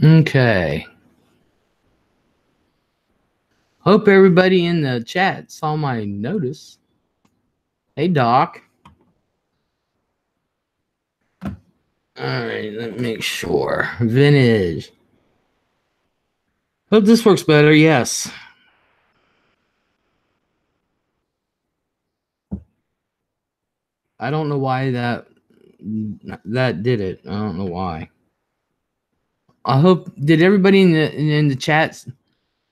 Okay. Hope everybody in the chat saw my notice. Hey, Doc. All right, let me make sure. Vintage. Hope this works better. Yes. I don't know why that did it. I don't know why. I hope did everybody in the chat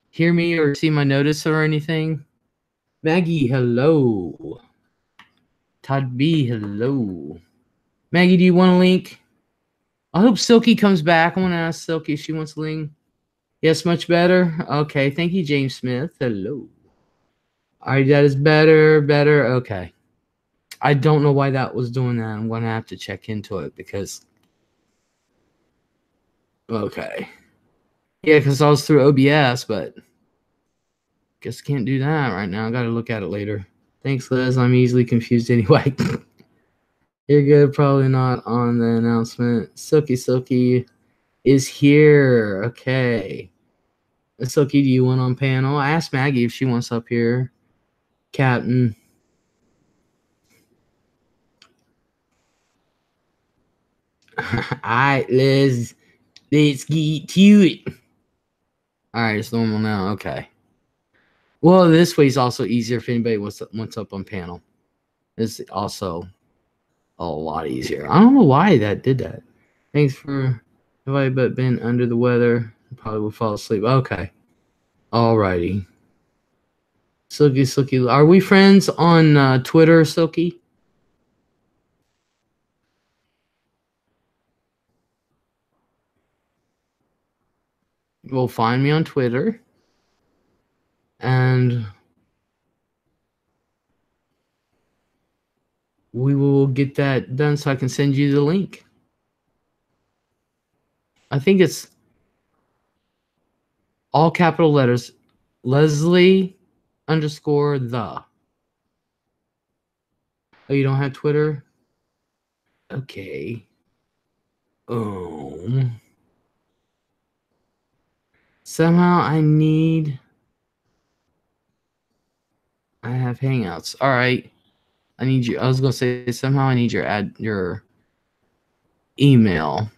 hear me or see my notice or anything? Maggie, hello. Todd B, hello. Maggie, do you want a link? I hope Silky comes back. I want to ask Silky if she wants a link. Yes, much better. Okay, thank you, James Smith. Hello. All right, that is better. Okay. I don't know why that was doing that. I'm going to have to check into it because... Okay. Yeah, because I was through OBS, but... Guess can't do that right now. I got to look at it later. Thanks, Liz. I'm easily confused anyway. You're good. Probably not on the announcement. Silky is here. Okay. Silky, do you want on panel? I asked Maggie if she wants up here. Captain. Alright, let's get to it. Alright, it's normal now. Okay. Well, this way is also easier if anybody wants up on panel. It's also a lot easier. I don't know why that did that. Thanks for everybody but been under the weather. Probably will fall asleep. Okay. Alrighty. Silky. Are we friends on Twitter, Silky? Well, find me on Twitter. And we will get that done so I can send you the link. I think it's all capital letters. Leslie _the. Oh, you don't have Twitter? Okay. Somehow I have Hangouts. All right. I need you. I was gonna say somehow I need your email.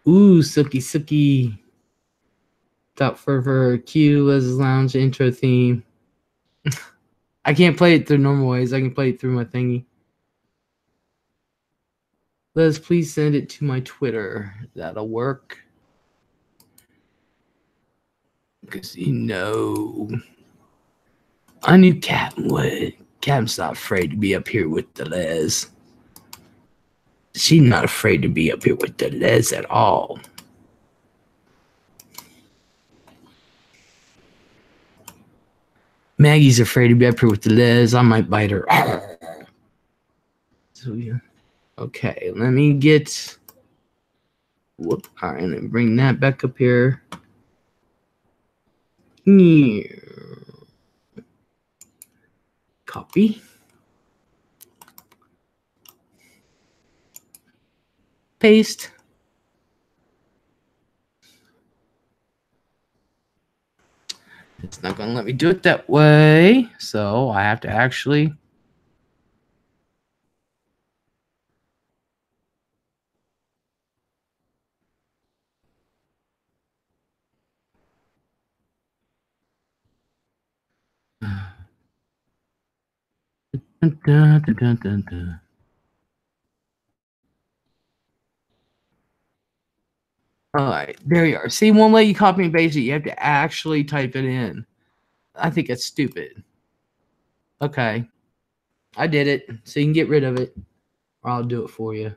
Ooh, Silky. Top Fervor Q LEZ'S Lounge intro theme. I can't play it through normal ways. I can play it through my thingy. Liz, please send it to my Twitter. That'll work. Because I knew Captain would. Captain's not afraid to be up here with the Les. She's not afraid to be up here with the Les at all. Maggie's afraid to be up here with the Les. I might bite her. So, yeah. Okay, let me get... Whoop. All right, and bring that back up here. Copy. Paste. It's not going to let me do it that way, so I have to actually... All right, there you are. See, won't let you copy and paste it. You have to actually type it in. I think it's stupid. Okay, I did it, so you can get rid of it, or I'll do it for you.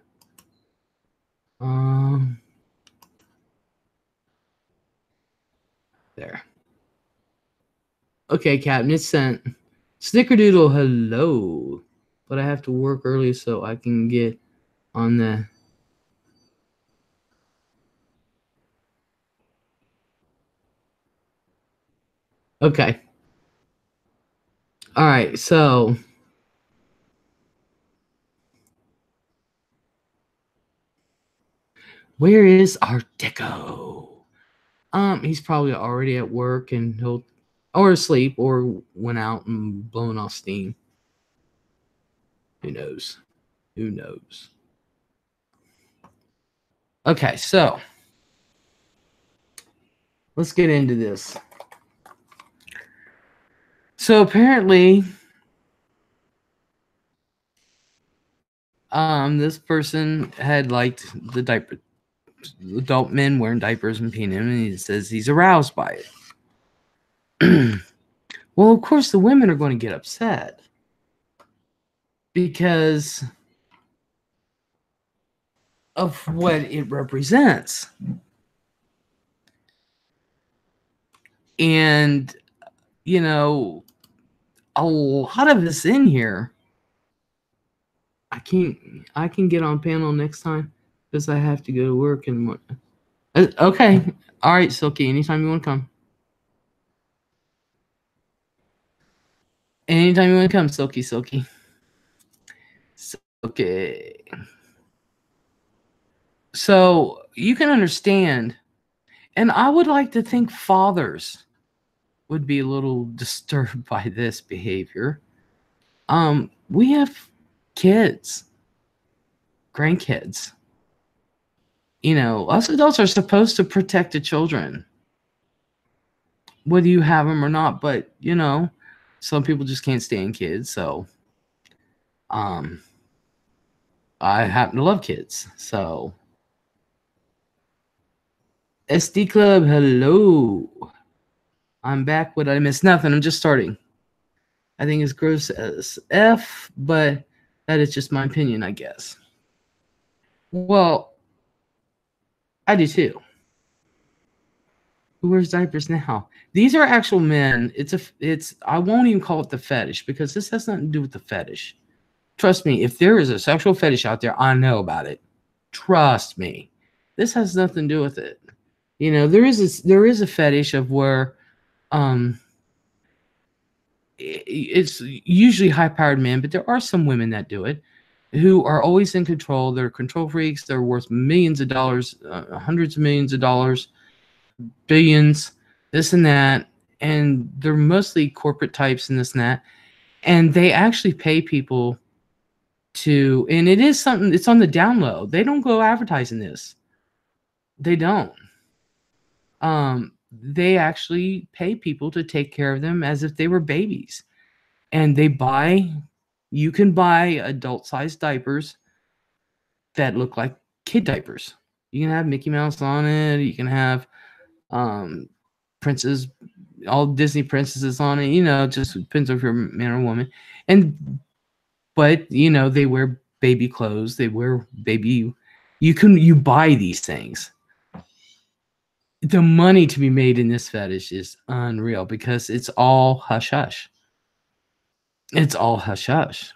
There. Okay, Captain, it's sent. Snickerdoodle, hello. But I have to work early so I can get on the... Okay. All right, so Where is our Deco? He's probably already at work and he'll or asleep or went out and blowing off steam. Who knows? Who knows? Okay, so let's get into this. So apparently, this person had liked the diaper, adult men wearing diapers and peeing him, and he says he's aroused by it. Well, of course, the women are going to get upset because of what it represents. And, you know, a lot of us in here, I can get on panel next time because I have to go to work and okay. All right, Silky, anytime you want to come. Anytime you want to come, Silky. Okay. So you can understand, and I would like to think fathers would be a little disturbed by this behavior. We have kids, grandkids. You know, us adults are supposed to protect the children, whether you have them or not. But, you know, some people just can't stand kids. So, I happen to love kids. So, SD Club, hello. I'm back. What I missed? Nothing. I'm just starting. I think it's gross as F, but that is just my opinion, I guess. Well, I do too. Who wears diapers now? These are actual men. I won't even call it the fetish because this has nothing to do with the fetish. Trust me, if there is a sexual fetish out there, I know about it. Trust me. This has nothing to do with it. You know, there is a fetish of where it's usually high-powered men, but there are some women that do it who are always in control. They're control freaks. They're worth millions of dollars, hundreds of millions of dollars, billions, this and that. And they're mostly corporate types and this and that. And they actually pay people to, and it is something, it's on the down low. They don't go advertising this. They don't. They actually pay people to take care of them as if they were babies. And you can buy adult-sized diapers that look like kid diapers. You can have Mickey Mouse on it. You can have princess, all Disney princesses on it. You know, it just depends if you're a man or woman. But you know, they wear baby clothes. They wear baby. You buy these things. The money to be made in this fetish is unreal because it's all hush hush. It's all hush hush.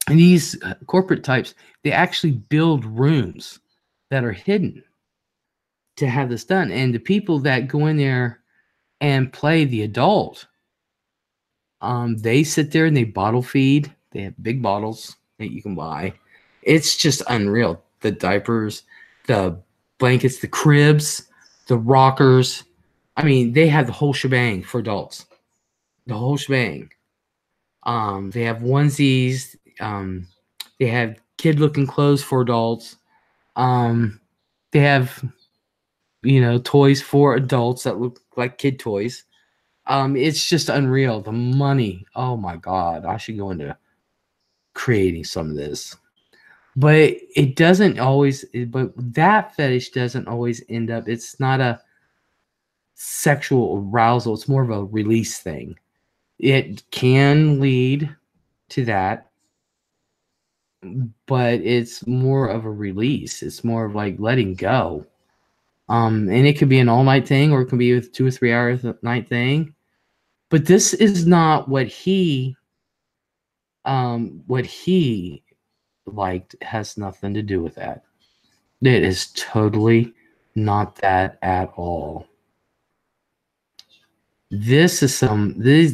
And these corporate types, they actually build rooms that are hidden to have this done. And the people that go in there and play the adult, they sit there and they bottle feed. They have big bottles that you can buy. It's just unreal. The diapers, the blankets, the cribs, the rockers. I mean, they have the whole shebang for adults. The whole shebang. They have onesies. They have kid-looking clothes for adults. They have, you know, toys for adults that look like kid toys. It's just unreal. The money. Oh my God. I should go into creating some of this. But it doesn't always, but that fetish doesn't always end up, it's not a sexual arousal. It's more of a release thing. It can lead to that, but it's more of a release. It's more of like letting go. And it could be an all-night thing, or it can be a 2 or 3 hour night thing. But this is not what he liked. Has nothing to do with that. It is totally not that at all. This is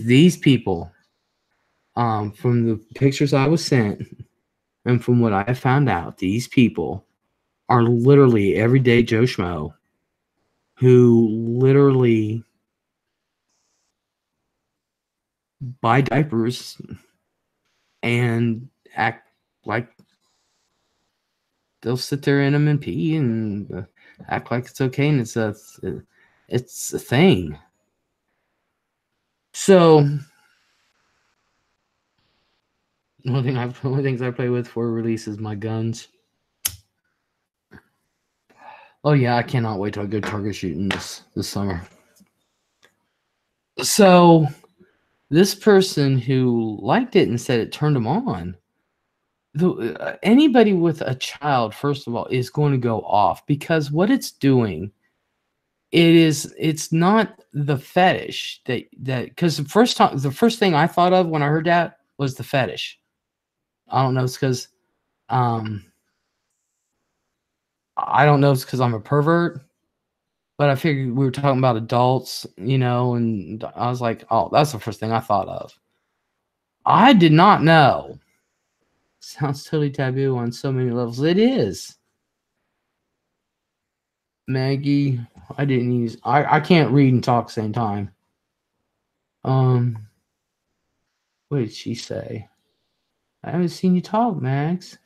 these people, from the pictures I was sent and from what I found out, these people are literally everyday Joe Schmo who literally buy diapers and act like they'll sit there in them and pee and act like it's okay, and it's a thing. So the only things I play with for release is my guns. Oh yeah, I cannot wait till I go target shooting this summer. So this person who liked it and said it turned him on. Anybody with a child, first of all, is going to go off, because what it's doing, it's not the fetish that because the first thing I thought of when I heard that was the fetish. I don't know, it's because I don't know, it's because I'm a pervert, but I figured we were talking about adults, and I was like, oh, that's the first thing I thought of. I did not know. Sounds totally taboo on so many levels. It is. Maggie, I can't read and talk at the same time. What did she say? I haven't seen you talk, Max.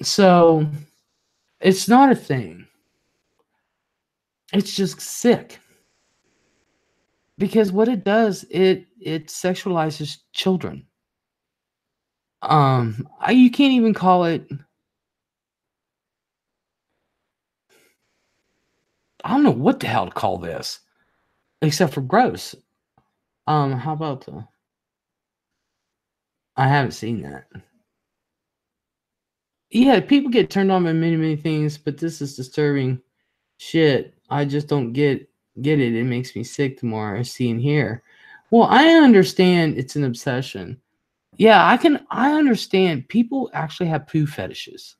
So it's not a thing. It's just sick. Because what it does, it sexualizes children. You can't even call it. I don't know what the hell to call this, except for gross. How about I haven't seen that. Yeah, people get turned on by many things, but this is disturbing shit. I just don't get it. It makes me sick the more I see and hear. Well, I understand it's an obsession. Yeah, I understand people actually have poo fetishes.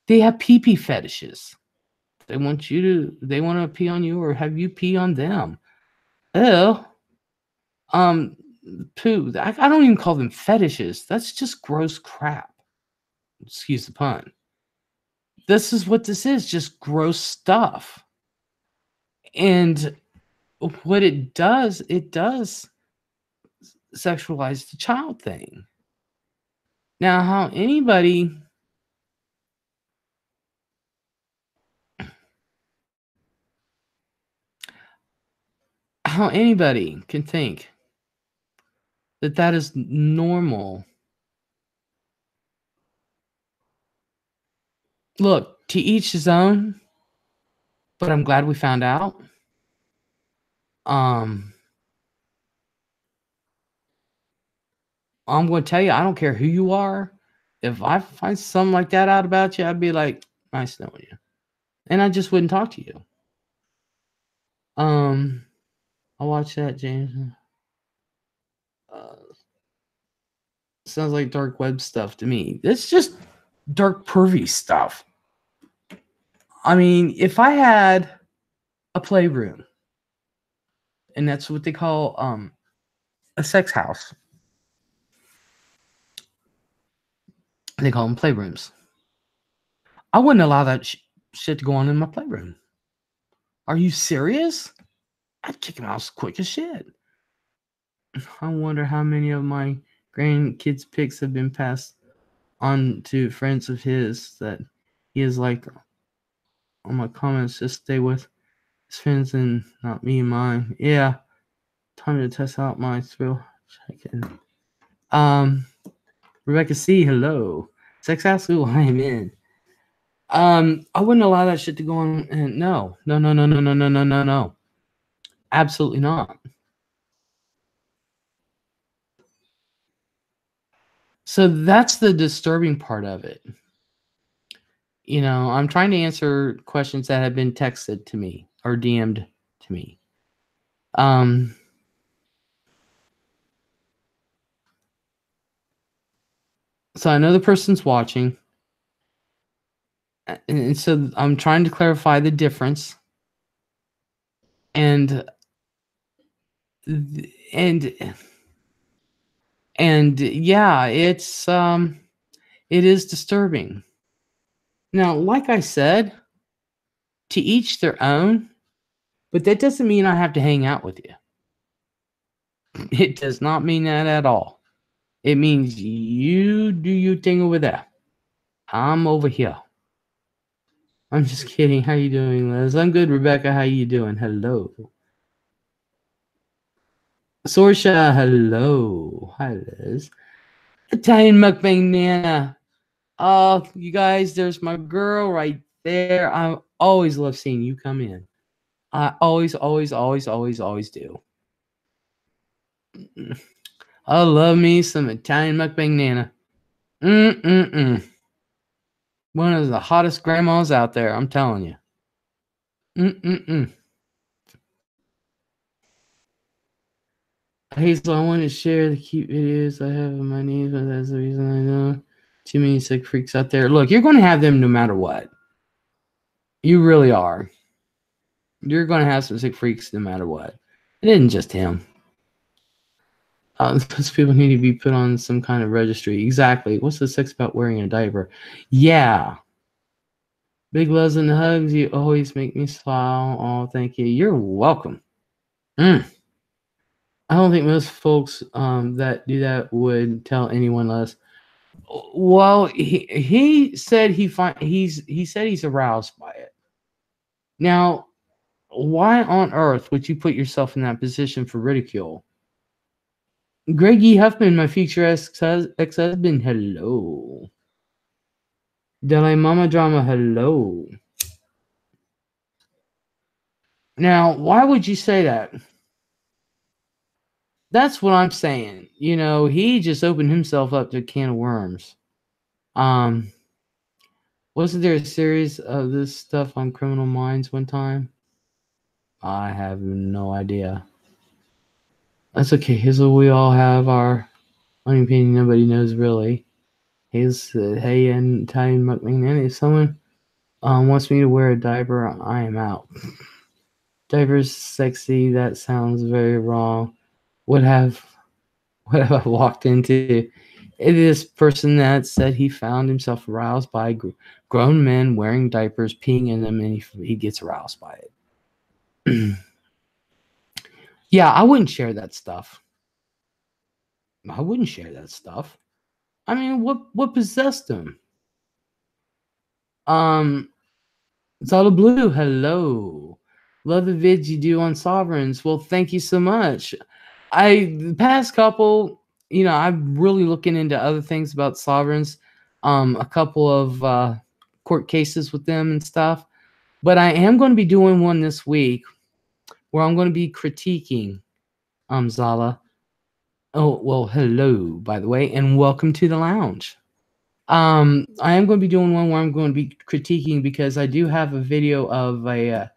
They have pee fetishes. They want to pee on you or have you pee on them. Ew. Um, Poo. I don't even call them fetishes. That's just gross crap. Excuse the pun. This is what this is, just gross stuff. And what it does sexualize the child thing. Now, how anybody can think that is normal. Look, to each his own, but I'm glad we found out. I'm going to tell you, I don't care who you are. If I find something like that out about you, I'd be like, nice knowing you. And I just wouldn't talk to you. I'll watch that, James. Sounds like dark web stuff to me. It's just dark pervy stuff. I mean, if I had a playroom, and that's what they call a sex house. They call them playrooms. I wouldn't allow that shit to go on in my playroom. Are you serious? I'd kick him out as quick as shit. I wonder how many of my grandkids' pics have been passed on to friends of his that he is like on my comments. Just stay with his friends and not me and mine. Yeah, time to test out my thrill. Check in. Rebecca C, hello. Sex house, ooh, I am in. I wouldn't allow that shit to go on. And no. Absolutely not. So that's the disturbing part of it. I'm trying to answer questions that have been texted to me or DM'd to me. So I know the person's watching, And so I'm trying to clarify the difference. And and yeah, it is disturbing. Now, like I said, to each their own, but that doesn't mean I have to hang out with you. It does not mean that at all. It means you do your thing over there. I'm over here. I'm just kidding. How you doing, Liz? I'm good, Rebecca. How you doing? Hello. Sorsha, hello. Hi, Liz. Italian mukbang Nana. Oh, you guys, there's my girl right there. I always love seeing you come in. I always do. I love me some Italian mukbang Nana. One of the hottest grandmas out there, I'm telling you. Hazel, I want to share the cute videos I have of my niece, but that's the reason I know too many sick freaks out there. Look, you're going to have them no matter what. You really are. You're going to have some sick freaks no matter what. It isn't just him. Those people need to be put on some kind of registry. Exactly. What's the sex about wearing a diaper? Yeah. Big loves and hugs. You always make me smile. Oh, thank you. You're welcome. I don't think most folks that do that would tell anyone less. Well, he said he said he's aroused by it. Now, why on earth would you put yourself in that position for ridicule? Greggy Huffman, my future ex-husband, hello. Dalai Mama Drama, hello. Now, why would you say that? That's what I'm saying. You know, he just opened himself up to a can of worms. Wasn't there a series of this stuff on Criminal Minds one time? I have no idea. That's okay. Hazel, we all have our own opinion. Nobody knows really. Hey, and Italian McMahon, if someone wants me to wear a diaper, I am out. Diapers sexy. That sounds very wrong. What have I walked into? It is person that said he found himself aroused by grown men wearing diapers, peeing in them, and he gets aroused by it. Yeah, I wouldn't share that stuff. I wouldn't share that stuff. I mean, what possessed him? Zala Blue, hello. Love the vids you do on sovereigns. Well, thank you so much. The past couple, you know, I'm really looking into other things about sovereigns. A couple of court cases with them and stuff. But I am going to be doing one this week where I'm going to be critiquing Zala. Oh, well, hello, by the way, and welcome to the lounge. I am going to be doing one where I'm going to be critiquing because I do have a video of a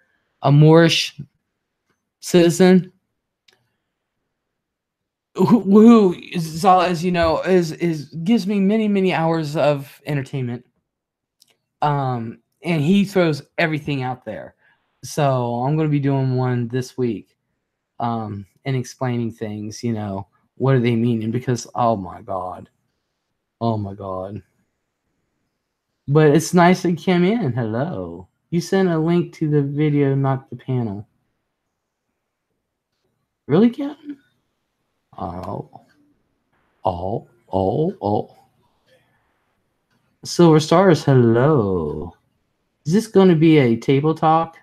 Moorish citizen who Zala, as you know, is gives me many hours of entertainment. And he throws everything out there. So I'm going to be doing one this week, and explaining things. You know, what do they mean? And because oh my god. But it's nice that you came in. Hello. You sent a link to the video, not the panel. Really, Captain? Oh. Silver Stars, hello. Is this going to be a table talk?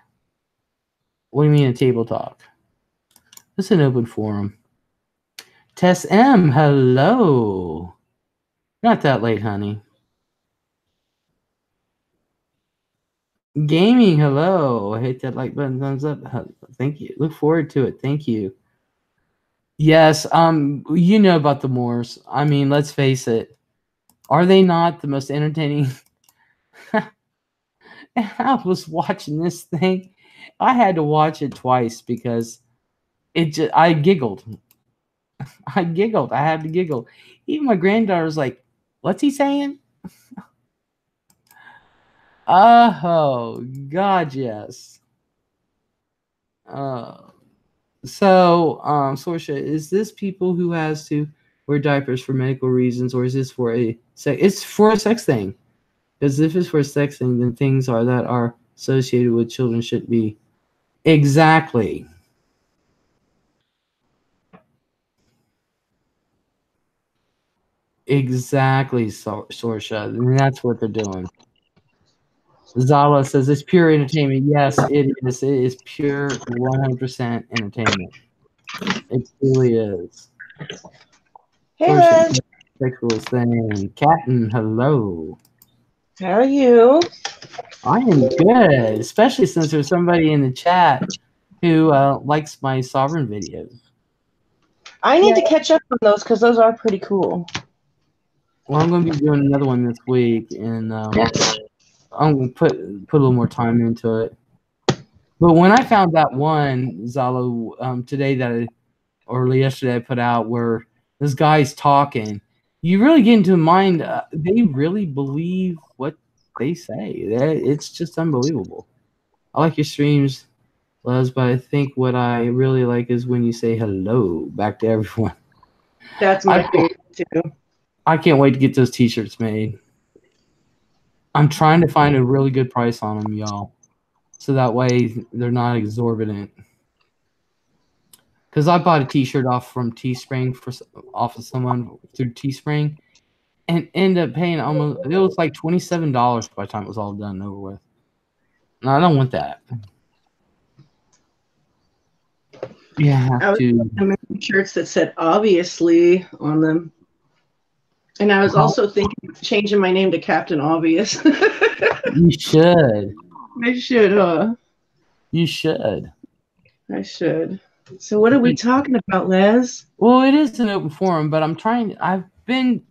What do you mean a table talk? It's an open forum. Tess M, hello. Not that late, honey. Gaming, hello. Hit that like button, thumbs up. Thank you. Look forward to it. Thank you. Yes, you know about the Moors. I mean, let's face it. Are they not the most entertaining? I was watching this thing. I had to watch it twice because I giggled. I giggled. I had to giggle. Even my granddaughter was like, "What's he saying?" Oh, God, yes. Sorsha, is this people who has to wear diapers for medical reasons, or is this for a sex? It's for a sex thing. Because if it's for a sex thing, then things that are associated with children should be. Exactly. Exactly, Sorsha. And that's what they're doing. Zala says it's pure entertainment. Yes, it is. It is pure 100% entertainment. It truly is. Hey, Sorsha, Les. sexual thing. Captain, hello. How are you? I am good, especially since there's somebody in the chat who likes my sovereign videos. I need to catch up on those because those are pretty cool. Well, I'm going to be doing another one this week, and I'm going to put a little more time into it. But when I found that one, Zalo, today or yesterday I put out where this guy's talking, you really get into mind, they really believe what they say. It's just unbelievable. I like your streams, Les, but I think what I really like is when you say hello back to everyone. That's my favorite too. I can't wait to get those t-shirts made. I'm trying to find a really good price on them, y'all, so that way they're not exorbitant. Because I bought a t-shirt off from Teespring off of someone through Teespring, and ended up paying it was like $27 by the time it was all done and over with. No, I don't want that. You have to. I was making shirts that said "obviously" on them, and I was also thinking of changing my name to Captain Obvious. You should. I should, huh? You should. I should. So, what are we talking about, Les? Well, it is an open forum, but I've been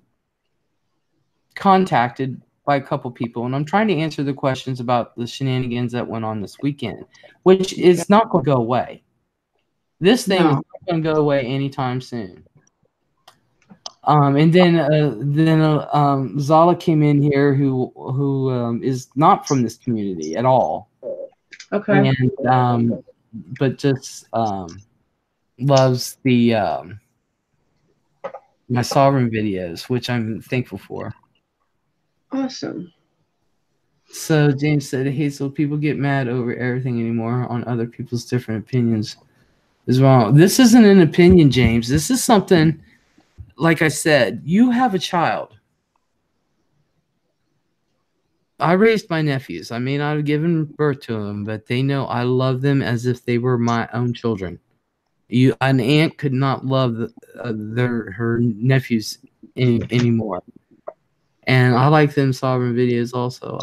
contacted by a couple people, and I'm trying to answer the questions about the shenanigans that went on this weekend, which is not going to go away. This thing is not going to go away anytime soon. And then Zala came in here, who is not from this community at all. Okay. And but just loves the my sovereign videos, which I'm thankful for. Awesome. So James said, Hazel, people get mad over everything anymore on other people's different opinions is wrong. This isn't an opinion, James. This is something, like I said, you have a child. I raised my nephews. I may not have given birth to them, but they know I love them as if they were my own children. An aunt could not love her nephews anymore. And I like them sovereign videos also.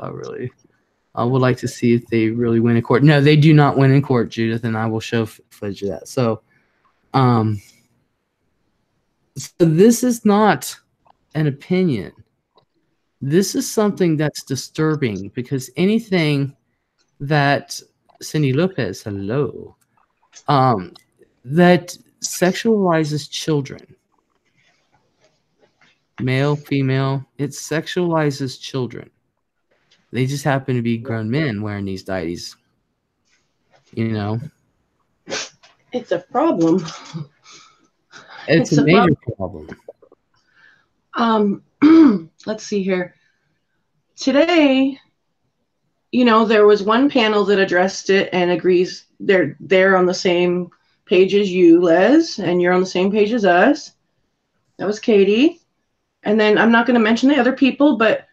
I would like to see if they really win in court. No, they do not win in court, Judith, and I will show footage of that. So this is not an opinion. This is something that's disturbing, because anything that Cindy Lopez, hello, that sexualizes children, male, female, it sexualizes children. They just happen to be grown men wearing these deities. You know? It's a problem. It's a major problem. Let's see here. Today, there was one panel that addressed it and agrees they're on the same page as you, Les, and you're on the same page as us. That was Katie. And then I'm not going to mention the other people, but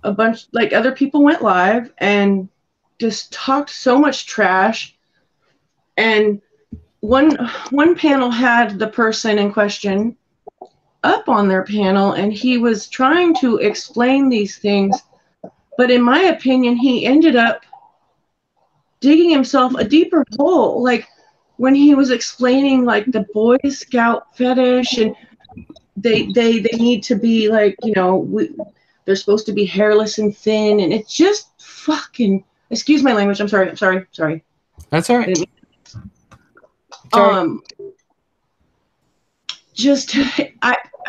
a bunch, like, other people went live and just talked so much trash. And one panel had the person in question up on their panel, and he was trying to explain these things, but in my opinion, he ended up digging himself a deeper hole. Like, when he was explaining, like, the Boy Scout fetish, and they need to be, like, they're supposed to be hairless and thin, and it's just fucking, excuse my language, I'm sorry. That's all right.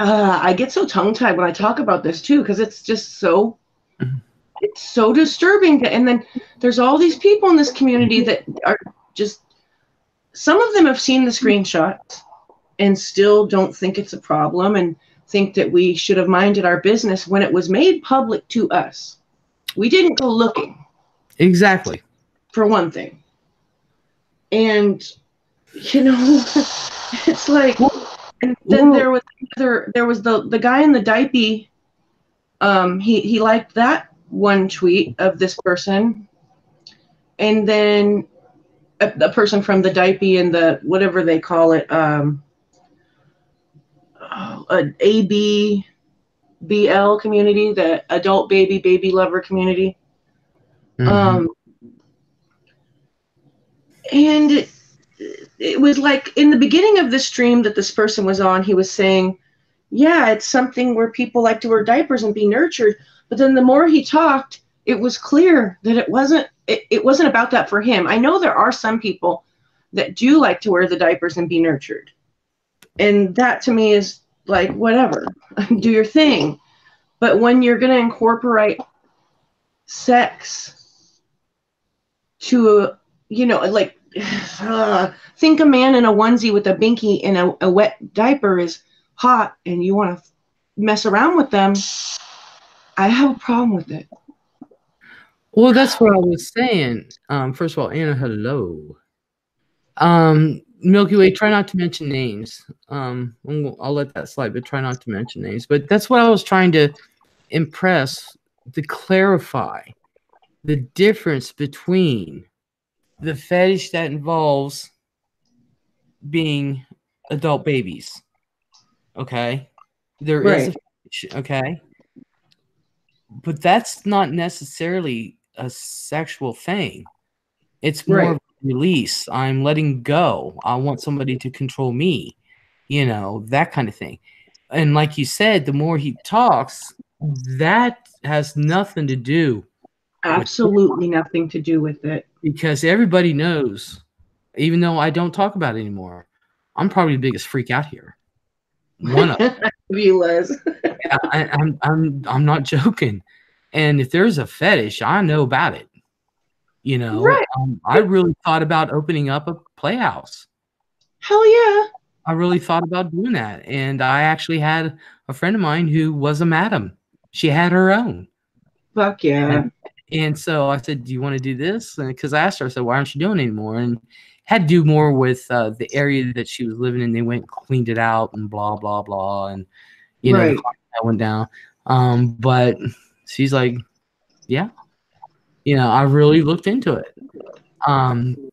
I get so tongue-tied when I talk about this too, because it's just so it's so disturbing. And then there's all these people in this community that are just, some of them have seen the screenshots and still don't think it's a problem and think that we should have minded our business when it was made public to us. We didn't go looking. Exactly. For one thing. And, you know, it's like, and then there was the guy in the diaper. He liked that one tweet of this person. And then a person from the diaper and the, whatever they call it, ABBL community, the adult baby lover community. Mm-hmm. And it was like in the beginning of the stream that this person was on, he was saying, yeah, it's something where people like to wear diapers and be nurtured. But then the more he talked, it was clear that it wasn't about that for him. I know there are some people that do like to wear the diapers and be nurtured. And that to me is like, whatever, do your thing. But when you're going to incorporate sex to, you know, like, think a man in a onesie with a binky and a wet diaper is hot and you want to mess around with them, I have a problem with it. Well, that's what I was saying. First of all, Anna, hello. Milky Way, try not to mention names. I'll let that slide, but try not to mention names. But that's what I was trying to impress, to clarify the difference between the fetish that involves being adult babies. Okay? There is a fetish, okay? But that's not necessarily a sexual thing. It's more of a release. I'm letting go. I want somebody to control me, you know, that kind of thing. And like you said, the more he talks, that has nothing to do. Absolutely nothing to do with it. Because everybody knows, even though I don't talk about it anymore, I'm probably the biggest freak out here. One of them. You, Les. I'm not joking. And if there's a fetish, I know about it. You know, I really thought about opening up a playhouse. Hell yeah. I really thought about doing that. And I actually had a friend of mine who was a madam. She had her own. Fuck yeah. And so I said, do you want to do this? Because I asked her, I said, why aren't you doing it anymore? And had to do more with the area that she was living in. They went and cleaned it out and blah, blah, blah. And, you know, that went down. But she's like, yeah. You know, I really looked into it.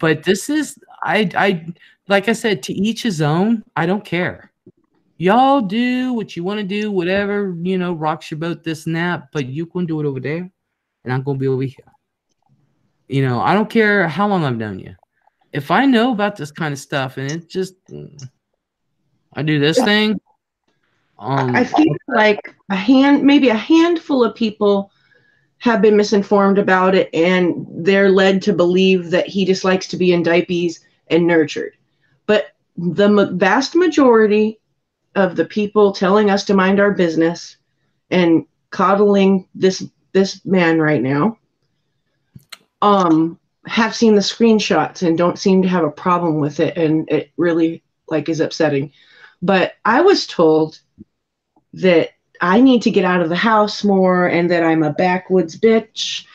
But this is, I like I said, to each his own. I don't care. Y'all do what you want to do, whatever, you know, rocks your boat, this and that. But you can do it over there, and I'm going to be over here. You know, I don't care how long I've known you. If I know about this kind of stuff, and it just, I do this thing. I feel like maybe a handful of people have been misinformed about it, and they're led to believe that he just likes to be in diapers and nurtured. But the vast majority of the people telling us to mind our business and coddling this man right now have seen the screenshots and don't seem to have a problem with it, and it really like is upsetting. But I was told that I need to get out of the house more and that I'm a backwoods bitch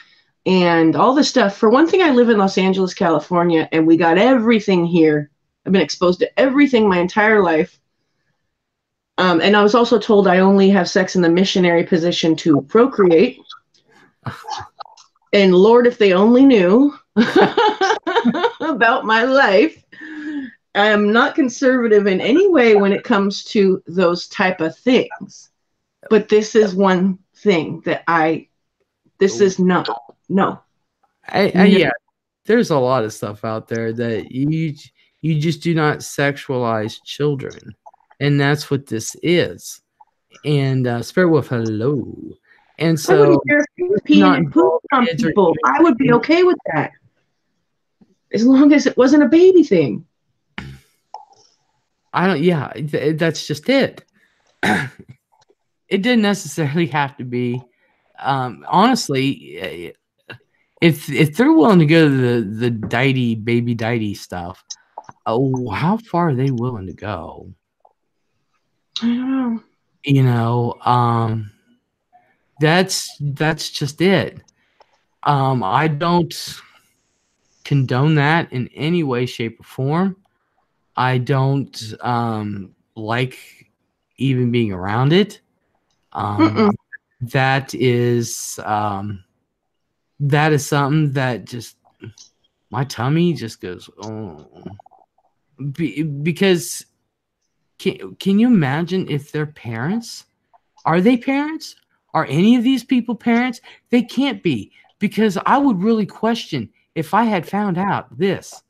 and all this stuff. For one thing, I live in Los Angeles, California, and we got everything here. I've been exposed to everything my entire life. And I was also told I only have sex in the missionary position to procreate. And Lord, if they only knew about my life. I am not conservative in any way when it comes to those type of things. But this is one thing that this is no. Yeah, there's a lot of stuff out there that you just do not sexualize children, and that's what this is. And Spirit Wolf, hello. And so, I wouldn't care if you were peeing and poop on people. I would be okay with that, as long as it wasn't a baby thing. Yeah, that's just it. It didn't necessarily have to be honestly, if they're willing to go to the baby diety stuff, how far are they willing to go? I don't know. You know, that's just it. I don't condone that in any way, shape, or form. I don't like even being around it. Mm-mm. That is something that just my tummy just goes oh because can you imagine if they're parents? Are they parents? Are any of these people parents? They can't be, because I would really question if I had found out this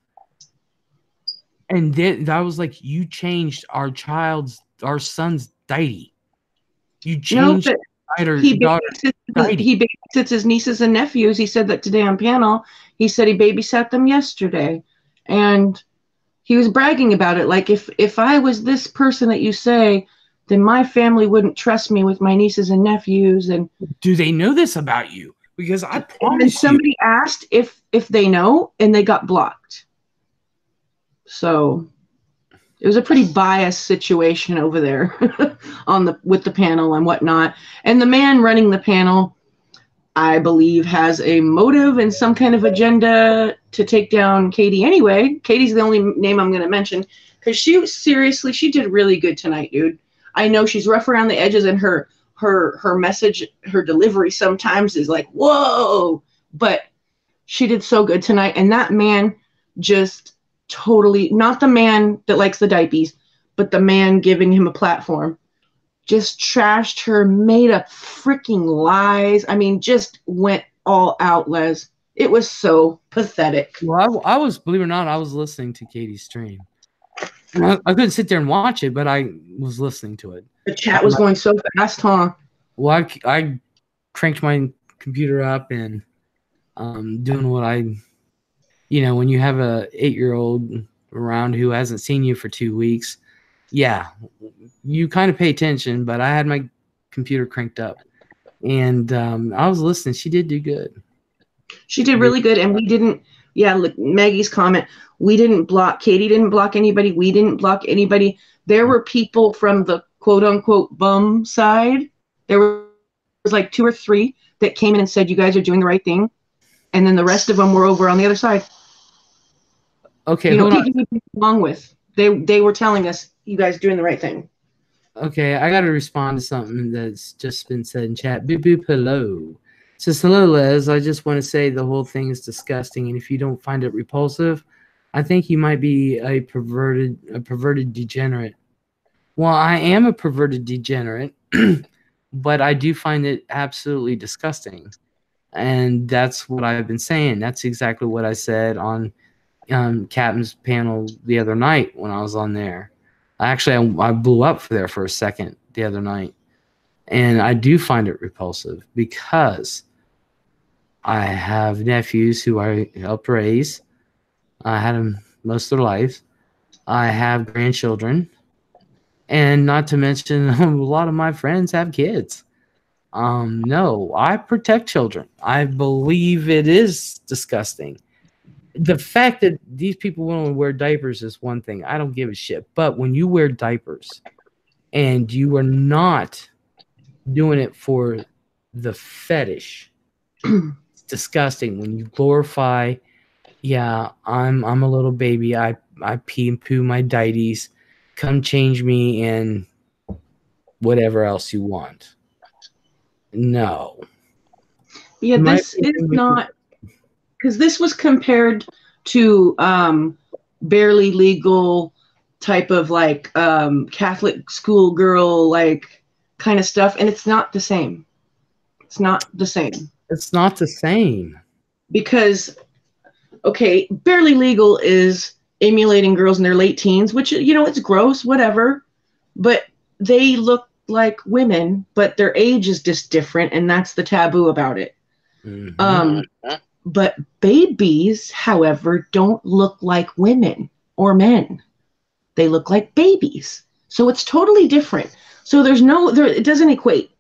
and then I was like, you changed our son's deity. You No, changed but daughter's deity. he babysits his nieces and nephews. He said that today on panel. He said he babysat them yesterday, and he was bragging about it. Like if I was this person that you say, then my family wouldn't trust me with my nieces and nephews. And Do they know this about you? Because I and then promise you. somebody asked if they know, and they got blocked. So it was a pretty biased situation over there with the panel and whatnot. And the man running the panel, I believe, has a motive and some kind of agenda to take down Katie anyway. Katie's the only name I'm going to mention because she did really good tonight, dude. I know she's rough around the edges, and her message, her delivery sometimes is like, whoa, but she did so good tonight. And that man just totally, not the man that likes the diapies, but the man giving him a platform, just trashed her, made up freaking lies. I mean, just went all out, Les. It was so pathetic. Well, I was, believe it or not, I was listening to Katie's stream. I couldn't sit there and watch it, but I was listening to it. The chat was going so fast, huh? Well, I cranked my computer up and doing what when you have a 8-year-old around who hasn't seen you for 2 weeks, yeah, you kind of pay attention. But I had my computer cranked up, and I was listening. She did do good. She did really good, and we didn't. Yeah, look, Maggie's comment. We didn't block. Katie didn't block anybody. We didn't block anybody. There were people from the quote unquote bum side. There was like 2 or 3 that came in and said, "You guys are doing the right thing," and then the rest of them were over on the other side. Okay, people we get along with. They were telling us, "You guys are doing the right thing." Okay, I got to respond to something that's just been said in chat. Boop boop hello. Says, hello, Les. I just want to say the whole thing is disgusting, and if you don't find it repulsive, I think you might be a perverted degenerate. Well, I am a perverted degenerate, but I do find it absolutely disgusting, and that's what I've been saying. That's exactly what I said on Captain's panel the other night when I was on there. I blew up there for a second the other night, and I do find it repulsive because I have nephews who I helped raise. I had them most of their lives. I have grandchildren, and not to mention a lot of my friends have kids. No, I protect children. I believe it is disgusting. The fact that these people want to wear diapers is one thing. I don't give a shit. But when you wear diapers and you are not doing it for the fetish, it's disgusting. When you glorify, yeah, I'm a little baby. I pee and poo my deities. Come change me and whatever else you want. No. Yeah, this is not, because this was compared to barely legal type of like Catholic schoolgirl like kind of stuff, and it's not the same. It's not the same. It's not the same. Because, okay, barely legal is emulating girls in their late teens, which, it's gross, whatever, but they look like women, but their age is just different, and that's the taboo about it. Mm-hmm. But babies, however, don't look like women or men. They look like babies. So it's totally different. So it doesn't equate.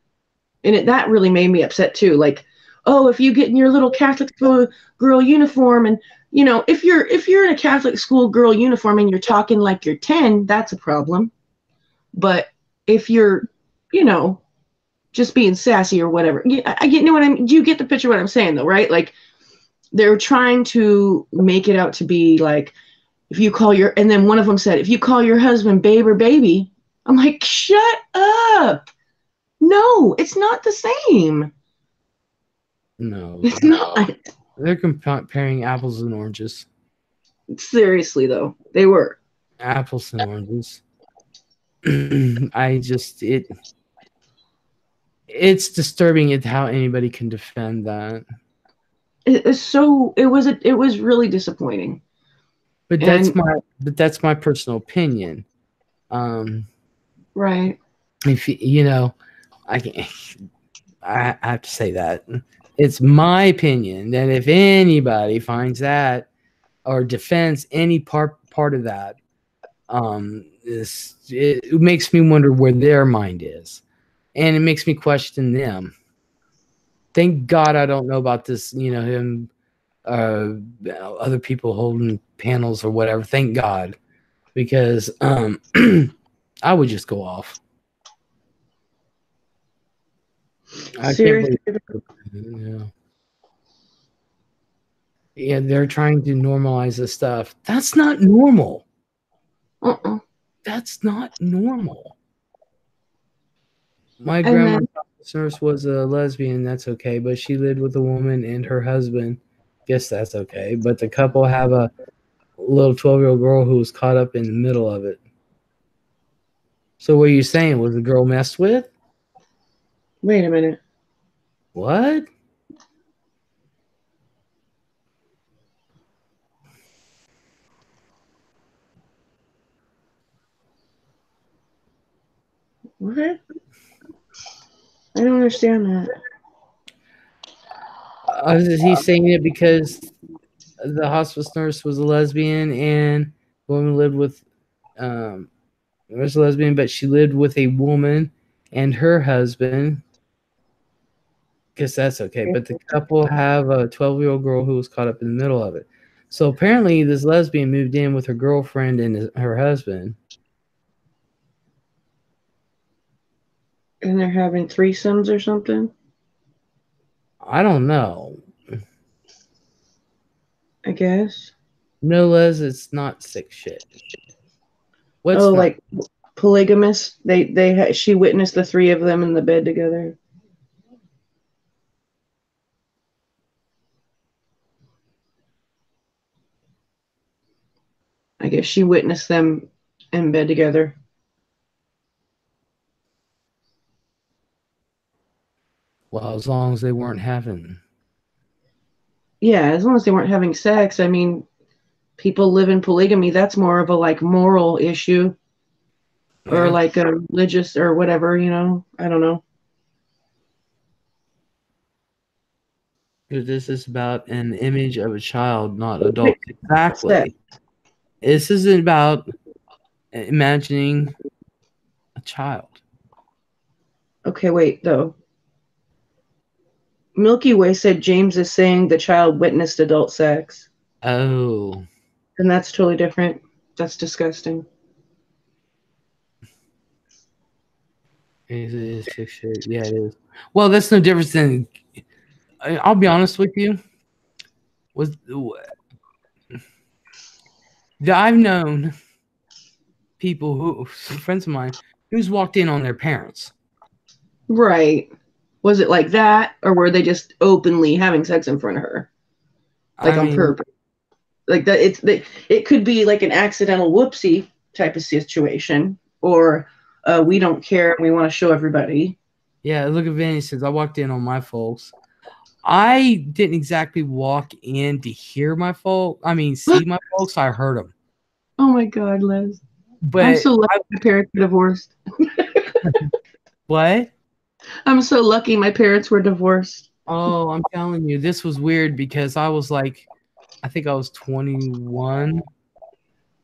And that really made me upset too. Like, oh, if you get in your little Catholic girl uniform, and if you're in a Catholic school girl uniform and you're talking like you're 10, that's a problem. But if you're, just being sassy or whatever, I get know what I'm. Do you get the picture of what I'm saying though, right? Like they're trying to make it out to be like, if you call your, and then one of them said, if you call your husband babe or baby, I'm like, shut up. No, it's not the same. No, It's not. they're comparing apples and oranges. Seriously, though, they were. Apples and oranges. It's disturbing at how anybody can defend that. It was really disappointing. But that's my personal opinion. Right. If I have to say that it's my opinion that if anybody finds that or defends any part of that, it makes me wonder where their mind is, and it makes me question them. Thank God I don't know about this. Him, other people holding panels or whatever. Thank God, because I would just go off. Seriously. Yeah, they're trying to normalize this stuff. That's not normal. That's not normal. My grandma's nurse was a lesbian. That's okay, but she lived with a woman and her husband. Guess that's okay. But the couple have a little 12-year-old girl who was caught up in the middle of it. So what are you saying? Was the girl messed with? Wait a minute. What? What? I don't understand that. Is he saying it because the hospice nurse was a lesbian and the woman lived with was a lesbian, but she lived with a woman and her husband? Guess that's okay. But the couple have a 12-year-old girl who was caught up in the middle of it. So apparently this lesbian moved in with her girlfriend and her husband. And they're having threesomes or something? I don't know. I guess. No, Les, it's not sick shit. What's like polygamous? She witnessed the three of them in the bed together. I guess she witnessed them in bed together. Well, as long as they weren't having. Yeah, as long as they weren't having sex. I mean, people live in polygamy. That's more of a like moral issue, or like a religious or whatever. I don't know. Because this is about an image of a child, not adult. Exactly. This isn't about imagining a child. Okay, wait, though. Milky Way said James is saying the child witnessed adult sex. Oh. And that's totally different. That's disgusting. It is sick shit. Yeah, it is. Well, that's no difference than. I'll be honest with you. I've known people friends of mine, who's walked in on their parents. Right. Was it like that, or were they just openly having sex in front of her, like on purpose? Like that, it could be like an accidental whoopsie type of situation, or we don't care, we want to show everybody. Yeah, look at Vinny says, I walked in on my folks. I didn't exactly walk in to hear my folks. I mean, see my folks. I heard them. Oh my God, Les. But I'm so lucky my parents were divorced. What? I'm so lucky my parents were divorced. Oh, I'm telling you, this was weird because I was like, I think I was 21.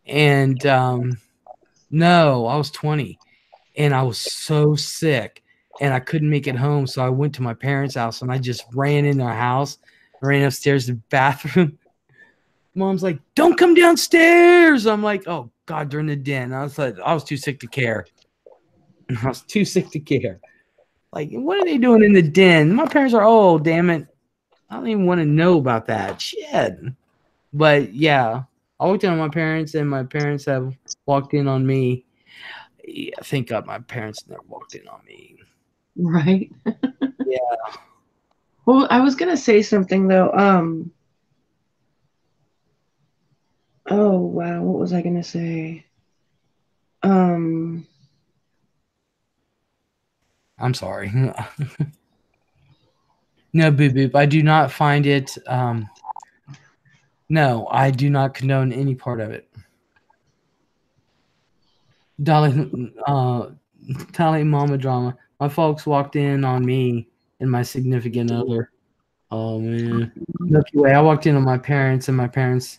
And no, I was 20. And I was so sick. and I couldn't make it home. So I went to my parents' house and I just ran in their house, ran upstairs to the bathroom. Mom's like, "Don't come downstairs." I'm like, "Oh God, they're in the den." I was too sick to care. I was too sick to care. Like, what are they doing in the den? My parents are old, damn it. I don't even want to know about that shit. But yeah, I walked in on my parents, and my parents have walked in on me. Yeah, thank God my parents never walked in on me. Right. Yeah. Well, I was gonna say something though. Oh wow, what was I gonna say? Um. I'm sorry. No, boop boop. I do not find it. No, I do not condone any part of it. Dolly, Dolly Mama drama. My folks walked in on me and my significant other. Oh man, Milky Way. I walked in on my parents, and my parents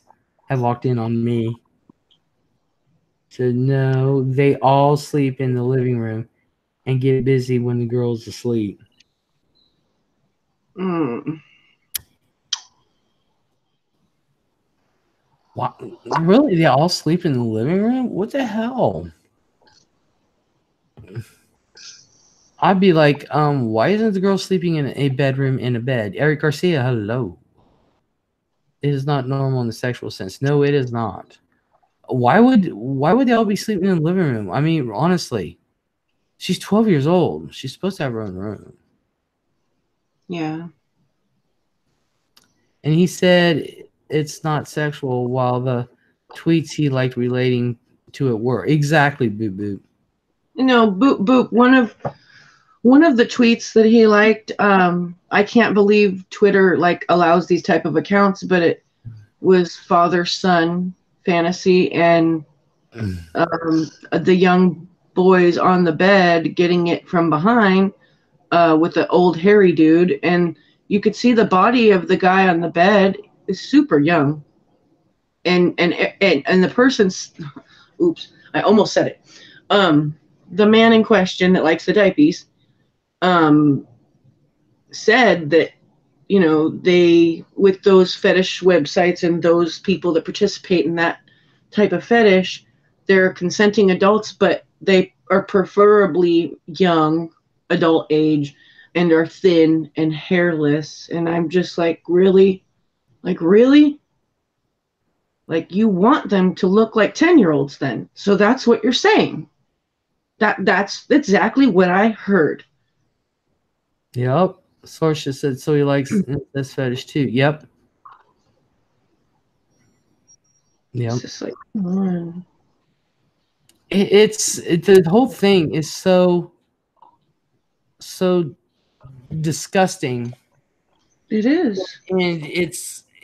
have walked in on me. So no, they all sleep in the living room and get busy when the girl's asleep. Mm. What? Really? They all sleep in the living room? What the hell? I'd be like, why isn't the girl sleeping in a bedroom in a bed? Eric Garcia, hello. It is not normal in the sexual sense. No, it is not. Why would they all be sleeping in the living room? I mean, honestly, she's 12 years old. She's supposed to have her own room. Yeah. And he said it's not sexual, while the tweets he liked relating to it were. Exactly, boop boop. No, boop boop. One of the tweets that he liked. I can't believe Twitter like allows these type of accounts, but it was father son fantasy, and the young boys on the bed getting it from behind with the old hairy dude, and you could see the body of the guy on the bed is super young, and the person's, oops, I almost said it. The man in question that likes the diapies um, said that they, with those fetish websites and those people that participate in that type of fetish, they're consenting adults, but they are preferably young adult age and are thin and hairless. And I'm just like, really? Like, really? Like, you want them to look like 10-year-olds then? So that's what you're saying. That's exactly what I heard. Yep. Sorsha said so he likes this fetish too. Yep. It's Yep. just like, come on. The whole thing is so disgusting, It is.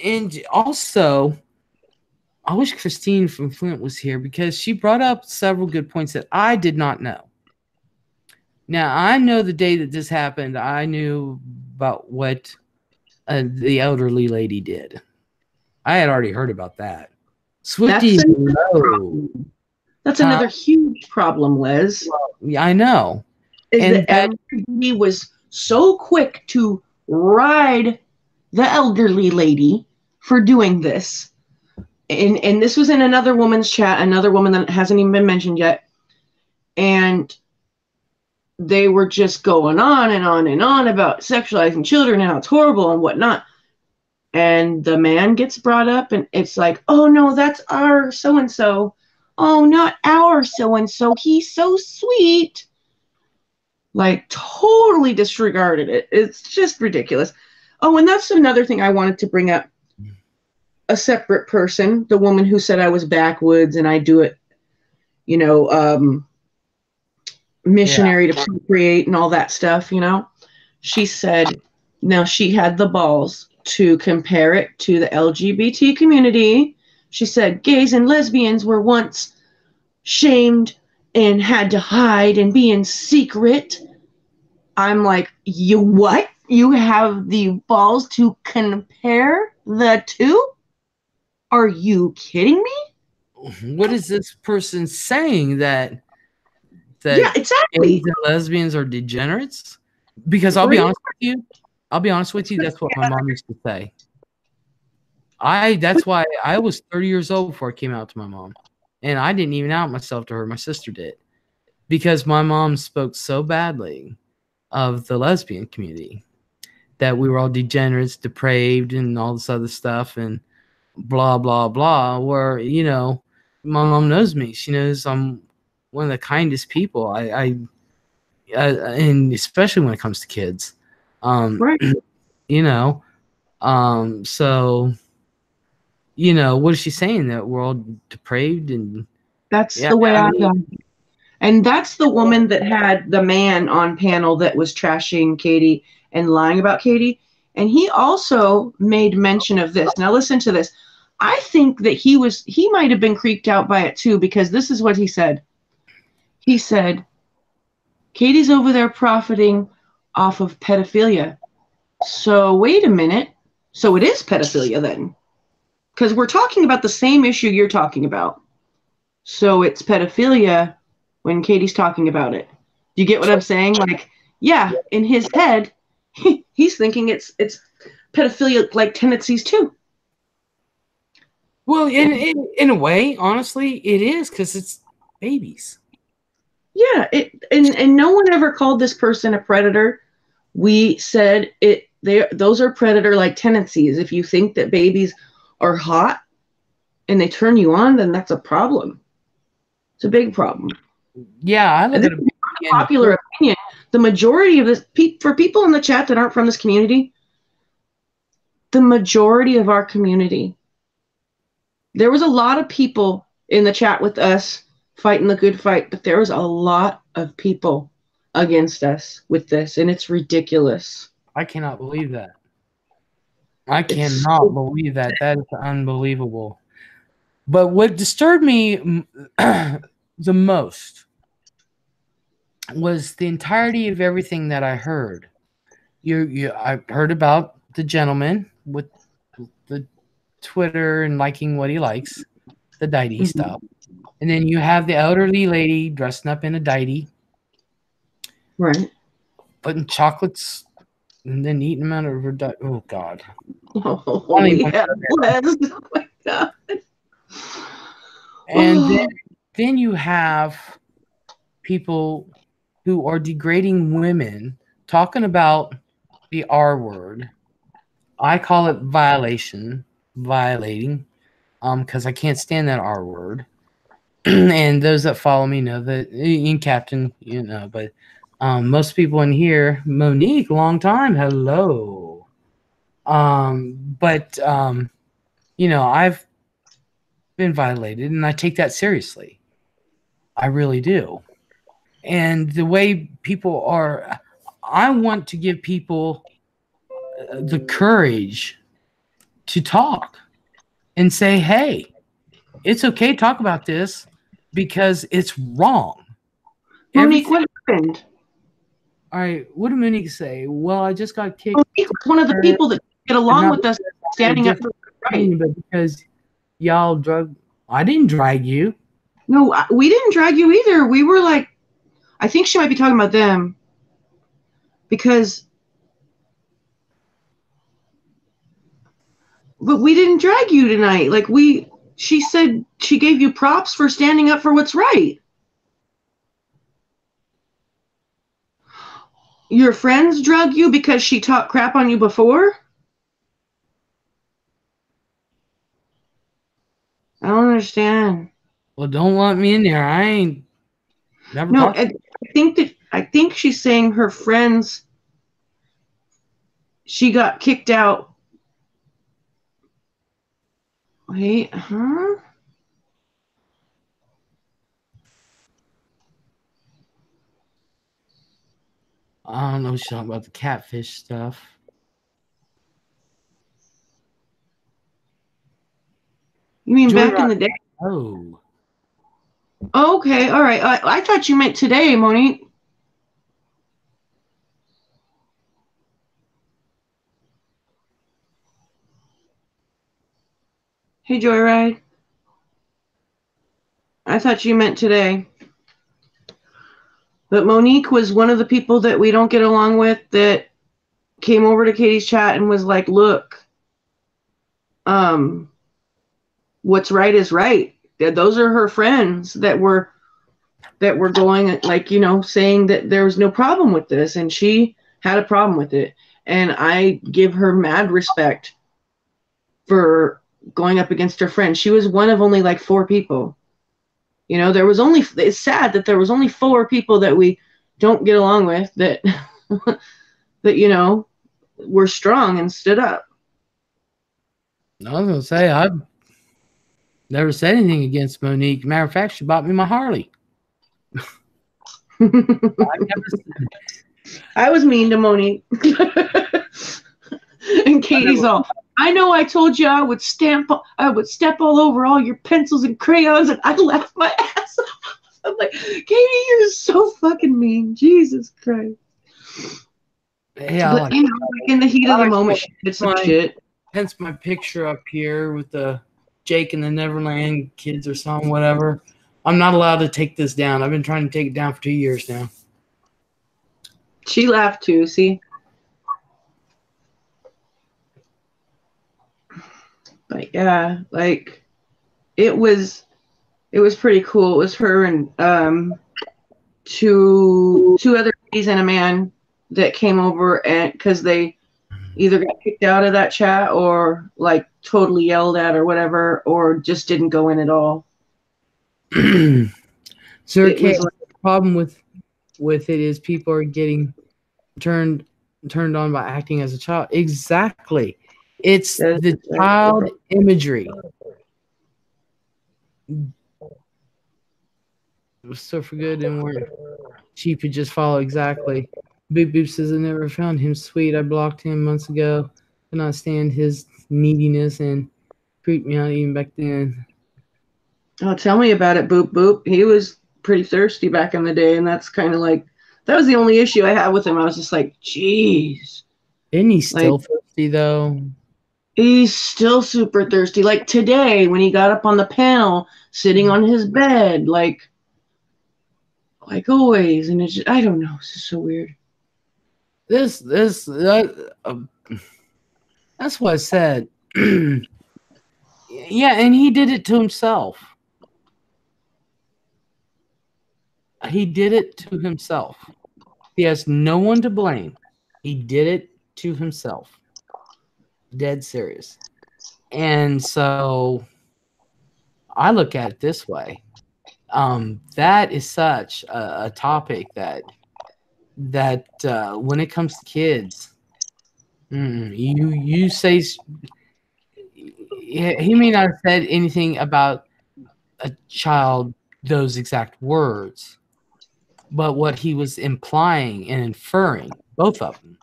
and also I wish Christine from Flint was here, because she brought up several good points that I did not know. Now, I know the day that this happened, I knew about what the elderly lady did. I had already heard about that. Swifty, That's hello. That's another huge problem, Liz, Yeah, I know. is And that everybody was so quick to ride the elderly lady for doing this. And this was in another woman's chat, another woman that hasn't even been mentioned yet. And they were just going on and on and on about sexualizing children and how it's horrible and whatnot. And the man gets brought up, and it's like, oh no, that's our so and so. Oh, not our so and so. He's so sweet. Like, totally disregarded it. It's just ridiculous. Oh, and that's another thing I wanted to bring up. A separate person, the woman who said I was backwoods and I do it, you know, missionary to procreate and all that stuff, she said, now she had the balls to compare it to the LGBT community. She said gays and lesbians were once shamed and had to hide and be in secret. I'm like, you what? You have the balls to compare the two? Are you kidding me? what is this person saying? That Yeah, that gays exactly. and lesbians are degenerates? Because I'll be Right? honest with you. I'll be honest with you. That's what my mom used to say. But That's why I was 30 years old before I came out to my mom. And I didn't even out myself to her. My sister did. Because my mom spoke so badly of the lesbian community that we were all degenerates, depraved, and all this other stuff, and blah, blah, blah. Where, my mom knows me. She knows I'm one of the kindest people. And especially when it comes to kids. Um, right. you know, so what is she saying? That we're all depraved and That's yeah, the way I I mean, got. And that's the woman that had the man on panel that was trashing Katie and lying about Katie. And he also made mention of this. Now listen to this. I think that he might have been creeped out by it too, because this is what he said. He said, Katie's over there profiting off of pedophilia. So wait a minute. So it is pedophilia then. Because we're talking about the same issue you're talking about. So it's pedophilia when Katie's talking about it. Do you get what I'm saying? Like, yeah, in his head, he's thinking it's pedophilia like tendencies too. well, in a way, honestly, it is because it's babies. Yeah, and no one ever called this person a predator. We said those are predator like tendencies. If you think that babies are hot and they turn you on, then that's a problem. It's a big problem. Yeah, I And look this at a is baby not a and popular opinion. The majority of this, for people in the chat that aren't from this community, the majority of our community, there was a lot of people in the chat with us fighting the good fight, but there was a lot of people against us with this, and it's ridiculous. I cannot believe that. I It's cannot believe that. That is unbelievable. But what disturbed me the most was the entirety of everything that I heard. I heard about the gentleman with the Twitter and liking what he likes, the deity mhm, stuff. And then you have the elderly lady dressing up in a deity, right. putting chocolates and then eating them out of her oh God. I Oh, don't even we want have to go there. Les. Oh my god. And Oh, then you have people who are degrading women, talking about the R word. I call it violating, because I can't stand that R word. And those that follow me know that in Captain, but most people in here, Monique, long time, hello. But I've been violated, and I take that seriously. I really do. And the way people are, I want to give people the courage to talk and say, hey, it's okay to talk about this because it's wrong. Monique, Everything. what happened? All right. What did Monique say? Well, I just got kicked, Monique was one of the people that get along not with us, because I had a standing up for different what's right. opinion, but because y'all drug. I didn't drag you. No, we didn't drag you either. We were like, I think she might be talking about them because, but we didn't drag you tonight. She said she gave you props for standing up for what's right. Your friends drug you because she talked crap on you before? I don't understand. Well, don't want me in there. I ain't never No, talked. I think she's saying her friends, she got kicked out. Wait, huh? I don't know shit about the catfish stuff. You mean back in Joyride. the day? Oh, Okay, all right. I thought you meant today, Monique. Hey, Joyride. I thought you meant today. But Monique was one of the people that we don't get along with that came over to Katie's chat and was like, look, what's right is right. Those are her friends that were going, like, you know, saying that there was no problem with this, and she had a problem with it. And I give her mad respect for going up against her friend. She was one of only like 4 people. You know, it's sad that there was only 4 people that we don't get along with that that, you know, were strong and stood up. I was gonna say I've never said anything against Monique. Matter of fact, she bought me my Harley. I was mean to Monique. And Katie's all, I know I told you I would step all over all your pencils and crayons, and I laughed my ass off. I'm like, Katie, you're so fucking mean. Jesus Christ. Yeah, but you know, like in the heat of the moment, she did some shit. Hence my picture up here with the Jake and the Neverland kids or something, whatever. I'm not allowed to take this down. I've been trying to take it down for 2 years now. She laughed too, see? But yeah, like it was pretty cool. It was her and two other ladies and a man that came over, and because they either got kicked out of that chat or like totally yelled at or whatever, or just didn't go in at all. So okay, the problem with it is people are getting turned on by acting as a child. Exactly. It's the child imagery. It was so for good and weren't cheap to just follow exactly. Boop Boop says I never found him sweet. I blocked him months ago. Could not stand his neediness and creeped me out even back then. Oh, tell me about it, Boop Boop. He was pretty thirsty back in the day, and that's kind of like, that was the only issue I had with him. I was just like, geez. Isn't he still thirsty though? He's still super thirsty. Like today, when he got up on the panel, sitting on his bed, like always, and it's just, I don't know. It's just so weird. That's what I said. Yeah, and he did it to himself. He did it to himself. He has no one to blame. He did it to himself. Dead serious. And so I look at it this way. That is such a topic that when it comes to kids, you say he may not have said anything about a child those exact words, but what he was implying and inferring, both of them,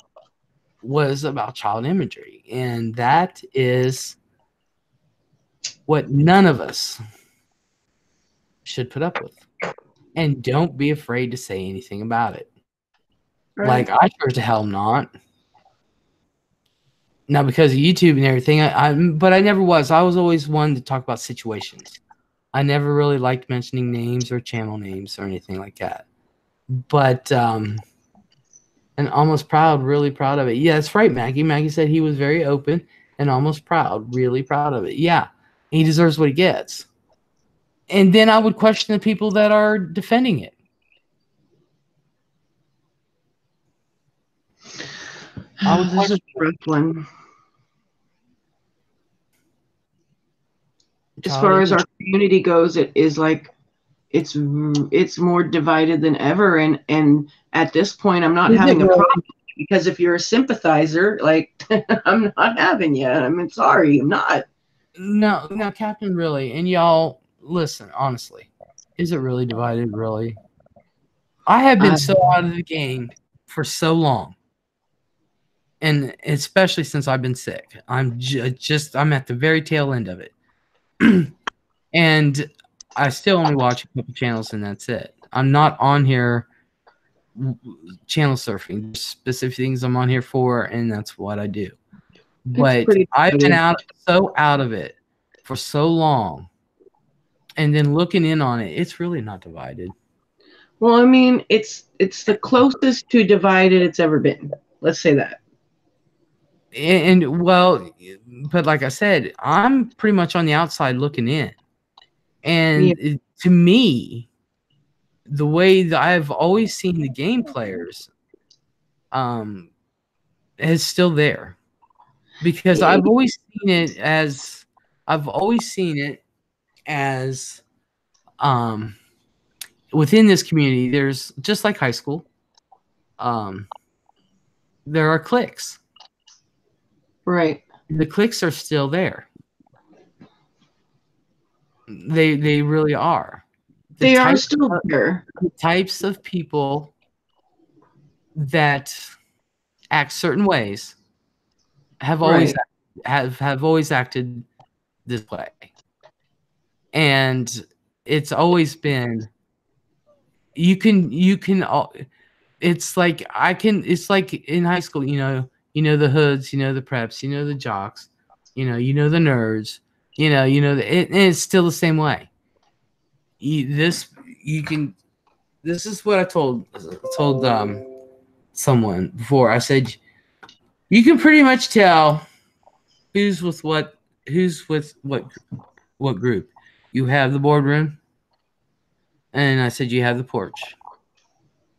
was about child imagery, and that is what none of us should put up with. And don't be afraid to say anything about it. Right. Like, I sure to hell not. Now, because of YouTube and everything, but I never was. I was always one to talk about situations. I never really liked mentioning names or channel names or anything like that. But, and almost proud, really proud of it. Yeah, that's right, Maggie. Maggie said he was very open and almost proud, really proud of it. Yeah, he deserves what he gets. And then I would question the people that are defending it. This is a rough one. As far as our community goes, it is like it's more divided than ever, and at this point, I'm not having a problem, because if you're a sympathizer, like I'm not having you. I mean, sorry, I'm not. No, Captain, really, and y'all listen. Honestly, is it really divided? Really, I have been so out of the game for so long. And especially since I've been sick, I'm at the very tail end of it. And I still only watch a couple channels and that's it. I'm not on here channel surfing. There's specific things I'm on here for, and that's what I do. But I've been so out of it for so long. And then looking in on it, it's really not divided. Well, I mean, it's the closest to divided it's ever been. Let's say that. And well, but like I said, I'm pretty much on the outside looking in. Yeah. And to me, the way that I've always seen the game players is still there. Because I've always seen it as um within this community, there's just like high school, um there are cliques. Right. The cliques are still there. They really are. The They are type still of, there. the types of people that act certain ways have always Right. have always acted this way. And it's always been you can it's like it's like in high school, the hoods, the preps, the jocks, the nerds, and it's still the same way. You can this is what I told someone before. I said you can pretty much tell who's with what group. You have the boardroom, and I said you have the porch,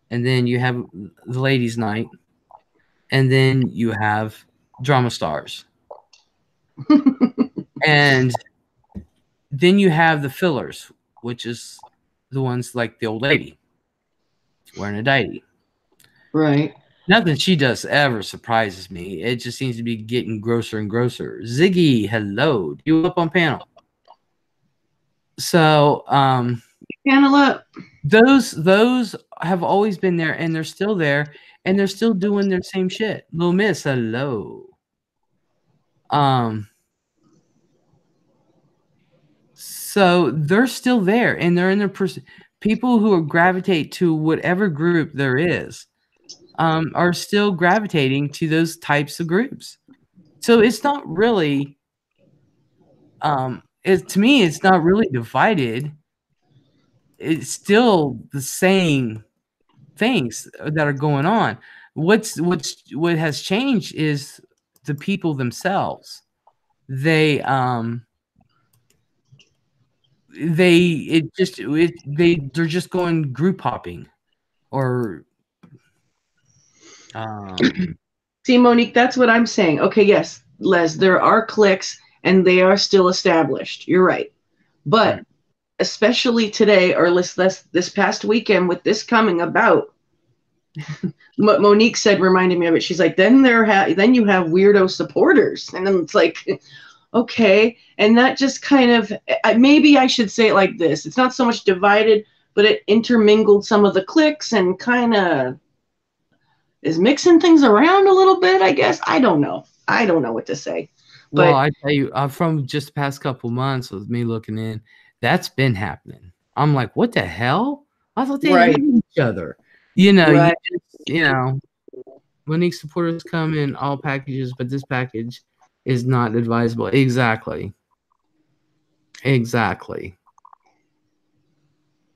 and then you have the ladies' night, and then you have drama stars, and then you have the fillers, which is the ones like the old lady wearing a diety. Right. Nothing she does ever surprises me. It just seems to be getting grosser and grosser. Ziggy, hello. You up on panel? So Panel up. those have always been there, and they're still there, and they're still doing their same shit. Little Miss, hello. So they're still there, and they're in their people who gravitate to whatever group there is, are still gravitating to those types of groups. So it's not really, to me, it's not really divided. It's still the same things that are going on. What has changed is the people themselves. They they're just going group hopping or See, Monique, that's what I'm saying. Okay, yes, Les, there are cliques and they are still established. You're right. But especially today or this past weekend with this coming about, what Monique said reminded me of it. She's like, then then you have weirdo supporters. And then it's like, okay. And that just kind of, maybe I should say it like this. It's not so much divided, but it intermingled some of the cliques and kind of is mixing things around a little bit, I guess. I don't know. I don't know what to say. Well, But I tell you, from just the past couple months with me looking in, that's been happening. I'm like, what the hell? I thought they right. hated each other. You know, Right. when these supporters come in all packages, but this package is not advisable. Exactly.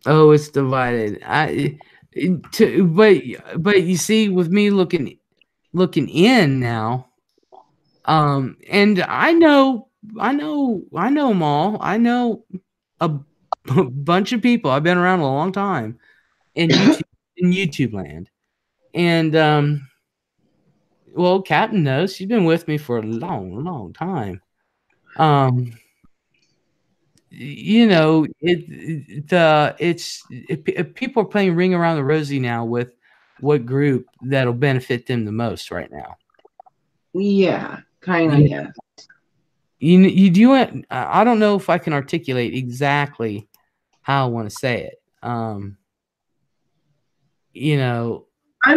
Oh, it's divided. But you see, with me looking in now, and I know them all. I know a bunch of people. I've been around a long time in YouTube land, and well, Captain knows. She's been with me for a long time. People are playing Ring Around the Rosie now with what group that'll benefit them the most right now. Yeah, kind of. Yeah. You do it. I don't know if I can articulate exactly how I want to say it. I'm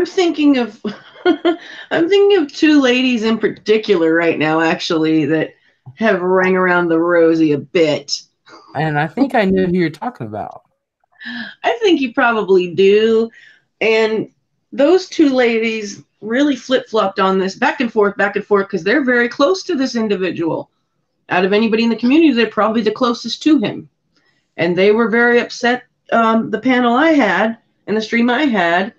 thinking of I'm thinking of two ladies in particular right now, actually, that have rang around the rosy a bit. And I think I know who you're talking about. I think you probably do. And those two ladies really flip-flopped on this back and forth, because they're very close to this individual. Out of anybody in the community, they're probably the closest to him. And they were very upset, the panel I had, and the stream I had.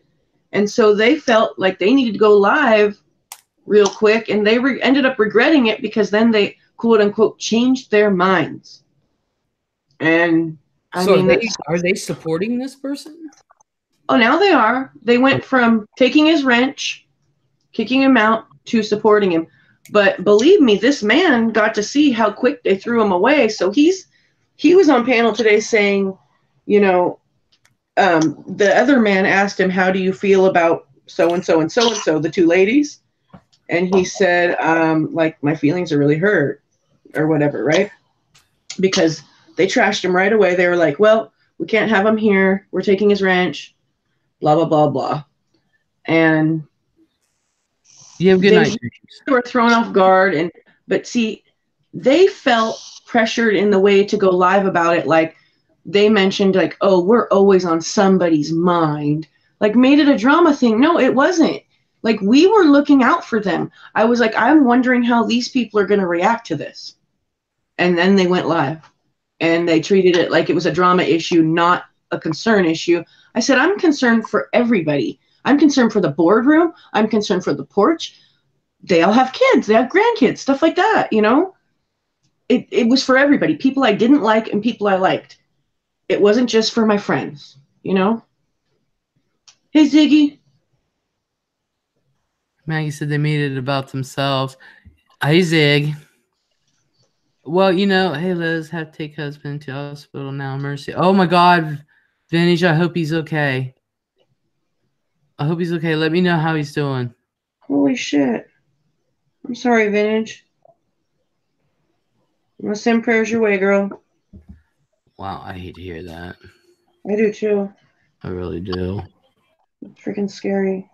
And so they felt like they needed to go live real quick, and they ended up regretting it because then they, quote unquote, changed their minds. And I So mean, are they supporting this person? oh, now they are. They went from taking his wrench, kicking him out, to supporting him. But believe me, this man got to see how quick they threw him away. So he was on panel today saying, you know, the other man asked him, how do you feel about so and so and so and so, the two ladies? And he said, like, my feelings are really hurt or whatever, right? Because they trashed him right away. They were like, well, we can't have him here. We're taking his ranch, blah, blah, blah, blah. And you have a good night. They were thrown off guard. But see, they felt pressured in the way to go live about it. Like they mentioned, like, oh, we're always on somebody's mind. Like made it a drama thing. No, it wasn't. Like we were looking out for them. I was like, I'm wondering how these people are going to react to this. And then they went live and they treated it like it was a drama issue, not a concern issue. I said, I'm concerned for everybody. I'm concerned for the boardroom. I'm concerned for the porch. They all have kids. They have grandkids, stuff like that, you know? It was for everybody, people I didn't like and people I liked. It wasn't just for my friends, you know? Hey, Ziggy. Maggie said they made it about themselves. Hey, Zig. Well, you know, hey, Liz, have to take husband to hospital now. Mercy. Oh, my God. Vintage, I hope he's okay. I hope he's okay. Let me know how he's doing. Holy shit. I'm sorry, Vintage. I'm going to send prayers your way, girl. Wow, I hate to hear that. I do, too. I really do. It's freaking scary.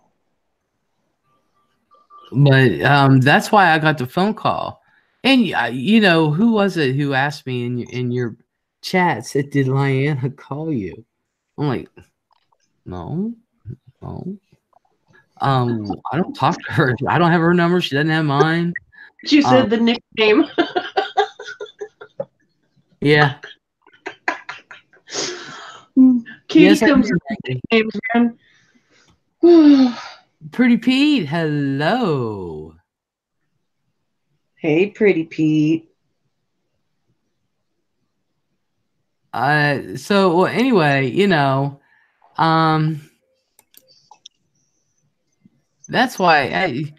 But that's why I got the phone call. And, you know, who was it who asked me in your chat, said, did Lyanna call you? I'm like, no. I don't talk to her. I don't have her number. She doesn't have mine. You said the nickname. Yeah. Katie yes, comes with nicknames, man. Pretty Pete, hello. Hey, Pretty Pete. So well, anyway, you know, that's why I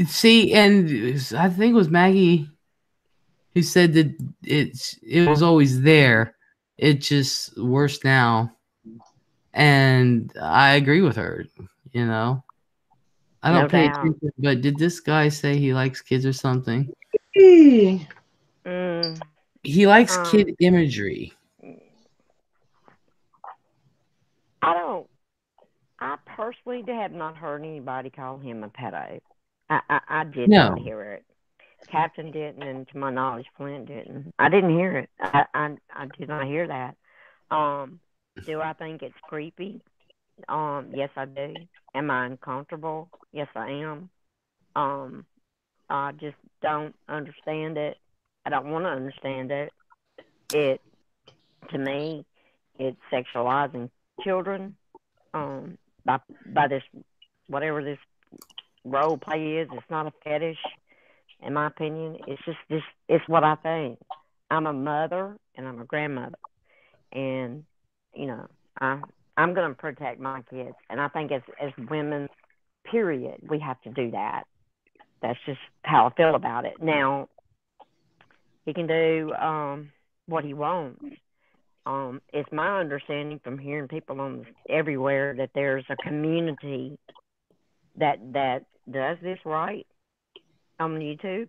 see, and I think it was Maggie who said that it was always there. It's just worse now. And I agree with her, you know. I don't pay attention, but did this guy say he likes kids or something? He likes kid imagery. I personally have not heard anybody call him a pedo. I did not hear it. Captain didn't, and to my knowledge, Flint didn't. I didn't hear it. I did not hear that. Do I think it's creepy? Yes, I do. Am I uncomfortable? Yes, I am. I just don't understand it. I don't want to understand it. To me, it's sexualizing children. By this, whatever this role play is, it's not a fetish. In my opinion, it's just this. It's what I think. I'm a mother and I'm a grandmother, and you know, I'm going to protect my kids, and I think as women, period, we have to do that. That's just how I feel about it. Now, he can do what he wants. It's my understanding from hearing people everywhere that there's a community that does this right on YouTube.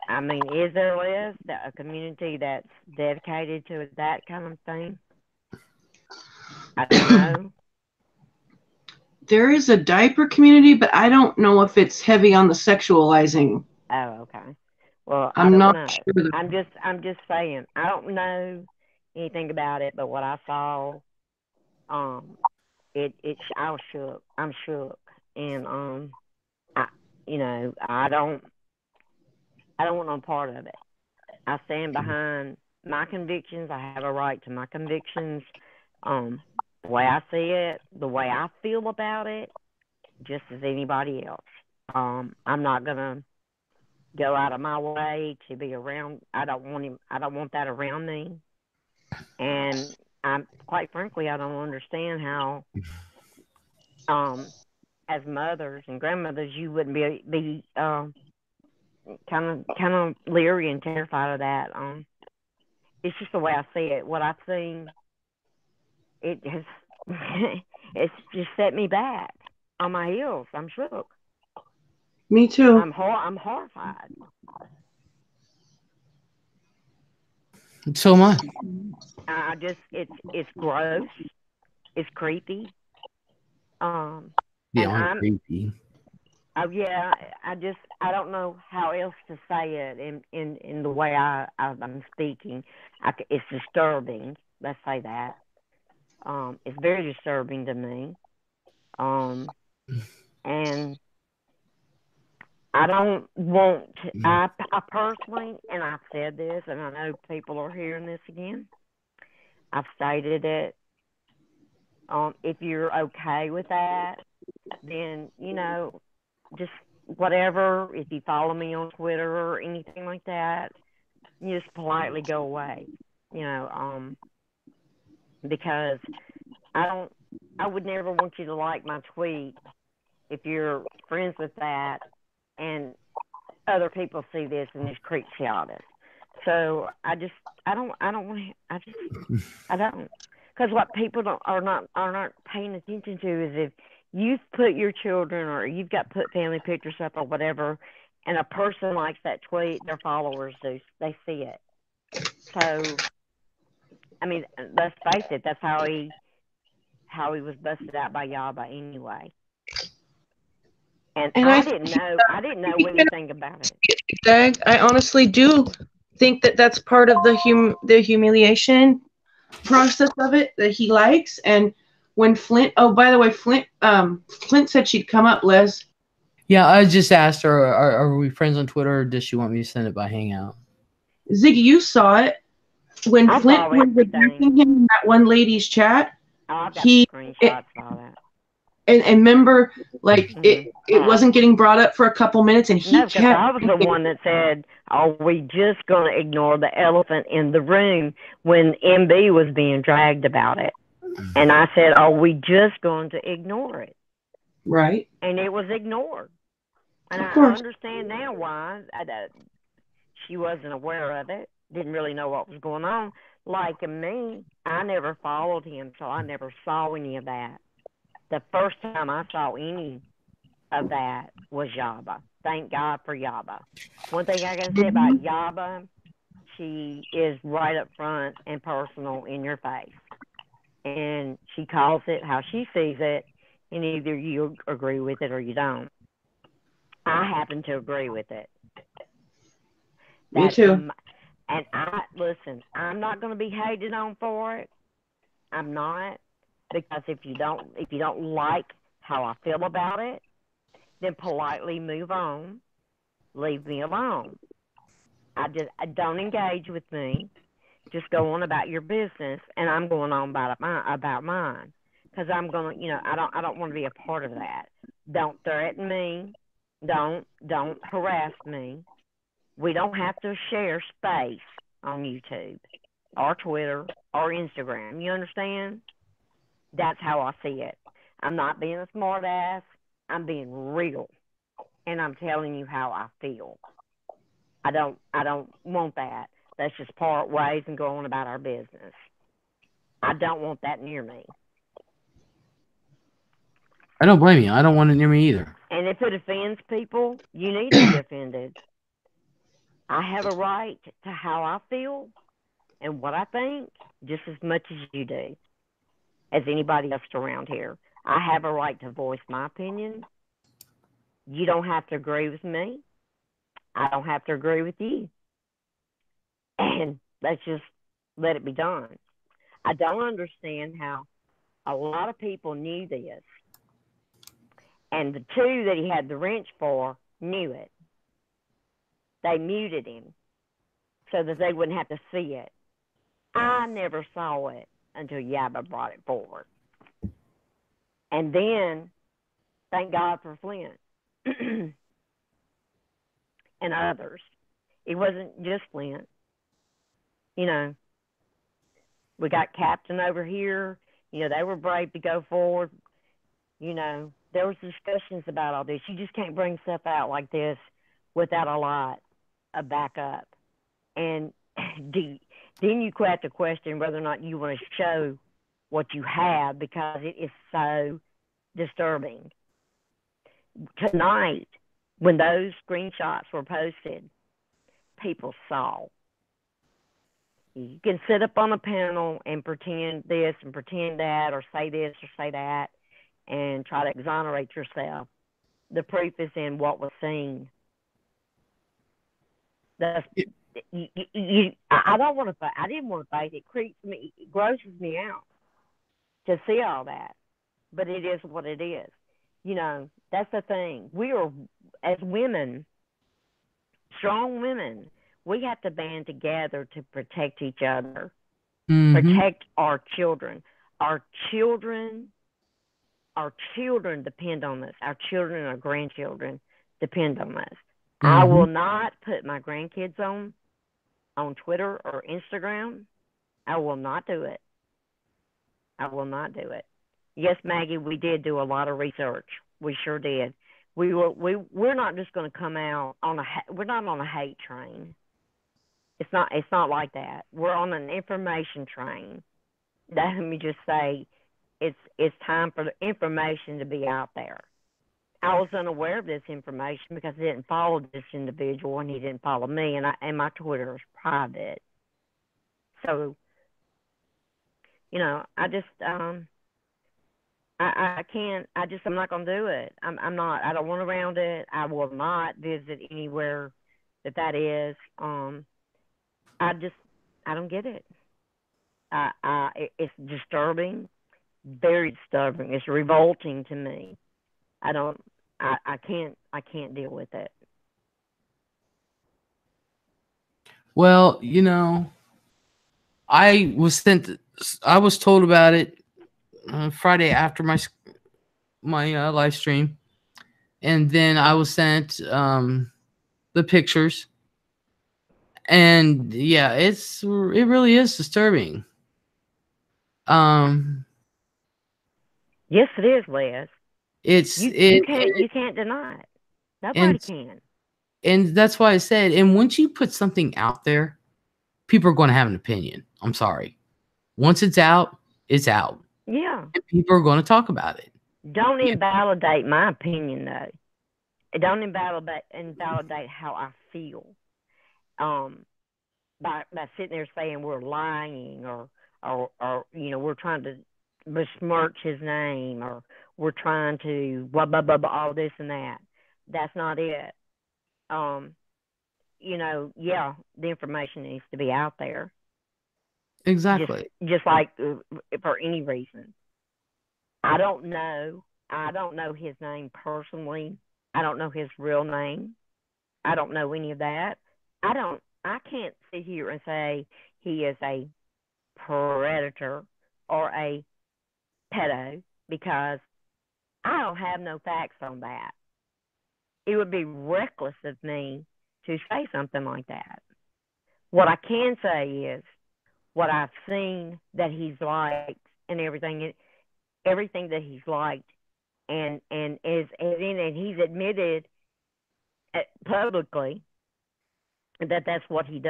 I mean, is there, Liz, a community that's dedicated to that kind of thing? I don't know. There is a diaper community, but I don't know if it's heavy on the sexualizing. Oh, okay. Well, I'm not sure. I'm just saying. I don't know anything about it, but what I saw, I was shook. I'm shook, and I don't want no part of it. I stand behind my convictions. I have a right to my convictions. The way I see it, the way I feel about it, just as anybody else. I'm not gonna go out of my way to be around. I don't want him. I don't want that around me. And I'm quite frankly, I don't understand how, as mothers and grandmothers, you wouldn't be kind of leery and terrified of that. It's just the way I see it. What I've seen, it has it's just set me back on my heels. I'm shook. Me too. I'm horrified. So am I. I just it's gross. It's creepy. And Beyond creepy. Oh yeah, I don't know how else to say it in the way I'm speaking. It's disturbing. Let's say that. It's very disturbing to me. And I don't want to, I personally, and I've said this, and I know people are hearing this again. I've stated it. If you're okay with that, then just whatever. If you follow me on Twitter or anything like that, you just politely go away. Because I would never want you to like my tweet if you're friends with that, and other people see this and it creeps you out. So I don't because what people are not paying attention to is if you've put your children or you've got put family pictures up or whatever, and a person likes that tweet, their followers do. They see it. So, I mean, let's face it. That's how he was busted out by Yaba anyway. And I didn't know anything about it. Doug, I honestly do think that that's part of the humiliation process of it that he likes. And when Flint, oh, by the way, Flint said she'd come up, Les. Yeah, I just asked her, are we friends on Twitter, or does she want me to send it by Hangout? Ziggy, you saw it. When Flint was addressing him in that one lady's chat, I've got screenshots of that. And remember, like, it wasn't getting brought up for a couple minutes, and he kept. I was the one that said, "Are we just going to ignore the elephant in the room?" When MB was being dragged about it, and I said, "Are we just going to ignore it?" Right. And it was ignored, and I understand now why. She wasn't aware of it, didn't really know what was going on. Like me, I never followed him, so I never saw any of that. The first time I saw any of that was Yaba. Thank God for Yaba. One thing I can say about Yaba, she is right up front and personal in your face. And she calls it how she sees it, and either you agree with it or you don't. I happen to agree with it. Me too. And listen, I'm not going to be hated on for it. I'm not. Because if you don't like how I feel about it, then politely move on. Leave me alone. I don't engage with me. Just go on about your business, and I'm going on about mine. Because I'm going to, I don't want to be a part of that. Don't threaten me. Don't harass me. We don't have to share space on YouTube or Twitter or Instagram. You understand? That's how I see it. I'm not being a smart ass. I'm being real. And I'm telling you how I feel. I don't want that. Let's just part ways and go on about our business. I don't want that near me. I don't blame you. I don't want it near me either. And if it offends people, you need to be offended. I have a right to how I feel and what I think just as much as you do. As anybody else around here. I have a right to voice my opinion. You don't have to agree with me. I don't have to agree with you. And let's just let it be done. I don't understand how a lot of people knew this. And the two that he had the wrench for knew it. They muted him so that they wouldn't have to see it. I never saw it. until Yaba brought it forward. And then, thank God for Flint and others. It wasn't just Flint. You know, we got Captain over here. You know, they were brave to go forward. You know, there was discussions about all this. You just can't bring stuff out like this without a lot of backup. And then you have to question whether or not you want to show what you have, because it is so disturbing. Tonight, when those screenshots were posted, people saw. You can sit up on a panel and pretend this and pretend that, or say this or say that, and try to exonerate yourself. The proof is in what was seen. I don't want to fight. I didn't want to fight. It creeps me. It grosses me out to see all that. But it is what it is. You know, that's the thing. We are, as women, strong women, we have to band together to protect each other, protect our children. Our children depend on us. Our children and our grandchildren depend on us. I will not put my grandkids on Twitter or Instagram. I will not do it. I will not do it. Yes, Maggie, we did do a lot of research. We sure did. We're not just going to come out on we're not on a hate train. It's not like that. We're on an information train. Let me just say, it's time for the information to be out there. I was unaware of this information because I didn't follow this individual and he didn't follow me, and my Twitter is private. So, you know, I just I can't. I'm not gonna do it. I'm not. I don't want around it. I will not visit anywhere that is. I don't get it. It's disturbing, very disturbing. It's revolting to me. I can't deal with it. Well, you know, I was told about it Friday after my live stream, and then I was sent the pictures, and yeah, it really is disturbing. Yes, it is, Liz. You can't deny it. Nobody can. And that's why I said, and once you put something out there, people are going to have an opinion. I'm sorry. Once it's out, it's out. Yeah. And people are going to talk about it. Don't invalidate my opinion, though. Don't invalidate how I feel. By sitting there saying we're lying or you know, we're trying to besmirch his name, or we're trying to blah blah blah, blah all this and that. That's not it. You know, yeah, the information needs to be out there. Exactly. Just like for any reason. I don't know his name personally. I don't know his real name. I don't know any of that. I can't sit here and say he is a predator or a pedo, because I don't have no facts on that. It would be reckless of me to say something like that. What I can say is what I've seen that he's liked and everything that he's liked and he's admitted publicly that's what he's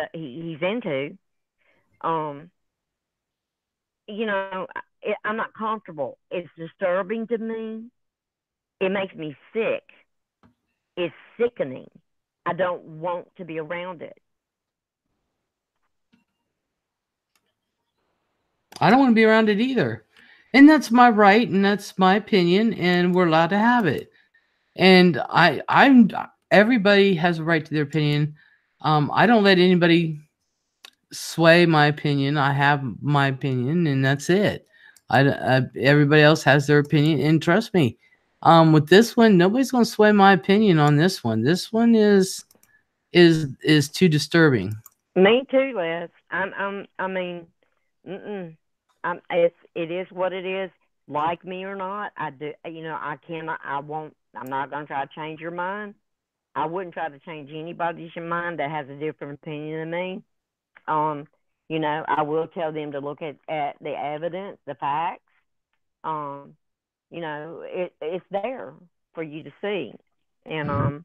into. You know, I'm not comfortable. It's disturbing to me. It makes me sick. It's sickening. I don't want to be around it. I don't want to be around it either. And that's my right, and that's my opinion, and we're allowed to have it. And everybody has a right to their opinion. I don't let anybody sway my opinion. I have my opinion, and that's it. Everybody else has their opinion, and trust me, with this one, nobody's going to sway my opinion on this one. This one is too disturbing. Me too, Les. I mean, it is what it is. Like me or not, I do. I cannot. I won't. I'm not going to try to change your mind. I wouldn't try to change anybody's mind that has a different opinion than me. I will tell them to look at the evidence, the facts. Um, it's there for you to see, and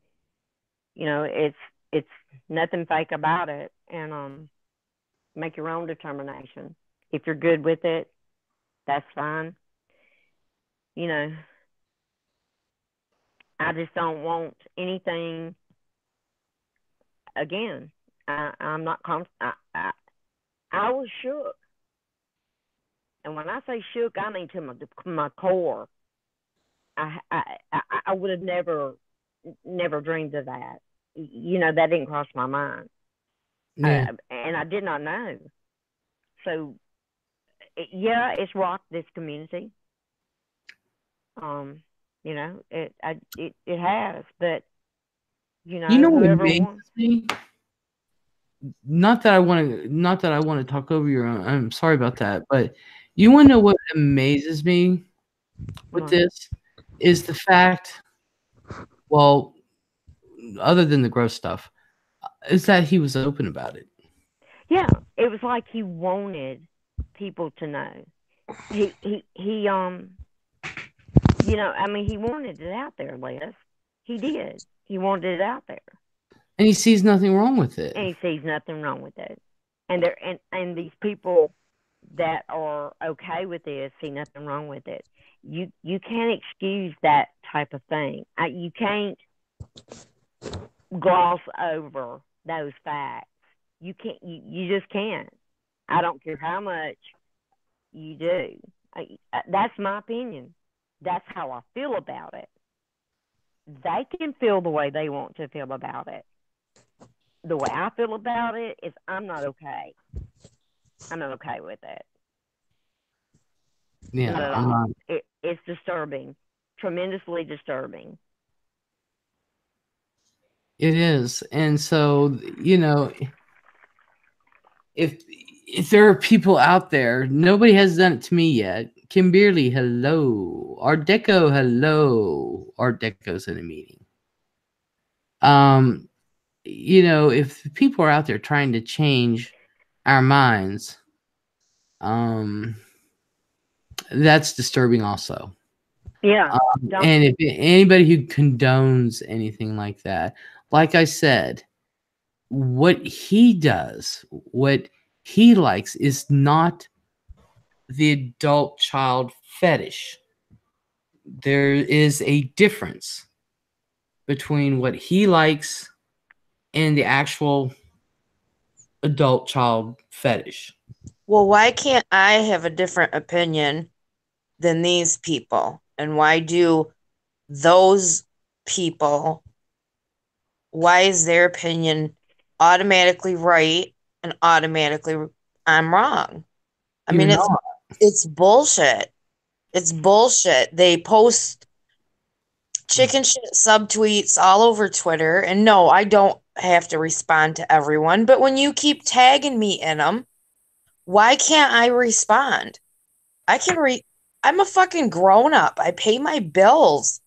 it's nothing fake about it, and make your own determination. If you're good with it, that's fine. I just don't want anything. Again, I'm not comfortable. I was shook, and when I say shook, I mean to my core. I would have never dreamed of that. That didn't cross my mind. Yeah. And I did not know. So, it's rocked this community. It has, but What whoever amazes wants. me? Not that I want to talk over your own. I'm sorry about that, but you want to know what amazes me with this is the fact. Well, other than the gross stuff, is that he was open about it. Yeah, it was like he wanted people to know. He he wanted it out there, Les. He did. He wanted it out there. And he sees nothing wrong with it. And he sees nothing wrong with it. And these people that are okay with this see nothing wrong with it. You can't excuse that type of thing. You can't gloss over those facts. You can't. You just can't. I don't care how much you do. That's my opinion. That's how I feel about it. They can feel the way they want to feel about it. The way I feel about it is I'm not okay. I'm not okay with it. Yeah, not at all. It's disturbing, tremendously disturbing. It is, and so if there are people out there, nobody has done it to me yet. Kimberly, hello. Art Deco, hello. Art Deco's in a meeting. If people are out there trying to change our minds, that's disturbing also. Yeah. And if anybody who condones anything like that, like I said, what he does, what he likes is not the adult child fetish. There is a difference between what he likes and the actual adult child fetish. Well, why can't I have a different opinion than these people? And why do those people, why is their opinion automatically right and automatically I'm wrong? I mean, it's bullshit. It's bullshit. They post chicken shit subtweets all over Twitter. And no, I don't have to respond to everyone. But when you keep tagging me in them, why can't I respond? I'm a fucking grown-up. I pay my bills.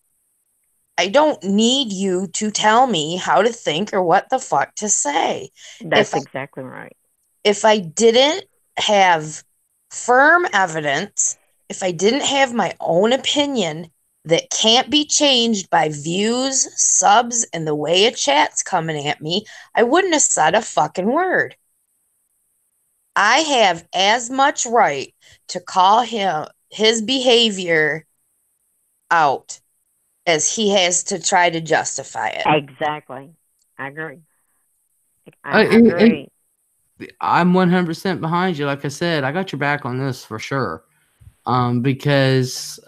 I don't need you to tell me how to think or what the fuck to say. That's exactly right. If I didn't have firm evidence, if I didn't have my own opinion that can't be changed by views, subs, and the way a chat's coming at me, I wouldn't have said a fucking word. I have as much right to call his behavior out as he has to try to justify it. Exactly. I agree. I agree. I'm 100% behind you. Like I said, I got your back on this for sure. Because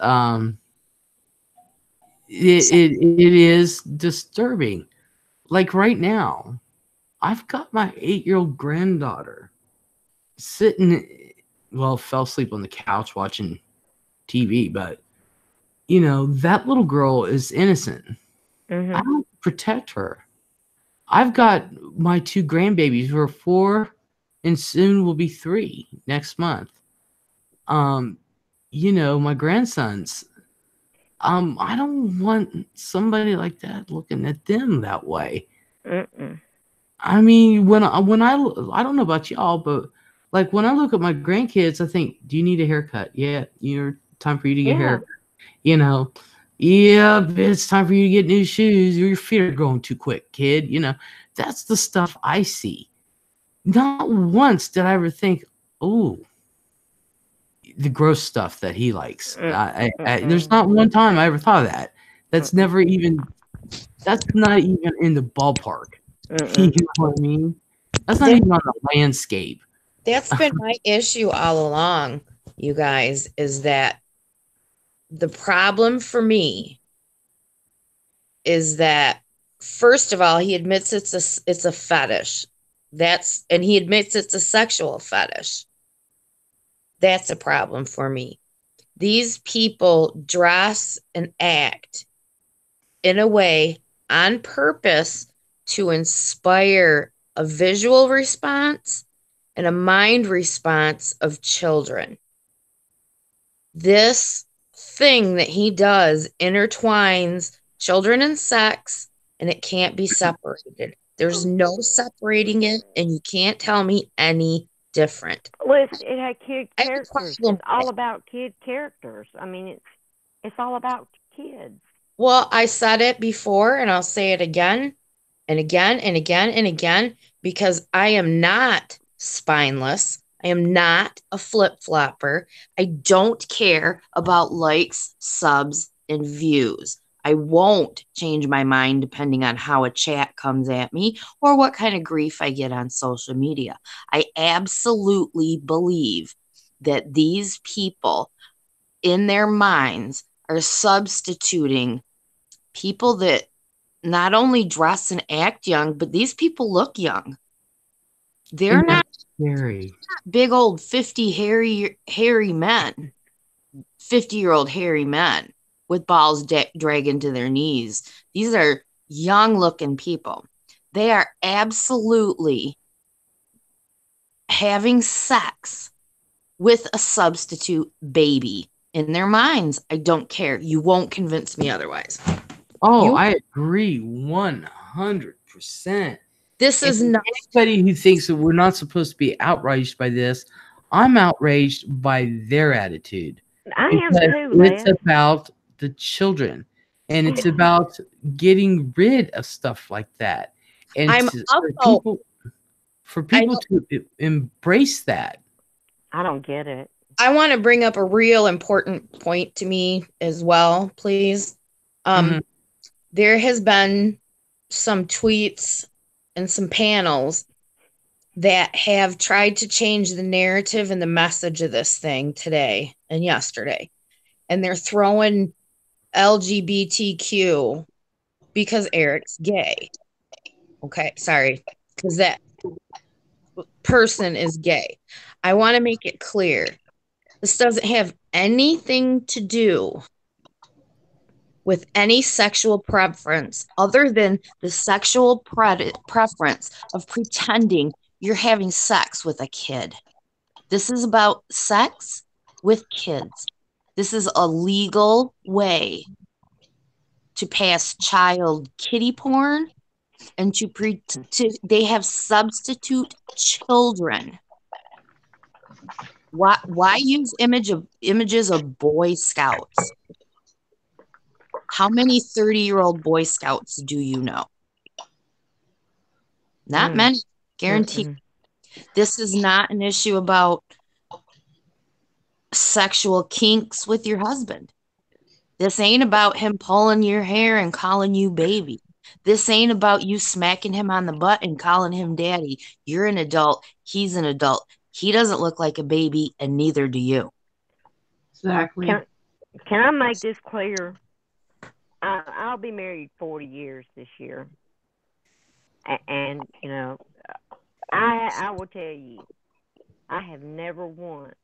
it is disturbing. Like right now, I've got my 8-year-old granddaughter sitting, fell asleep on the couch watching TV, but that little girl is innocent. Mm-hmm. I want to protect her. I've got my 2 grandbabies who are 4 and soon will be 3 next month. My grandsons. I don't want somebody like that looking at them that way. Mm-mm. I mean, I don't know about y'all, but like when I look at my grandkids, I think, do you need a haircut? Yeah, time for you to get a Yeah. haircut. Yeah, it's time for you to get new shoes. Your feet are growing too quick, kid. That's the stuff I see. Not once did I ever think, oh, the gross stuff that he likes. There's not one time I ever thought of that. That's not even in the ballpark. You know what I mean? That's not even on the landscape. That's been my issue all along, you guys, is that the problem for me is that, first of all, he admits it's a fetish. And he admits it's a sexual fetish. That's a problem for me. These people dress and act in a way on purpose to inspire a visual response and a mind response of children. This thing that he does intertwines children and sex, and it can't be separated. There's no separating it, and you can't tell me any different. Well, it had kid characters. It's all about kid characters. I mean, it's all about kids. Well, I said it before, and I'll say it again and again and again and again, because I am not spineless. I am not a flip-flopper. I don't care about likes, subs, and views. I won't change my mind depending on how a chat comes at me or what kind of grief I get on social media. I absolutely believe that these people in their minds are substituting people that not only dress and act young, but these people look young. They're not scary. Big old 50 hairy men, 50-year-old hairy men with balls dragging to their knees. These are young looking people. They are absolutely having sex with a substitute baby in their minds. I don't care. You won't convince me otherwise. Oh, I agree 100%. This is not anybody who thinks that we're not supposed to be outraged by this. I'm outraged by their attitude. I am too. It's about the children, and it's about getting rid of stuff like that. And for people to embrace that. I don't get it. I want to bring up a real important point to me as well, please. There has been some tweets and some panels that have tried to change the narrative and the message of this thing today and yesterday. And they're throwing LGBTQ because Eric's gay. Okay, sorry, because that person is gay. I want to make it clear. This doesn't have anything to do with any sexual preference other than the sexual preference of pretending you're having sex with a kid. This is about sex with kids. This is a legal way to pass child kiddie porn and they have substitute children. Why use images of Boy Scouts? How many 30-year-old Boy Scouts do you know? Not many, guaranteed. This is not an issue about sexual kinks with your husband. This ain't about him pulling your hair and calling you baby. This ain't about you smacking him on the butt and calling him daddy. You're an adult. He's an adult. He doesn't look like a baby, and neither do you. Exactly. Can I make this clear? I'll be married 40 years this year. And I will tell you, I have never once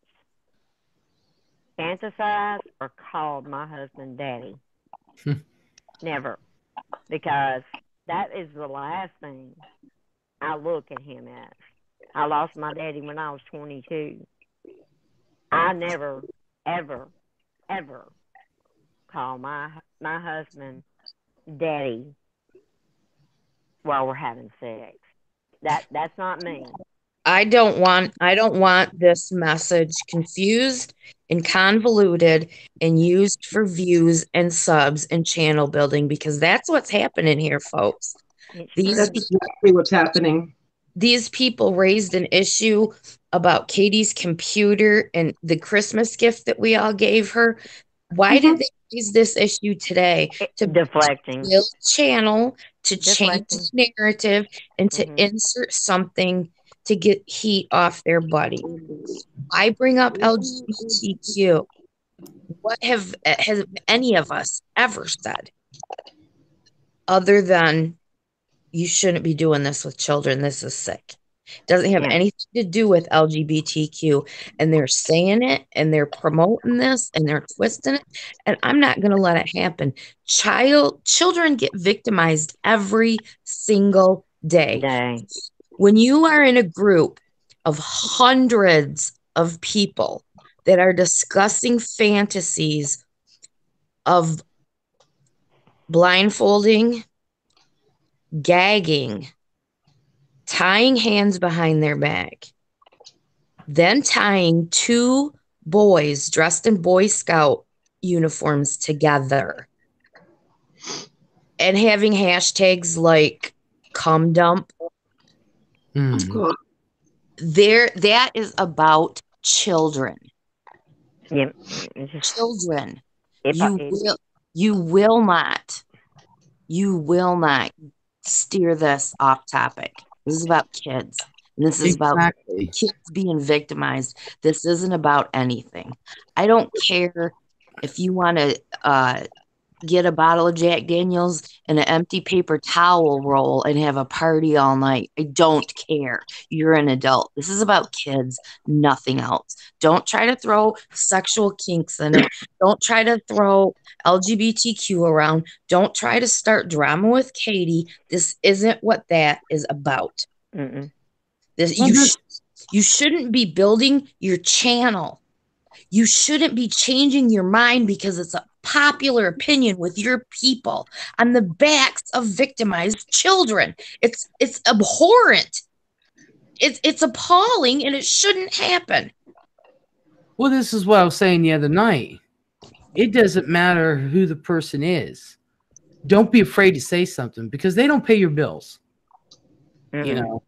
fantasized or called my husband daddy. Never. Because that is the last thing I look at him as. I lost my daddy when I was 22. I never, ever, ever call my husband daddy while we're having sex. That's not me. I don't want this message confused and convoluted and used for views and subs and channel building, because that's what's happening here, folks. That's exactly what's happening. These people raised an issue about Katie's computer and the Christmas gift that we all gave her. Why did they raise this issue today? To deflecting, build channel, to deflecting. change the narrative, and to insert something to get heat off their buddy. I bring up LGBTQ. What has any of us ever said other than you shouldn't be doing this with children? This is sick. Doesn't have anything to do with LGBTQ, and they're saying it and they're promoting this and they're twisting it, and I'm not going to let it happen. Children get victimized every single day. When you are in a group of hundreds of people that are discussing fantasies of blindfolding, gagging, tying hands behind their back, then tying two boys dressed in Boy Scout uniforms together, and having hashtags like cum dump. That is about children. Yeah. Children. You will not steer this off topic. This is about kids. And this is about kids being victimized. This isn't about anything. I don't care if you want to get a bottle of Jack Daniels and an empty paper towel roll and have a party all night. I don't care. You're an adult. This is about kids, nothing else. Don't try to throw sexual kinks in it. Don't try to throw LGBTQ around. Don't try to start drama with Katie. This isn't what that is about. You shouldn't be building your channel. You shouldn't be changing your mind because it's a popular opinion with your people on the backs of victimized children. It's abhorrent. It's appalling, and it shouldn't happen. Well, this is what I was saying the other night. It doesn't matter who the person is. Don't be afraid to say something, because they don't pay your bills. You know,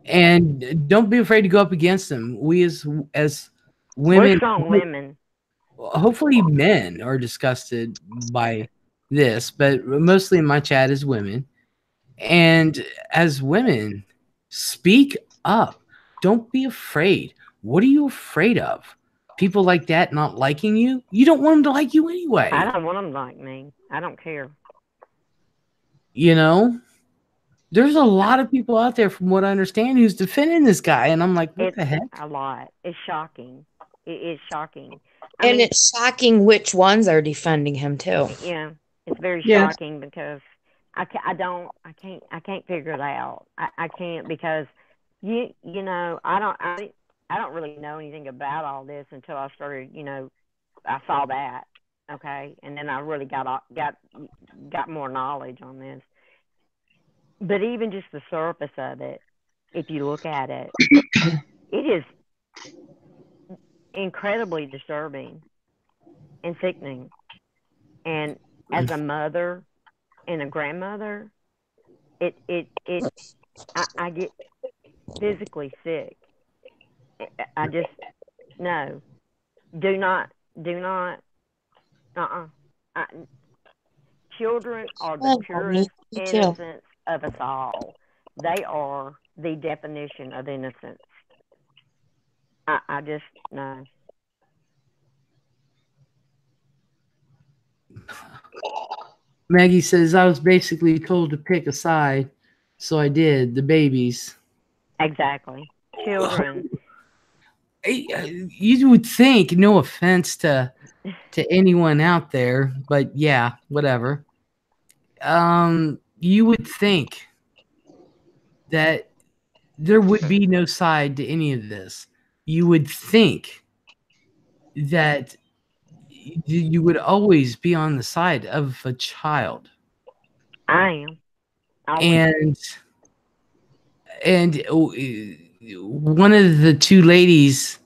and don't be afraid to go up against them. We as women, we're strong women. Hopefully men are disgusted by this, but mostly in my chat is women. And as women, speak up. Don't be afraid. What are you afraid of? People like that not liking you? You don't want them to like you anyway. I don't want them to like me. I don't care. You know? There's a lot of people out there, from what I understand, who's defending this guy. And I'm like, what the heck? A lot. It's shocking. It is shocking. It's shocking which ones are defending him too. Yeah, it's very shocking because I can't figure it out. I can't, because you know I don't really know anything about all this until I started. I saw that. Okay, and then I really got more knowledge on this. But even just the surface of it, if you look at it, it is incredibly disturbing and sickening. And as a mother and a grandmother, I get physically sick. I just no. Do not. Children are the purest innocence of us all. They are the definition of innocence. I just no. Maggie says, I was basically told to pick a side, so I did. The babies. Exactly. Children. You would think, no offense to anyone out there, but yeah, whatever. You would think that there would be no side to any of this. You would think that you would always be on the side of a child. I am. Always. And one of the two ladies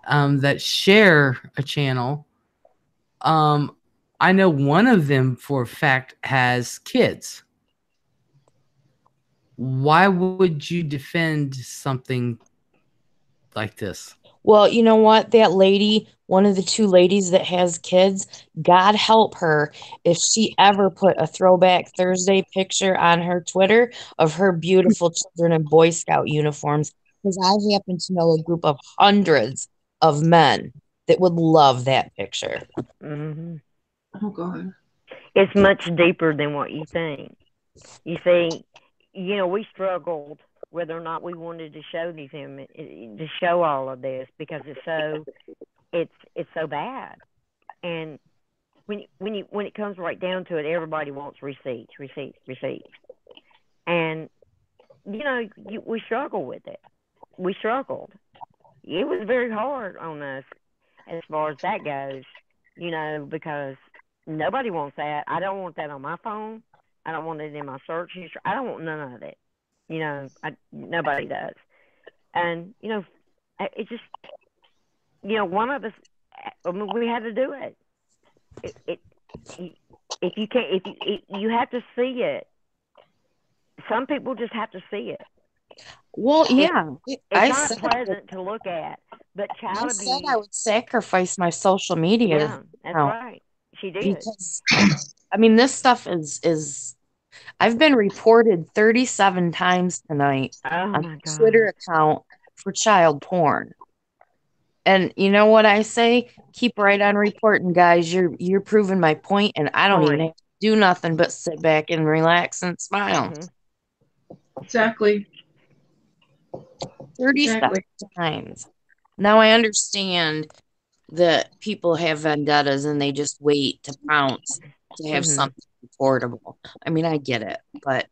that share a channel, I know one of them for a fact has kids. Why would you defend something like this? Well, you know what? That lady, one of the two ladies that has kids, God help her if she ever put a Throwback Thursday picture on her Twitter of her beautiful children in Boy Scout uniforms. Because I happen to know a group of hundreds of men that would love that picture. Mm-hmm. Oh, God. It's much deeper than what you think. You see, we struggled whether or not we wanted to show these to show all of this because it's so bad. And when it comes right down to it, everybody wants receipts. And we struggle with it. We struggled. It was very hard on us as far as that goes, because nobody wants that. I don't want that on my phone. I don't want it in my search history. I don't want none of it. Nobody does. And it just, one of us. I mean, we had to do it. If you can't, if you have to see it. Some people just have to see it. Well, yeah, it's not pleasant to look at, but child abuse. I said I would sacrifice my social media. Yeah, that's right. She did. Because, I mean, this stuff is. I've been reported 37 times tonight on my Twitter account for child porn. And you know what I say? Keep right on reporting, guys. You're proving my point, and I don't even have to do nothing but sit back and relax and smile. Mm-hmm. Exactly. 37 times. Now I understand that people have vendettas and they just wait to pounce to have something reportable. I mean, I get it, but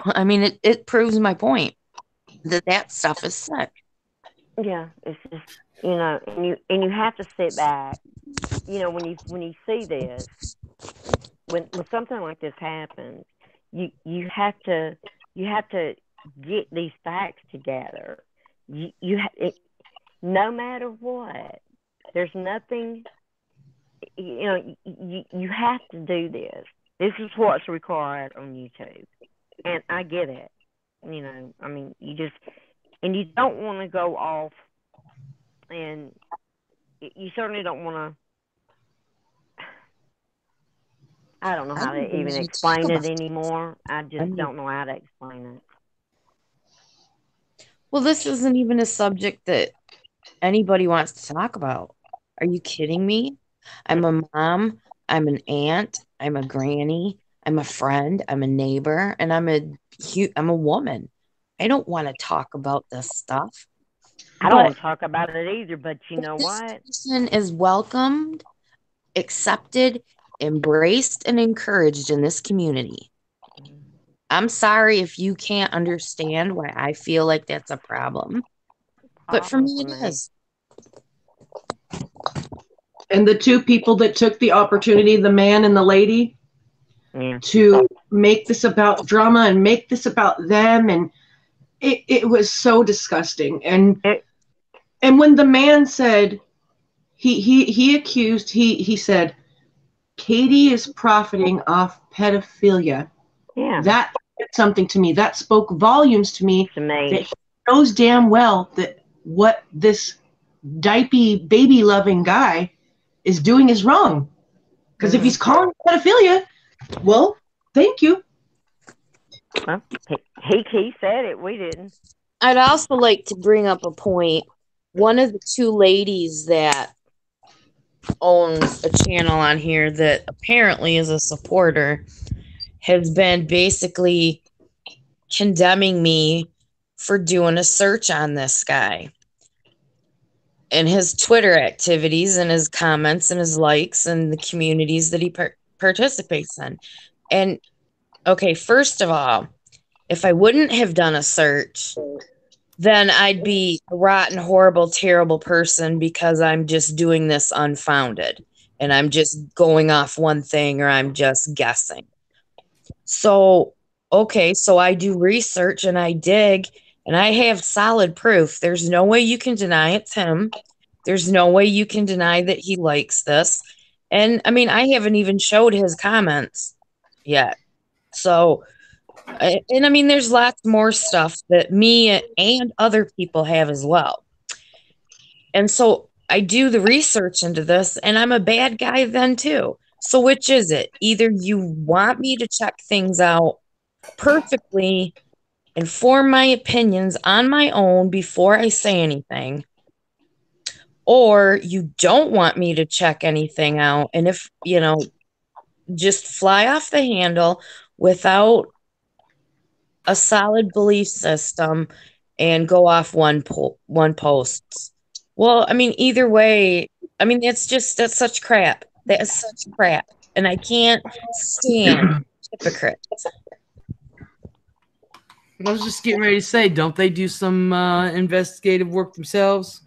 I mean, it proves my point that stuff is sick. Yeah, it's just and you have to sit back. When you see this, when something like this happens, you have to get these facts together. No matter what, there's nothing. You have to do this. This is what's required on YouTube, and I get it. I mean, and you don't want to go off, and you certainly don't want to. I don't know how to even explain it anymore. I just don't know how to explain it. Well, this isn't even a subject that anybody wants to talk about. Are you kidding me? I'm a mom. I'm an aunt. I'm a granny. I'm a friend. I'm a neighbor, and I'm a woman. I don't want to talk about this stuff. I don't want to talk about it either, but you know what? This person is welcomed, accepted, embraced, and encouraged in this community. I'm sorry if you can't understand why I feel like that's a problem. But for me, it is. And the two people that took the opportunity, the man and the lady, to make this about drama and make this about them, and it was so disgusting. And when the man said he said Katie is profiting off pedophilia. Yeah, that did something to me. That spoke volumes to me. That he knows damn well that what this diaper baby loving guy is doing is wrong. Because if he's calling pedophilia, well, thank you. Well, he said it. We didn't. I'd also like to bring up a point. One of the two ladies that owns a channel on here that apparently is a supporter has been basically condemning me for doing a search on this guy and his Twitter activities and his comments and his likes and the communities that he participates in. And okay, first of all, if I wouldn't have done a search, then I'd be a rotten, horrible, terrible person because I'm just doing this unfounded and I'm just going off one thing or I'm just guessing. So, okay, so I do research and I dig and I have solid proof. There's no way you can deny it's him. There's no way you can deny that he likes this. And I mean, I haven't even showed his comments yet. So, and I mean, there's lots more stuff that me and other people have as well. And so I do the research into this, and I'm a bad guy then too. So, which is it? Either you want me to check things out perfectly and form my opinions on my own before I say anything, or you don't want me to check anything out. And if, just fly off the handle without a solid belief system and go off one post. Well, I mean, either way, I mean, that's such crap. That is such crap. And I can't stand hypocrites. I was just getting ready to say, don't they do some investigative work themselves?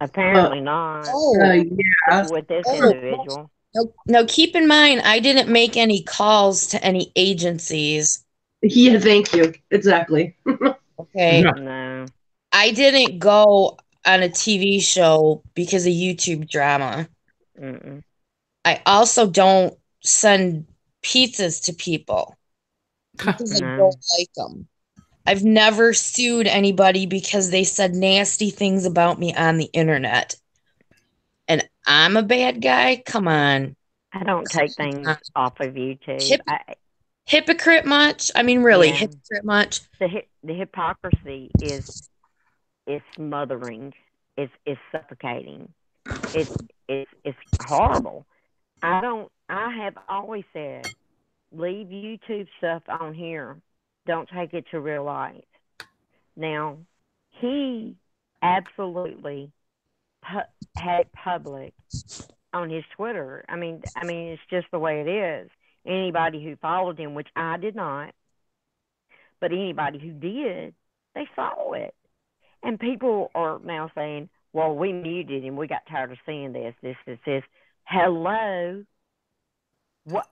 Apparently not. Yeah. With this individual. Now, keep in mind, I didn't make any calls to any agencies. Yeah, thank you. Exactly. Okay. No. I didn't go on a TV show because of YouTube drama. Mm-mm. I also don't send pizzas to people because I don't like them. I've never sued anybody because they said nasty things about me on the internet. And I'm a bad guy? Come on. I don't take things off of YouTube. Hypocrite much? I mean, really, Yeah. hypocrite much? The hypocrisy is smothering. It's suffocating. It's horrible. I have always said, leave YouTube stuff on here. Don't take it to real life. Now, he absolutely had it public on his Twitter. I mean, it's just the way it is. Anybody who followed him, which I did not, but anybody who did, they saw it. And people are now saying, well, we muted him. We got tired of seeing this. Hello? What?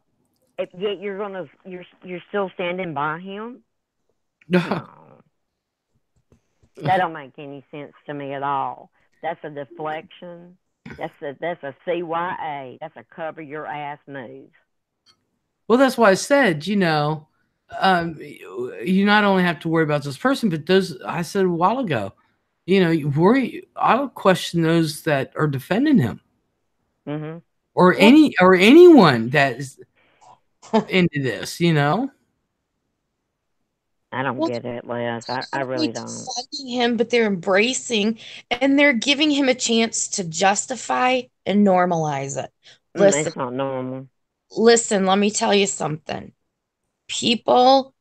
Yet you're still standing by him? No. That don't make any sense to me at all. That's a deflection. That's a CYA. That's a cover your ass move. Well, that's why I said, you not only have to worry about this person, but those I said a while ago, I'll question those that are defending him, or anyone that is into this, I don't get it, Les. I really don't. Defending him, but they're embracing and they're giving him a chance to justify and normalize it. Listen, it's not normal. Listen, let me tell you something. People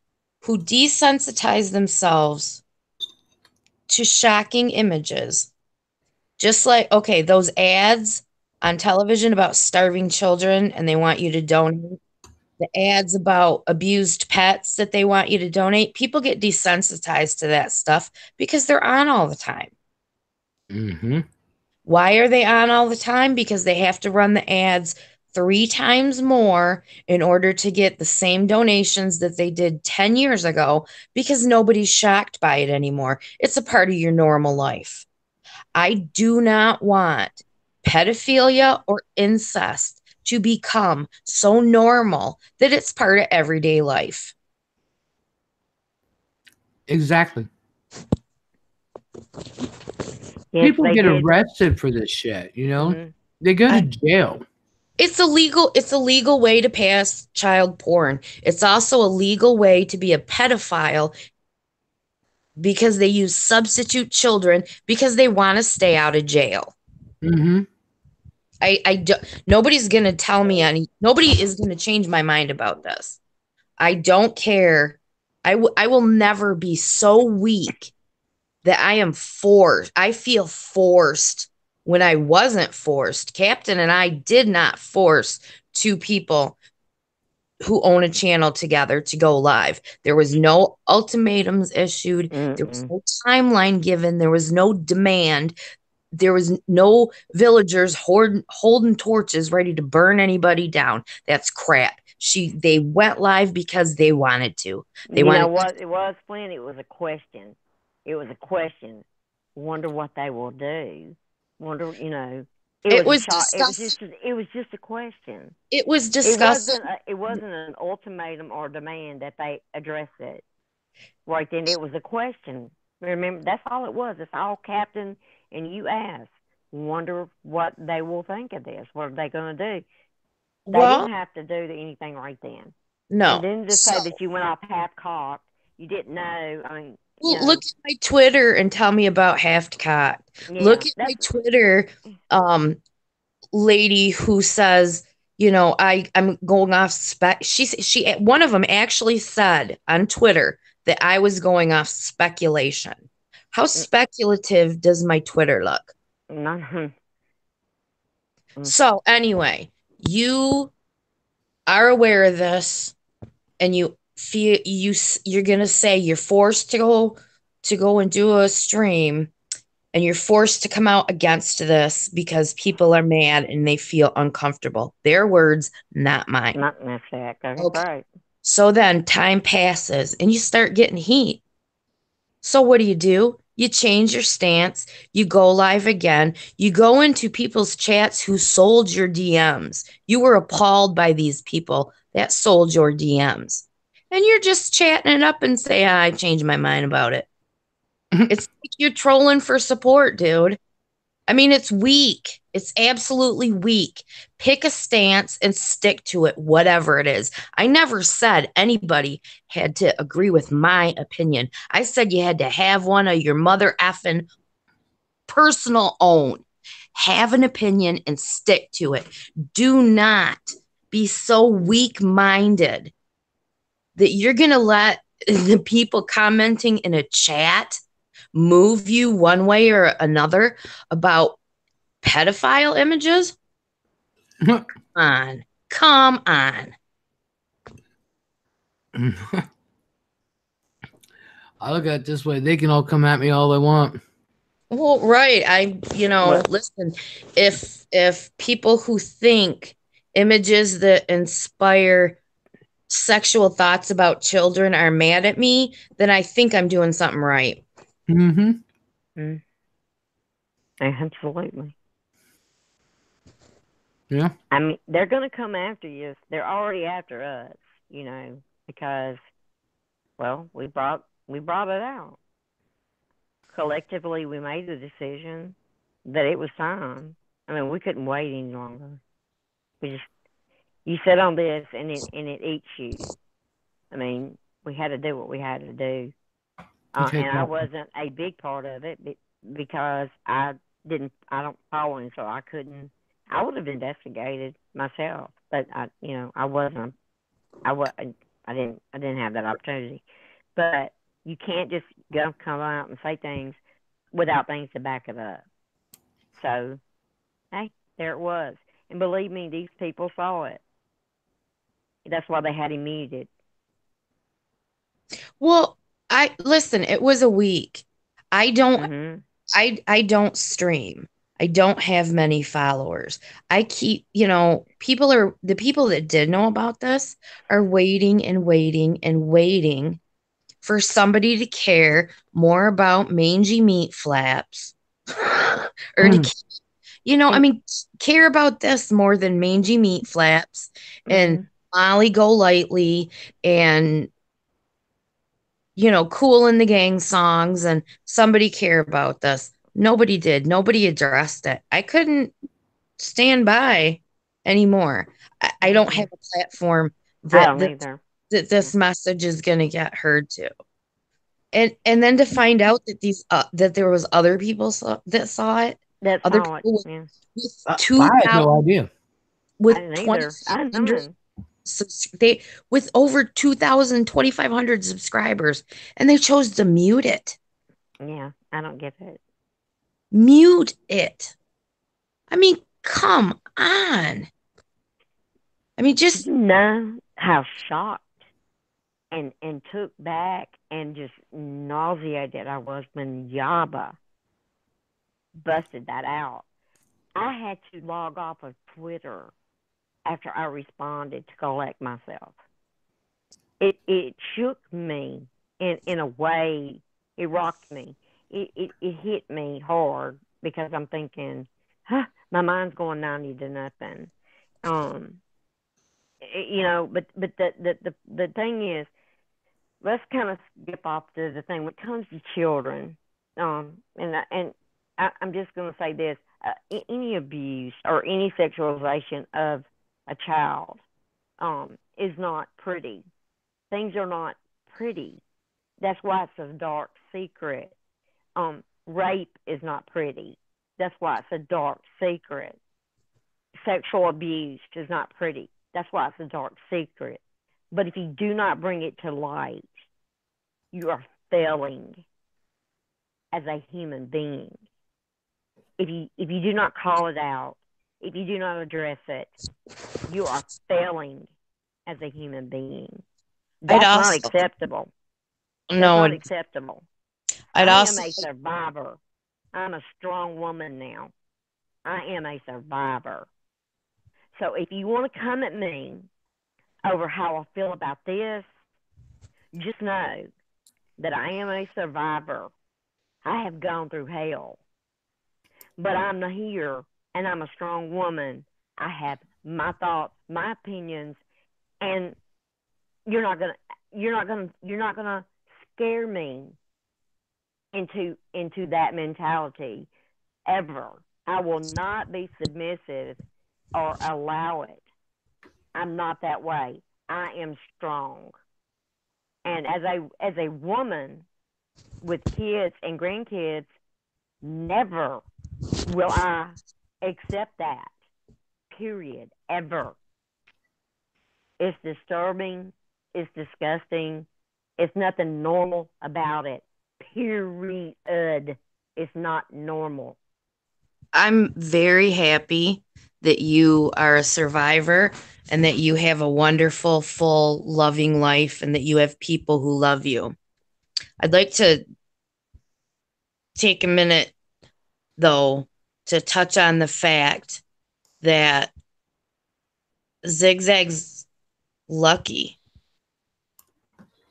who desensitize themselves to shocking images, just like, okay, those ads on television about starving children and they want you to donate, the ads about abused pets that they want you to donate, people get desensitized to that stuff because they're on all the time. Mm-hmm. Why are they on all the time? Because they have to run the ads 3 times more in order to get the same donations that they did 10 years ago, because nobody's shocked by it anymore. It's a part of your normal life. I do not want pedophilia or incest to become so normal that it's part of everyday life. Exactly. Yes, people get arrested for this shit, They go to jail. It's a legal way to pass child porn. It's also a legal way to be a pedophile because they use substitute children because they want to stay out of jail. Mm-hmm. Nobody's going to tell me nobody is going to change my mind about this. I don't care. I will never be so weak that I feel forced when I wasn't forced. Captain and I did not force 2 people who own a channel together to go live. There was no ultimatums issued. There was no timeline given. There was no demand. There was no villagers holding torches ready to burn anybody down. That's crap. They went live because they wanted to. You know what it was, Flynn? It was a question. It was a question. Wonder what they will do. Wonder, it was a shot. It was just a question. It was discussed. It wasn't an ultimatum or demand that they address it right then. It was a question. Remember, that's all it was. It's all Captain and you asked. Wonder what they will think of this. What are they going to do? They didn't have to do anything right then. No. And then to say that you went off half cocked, you didn't know. I mean, look at my Twitter and tell me about half cocked. Yeah, look at my Twitter, lady who says, I'm going off spec. She one of them actually said on Twitter that I was going off speculation. How speculative does my Twitter look? So anyway, you are aware of this, and you feel you're gonna say you're forced to go and do a stream, and you're forced to come out against this because people are mad and they feel uncomfortable. Their words, not mine. Not my fact. That's okay. Right. So then time passes and you start getting heat. So what do? You change your stance. You go live again. You go into people's chats who sold your DMs. You were appalled by these people that sold your DMs. And you're just chatting it up and say, I changed my mind about it. It's like you're trolling for support, dude. I mean, it's weak. It's absolutely weak. Pick a stance and stick to it, whatever it is. I never said anybody had to agree with my opinion. I said you had to have one of your mother effing personal own. Have an opinion and stick to it. Do not be so weak-minded that you're going to let the people commenting in a chat move you one way or another about pedophile images? Come on. I look at it this way. They can all come at me all they want. Well, right. Listen, if people who think images that inspire sexual thoughts about children are mad at me, then I think I'm doing something right. Mm-hmm. Absolutely. Yeah. I mean, they're going to come after you. They're already after us, because, well, we brought it out. Collectively, we made the decision that it was time. I mean, we couldn't wait any longer. You sit on this and it eats you. I mean, we had to do what we had to do. And I wasn't a big part of it because I don't follow him, so I couldn't. I would have investigated myself, but I didn't have that opportunity. But you can't just come out and say things without things to back it up. So, hey, there it was. And believe me, these people saw it. That's why they had him muted. Well, listen, it was a week. I don't stream. I don't have many followers. I keep, the people that did know about this are waiting and waiting and waiting for somebody to care more about mangy meat flaps or care about this more than mangy meat flaps and Molly Golightly and Cool in the Gang songs, and somebody care about this. Nobody did. Nobody addressed it. I couldn't stand by anymore. I don't have a platform that this message is going to get heard to. And then to find out that that there was other people that saw it. That other saw people it. I had no idea. With 2,500 with over 2,000, 2,500 subscribers, and they chose to mute it. Yeah, I don't get it. Mute it. I mean, come on. I mean, just You know how shocked and took back and just nauseated I was when Yaba busted that out. I had to log off of Twitter after I responded to collect myself. It shook me in a way. It rocked me. It hit me hard because I'm thinking, huh, my mind's going 90 to nothing. Um, but the thing is, let's kind of skip off to the thing when it comes to children. I'm just going to say this: any abuse or any sexualization of a child is not pretty. Things are not pretty. That's why it's a dark secret. Rape is not pretty. That's why it's a dark secret. Sexual abuse is not pretty. That's why it's a dark secret. But if you do not bring it to light, you are failing as a human being. If you do not call it out, if you do not address it, you are failing as a human being. That's not acceptable. That's not acceptable. I am a survivor. I'm a strong woman now. I am a survivor. So if you want to come at me over how I feel about this, just know that I am a survivor. I have gone through hell. But I'm here and I'm a strong woman. I have my thoughts, my opinions, and you're not gonna scare me into that mentality ever. I will not be submissive or allow it. I'm not that way. I am strong. And as a woman with kids and grandkids, never will I accept that. Period. Ever. It's disturbing. It's disgusting. It's nothing normal about it. Period. It's not normal. I'm very happy that you are a survivor and that you have a wonderful, full, loving life and that you have people who love you. I'd like to take a minute, though, to touch on the fact that Zigzag's lucky.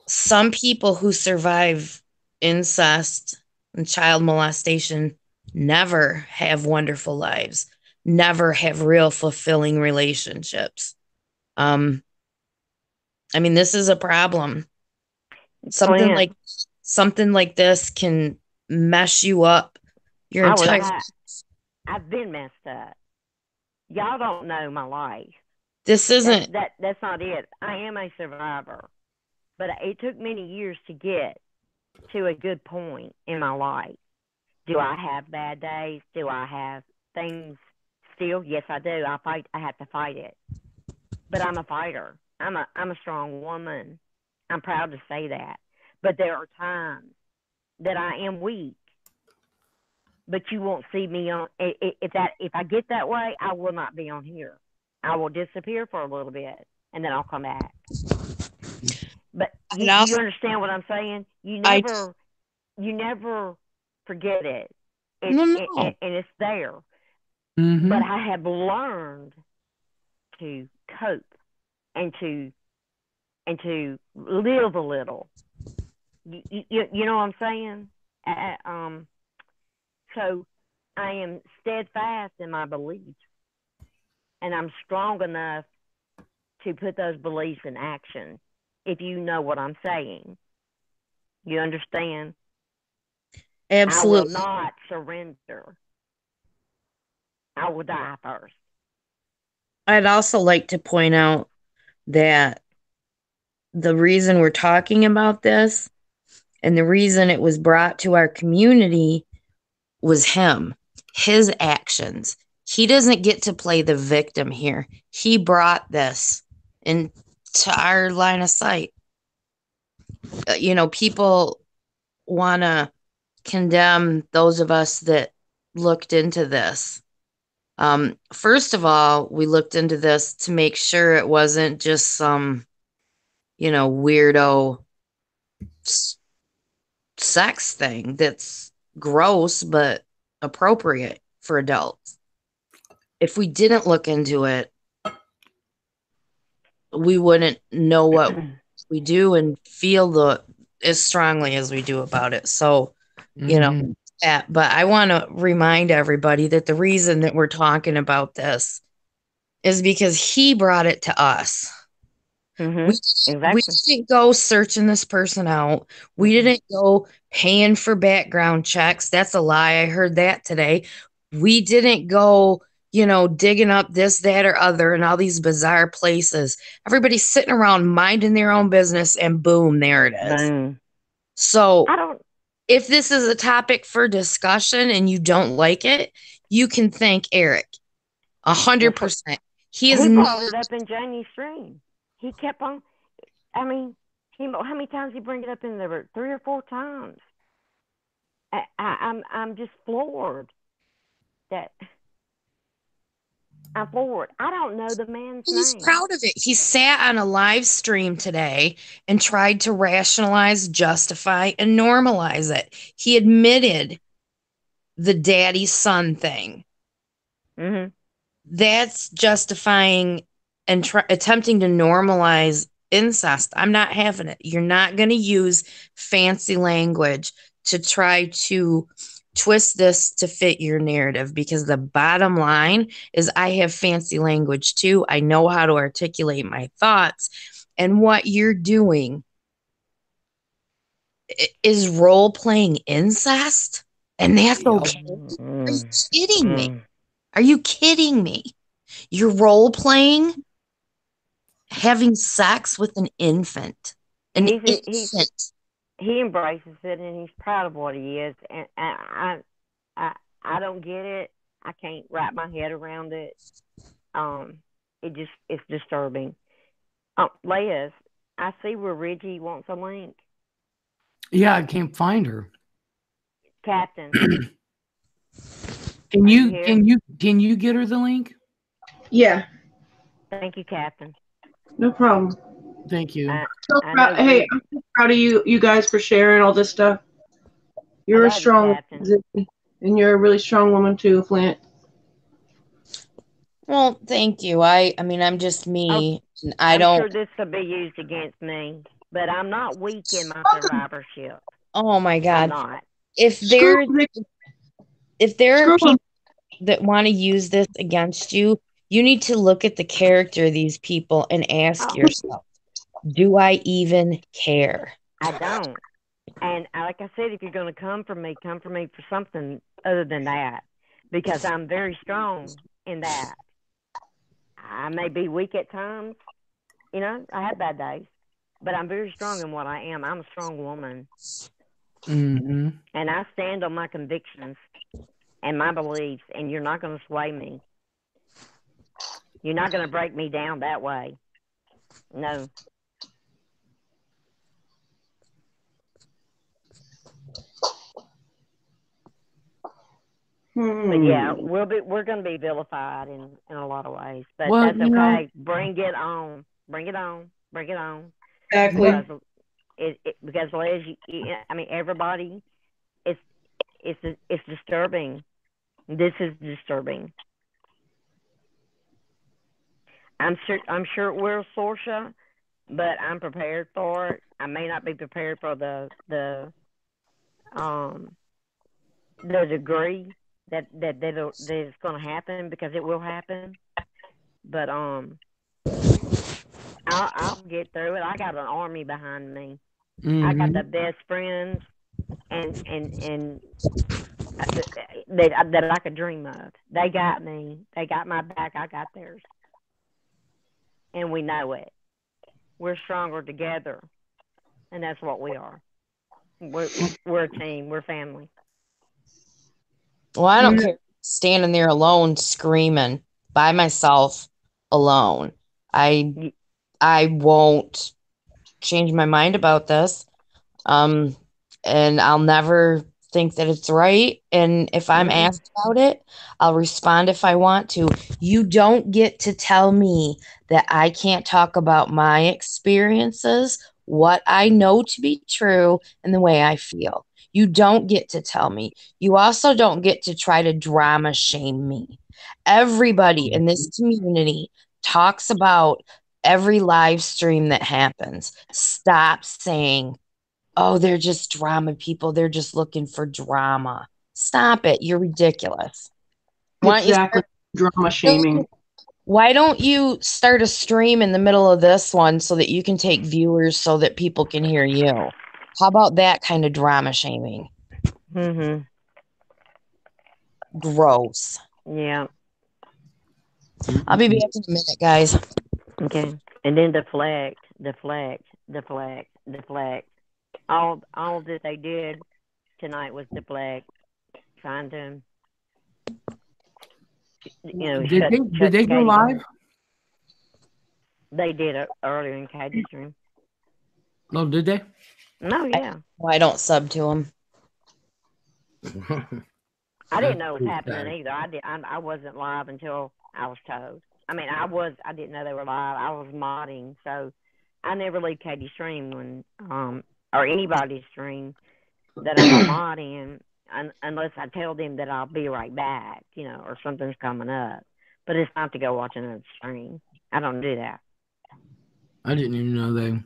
Some people who survive incest and child molestation never have wonderful lives, never have real fulfilling relationships. I mean, this is a problem. Something like this can mess you up your entire. I've been messed up. Y'all don't know my life. This isn't. That's not it. I am a survivor, but it took many years to get to a good point in my life. Do I have bad days? Do I have things still? Yes, I do. I fight. I have to fight it. But I'm a fighter. I'm a strong woman. I'm proud to say that. But there are times that I am weak. But you won't see me on. If I get that way, I will not be on here. I will disappear for a little bit, and then I'll come back. But you understand what I'm saying? You never forget it. And it's there. Mm-hmm. But I have learned to cope and to live a little. You know what I'm saying? So I am steadfast in my beliefs, and I'm strong enough to put those beliefs in action. If you know what I'm saying, you understand? Absolutely. I will not surrender. I will die first. I'd also like to point out that the reason we're talking about this and the reason it was brought to our community was him, his actions. He doesn't get to play the victim here. He brought this into our line of sight. People want to condemn those of us that looked into this. First of all, we looked into this to make sure it wasn't just some, weirdo sex thing that's gross but appropriate for adults. If we didn't look into it, we wouldn't know what we do and feel as strongly as we do about it. So, but I want to remind everybody that the reason that we're talking about this is because he brought it to us. Mm-hmm. Exactly. We didn't go searching this person out. We didn't go paying for background checks. That's a lie. I heard that today. We didn't go, digging up this, that, or other in all these bizarre places. Everybody's sitting around minding their own business, and boom, there it is. Boom. So if this is a topic for discussion and you don't like it, you can thank Eric. 100%. He brought it up in Janie's stream. He kept on. I mean, how many times he bring it up in there? 3 or 4 times. I'm just floored. I'm floored. I don't know the man's name. He's proud of it. He sat on a live stream today and tried to rationalize, justify, and normalize it. He admitted the daddy son thing. Mm-hmm. That's justifying and attempting to normalize incest. I'm not having it. You're not going to use fancy language to try to twist this to fit your narrative, because the bottom line is I have fancy language too. I know how to articulate my thoughts, and what you're doing is role playing incest, and that's okay. Are you kidding me? Are you kidding me? You're role playing having sex with an infant. He embraces it, and he's proud of what he is. And I don't get it. I can't wrap my head around it. It's disturbing. Liz, I see where Reggie wants a link. Yeah, I can't find her. Captain. Can you get her the link? Yeah. Thank you, Captain. No problem. Thank you. I'm so proud of you guys for sharing all this stuff. You're a strong woman, and you're a really strong woman too, Flint. Well, thank you. I mean, I'm just me. I'm sure this will be used against me, but I'm not weak in my survivorship. Oh my God! I'm not. If there are people that want to use this against you, you need to look at the character of these people and ask yourself, do I even care? I don't. And like I said, if you're going to come for me for something other than that, because I'm very strong in that. I may be weak at times. I have bad days, but I'm very strong in what I am. I'm a strong woman. Mm-hmm. And I stand on my convictions and my beliefs, and you're not going to sway me. You're not going to break me down that way. No. But yeah, we're going to be vilified in a lot of ways. But that's okay. Bring it on. Bring it on. Bring it on. Exactly. Because Liz, I mean, everybody, it's disturbing. This is disturbing. I'm sure it will, Sorsha, but I'm prepared for it. I may not be prepared for the degree that it's going to happen, because it will happen. But I'll get through it. I got an army behind me. Mm-hmm. I got the best friends and that I could dream of. They got me. They got my back. I got theirs. And we know it. We're stronger together, and that's what we are. We're a team. We're family. Well, I don't care standing there alone screaming by myself alone. I won't change my mind about this. And I'll never think that it's right. And if I'm asked about it, I'll respond if I want to. You don't get to tell me that I can't talk about my experiences, what I know to be true, and the way I feel. You don't get to tell me. You also don't get to try to drama shame me. Everybody in this community talks about every live stream that happens. Stop saying, oh, they're just drama people. They're just looking for drama. Stop it. You're ridiculous. Exactly. Drama shaming. Why don't you start a stream in the middle of this one so that you can take viewers so that people can hear you? How about that kind of drama shaming? Mm-hmm. Gross. Yeah. I'll be back in a minute, guys. Okay. And then deflect. All that they did tonight was deflect, trying to, Did they go live? They did it earlier in Katie's stream. No, did they? No, yeah. I don't sub to them. I didn't know it was happening either. I wasn't live until I was told. I mean, I didn't know they were live. I was modding, so I never leave Katie's stream when or anybody's stream that I'm a mod in, unless I tell them that I'll be right back, or something's coming up. But it's not to go watch another stream. I don't do that. I didn't even know they.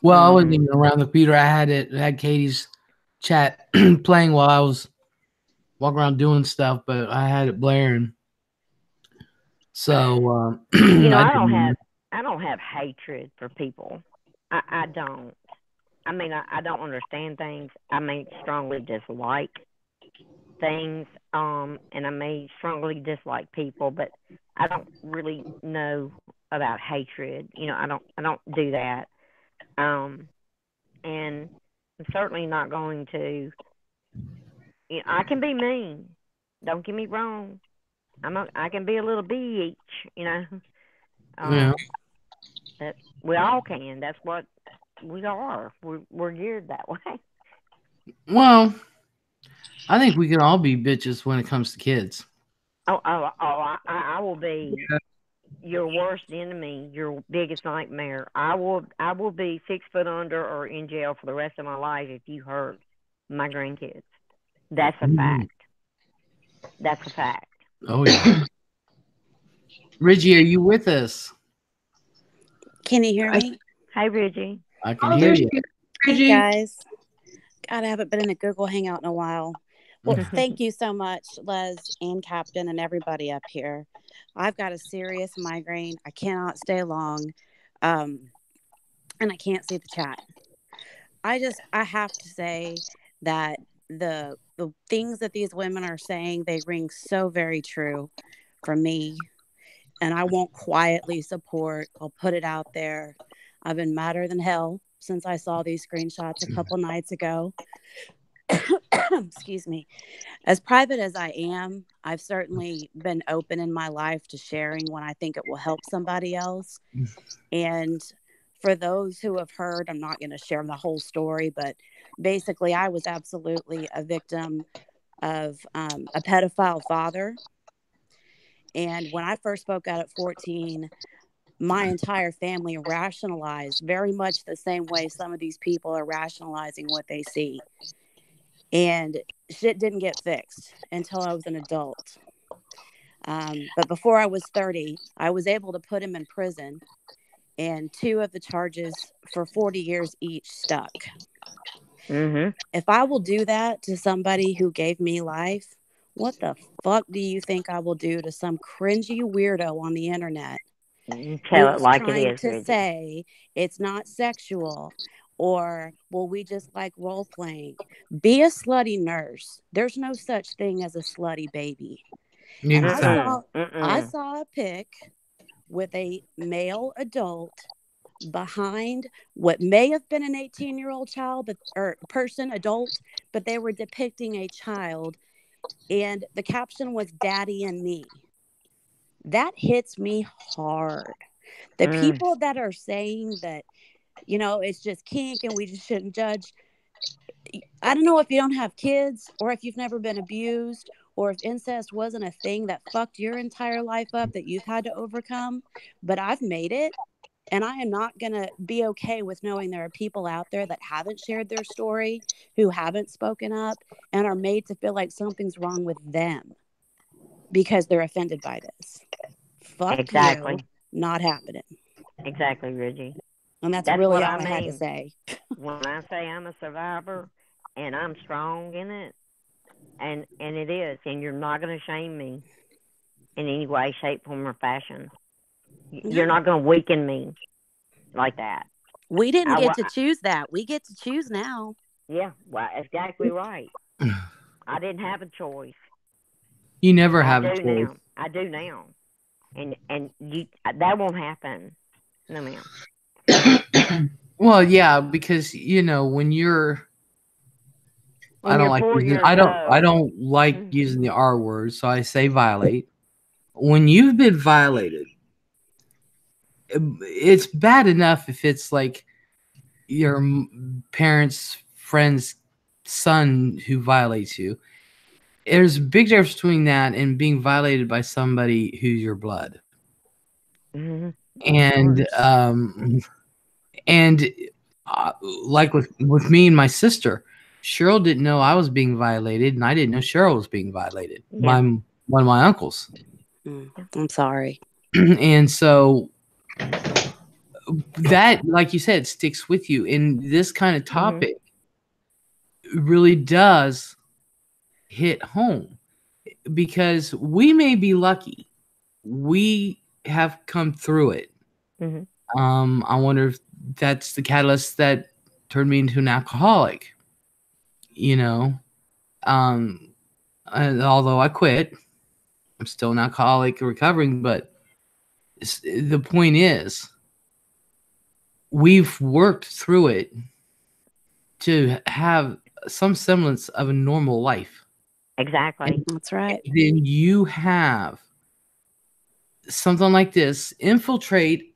Well, I wasn't even around the computer. I had Katie's chat playing while I was walking around doing stuff, but I had it blaring. So I don't have hatred for people. I don't. I mean, I don't understand things. I may strongly dislike things, and I may strongly dislike people, but I don't really know about hatred. I don't do that. And I'm certainly not going to. I can be mean. Don't get me wrong. I can be a little bitch. yeah. That we all can. That's what we are. We're geared that way. Well, I think we can all be bitches when it comes to kids. I will be your worst enemy, your biggest nightmare. I will be 6 foot under or in jail for the rest of my life if you hurt my grandkids. That's a fact. That's a fact. Oh yeah. Reggie, are you with us? Can you hear me? Hi, Reggie. I can hear you. Hey, guys. God, I haven't been in a Google Hangout in a while. Well, thank you so much, Les and Captain and everybody up here. I've got a serious migraine. I cannot stay long. And I can't see the chat. I have to say that the things that these women are saying, they ring so very true for me. And I won't quietly support. I'll put it out there. I've been madder than hell since I saw these screenshots a couple nights ago. Excuse me. As private as I am, I've certainly been open in my life to sharing when I think it will help somebody else. And for those who have heard, I'm not going to share the whole story, but basically I was absolutely a victim of a pedophile father. And when I first spoke out at 14, my entire family rationalized very much the same way some of these people are rationalizing what they see. And shit didn't get fixed until I was an adult. But before I was 30, I was able to put him in prison. And 2 of the charges for 40 years each stuck. Mm-hmm. If I will do that to somebody who gave me life, what the fuck do you think I will do to some cringy weirdo on the internet Tell it like trying it is, to Reggie. say it's not sexual, or, well, we just like role playing? Be a slutty nurse. There's no such thing as a slutty baby. And I saw a pic with a male adult behind what may have been an 18-year-old child, or person, adult, but they were depicting a child, and the caption was "Daddy and me." That hits me hard. The people that are saying that, it's just kink and we just shouldn't judge, I don't know if you don't have kids or if you've never been abused or if incest wasn't a thing that fucked your entire life up that you've had to overcome, but I've made it. And I am not going to be okay with knowing there are people out there that haven't shared their story, who haven't spoken up, and are made to feel like something's wrong with them because they're offended by this. Fuck Exactly. you. Not happening. Exactly, Reggie. And that's That's really what all I I had to mean. say. When I say I'm a survivor and I'm strong in it, and it is, and you're not going to shame me in any way, shape, form, or fashion. You're not going to weaken me like that. We didn't get to choose that. We get to choose now. Yeah, well, exactly right. I didn't have a choice. You never have a choice. Now. I do now, and that won't happen. No, ma'am. Well, yeah, because when you're, I don't like using the R word, so I say violate. When you've been violated, it's bad enough if it's like your parents' friend's son who violates you. There's a big difference between that and being violated by somebody who's your blood. Mm-hmm. And like with me and my sister, Cheryl didn't know I was being violated, and I didn't know Cheryl was being violated by one of my uncles. I'm sorry. And so that, like you said, sticks with you. And this kind of topic really does hit home, because we may be lucky. We have come through it. I wonder if that's the catalyst that turned me into an alcoholic. And although I quit, I'm still an alcoholic recovering. But the point is, we've worked through it to have some semblance of a normal life. Exactly. That's right. Then you have something like this infiltrate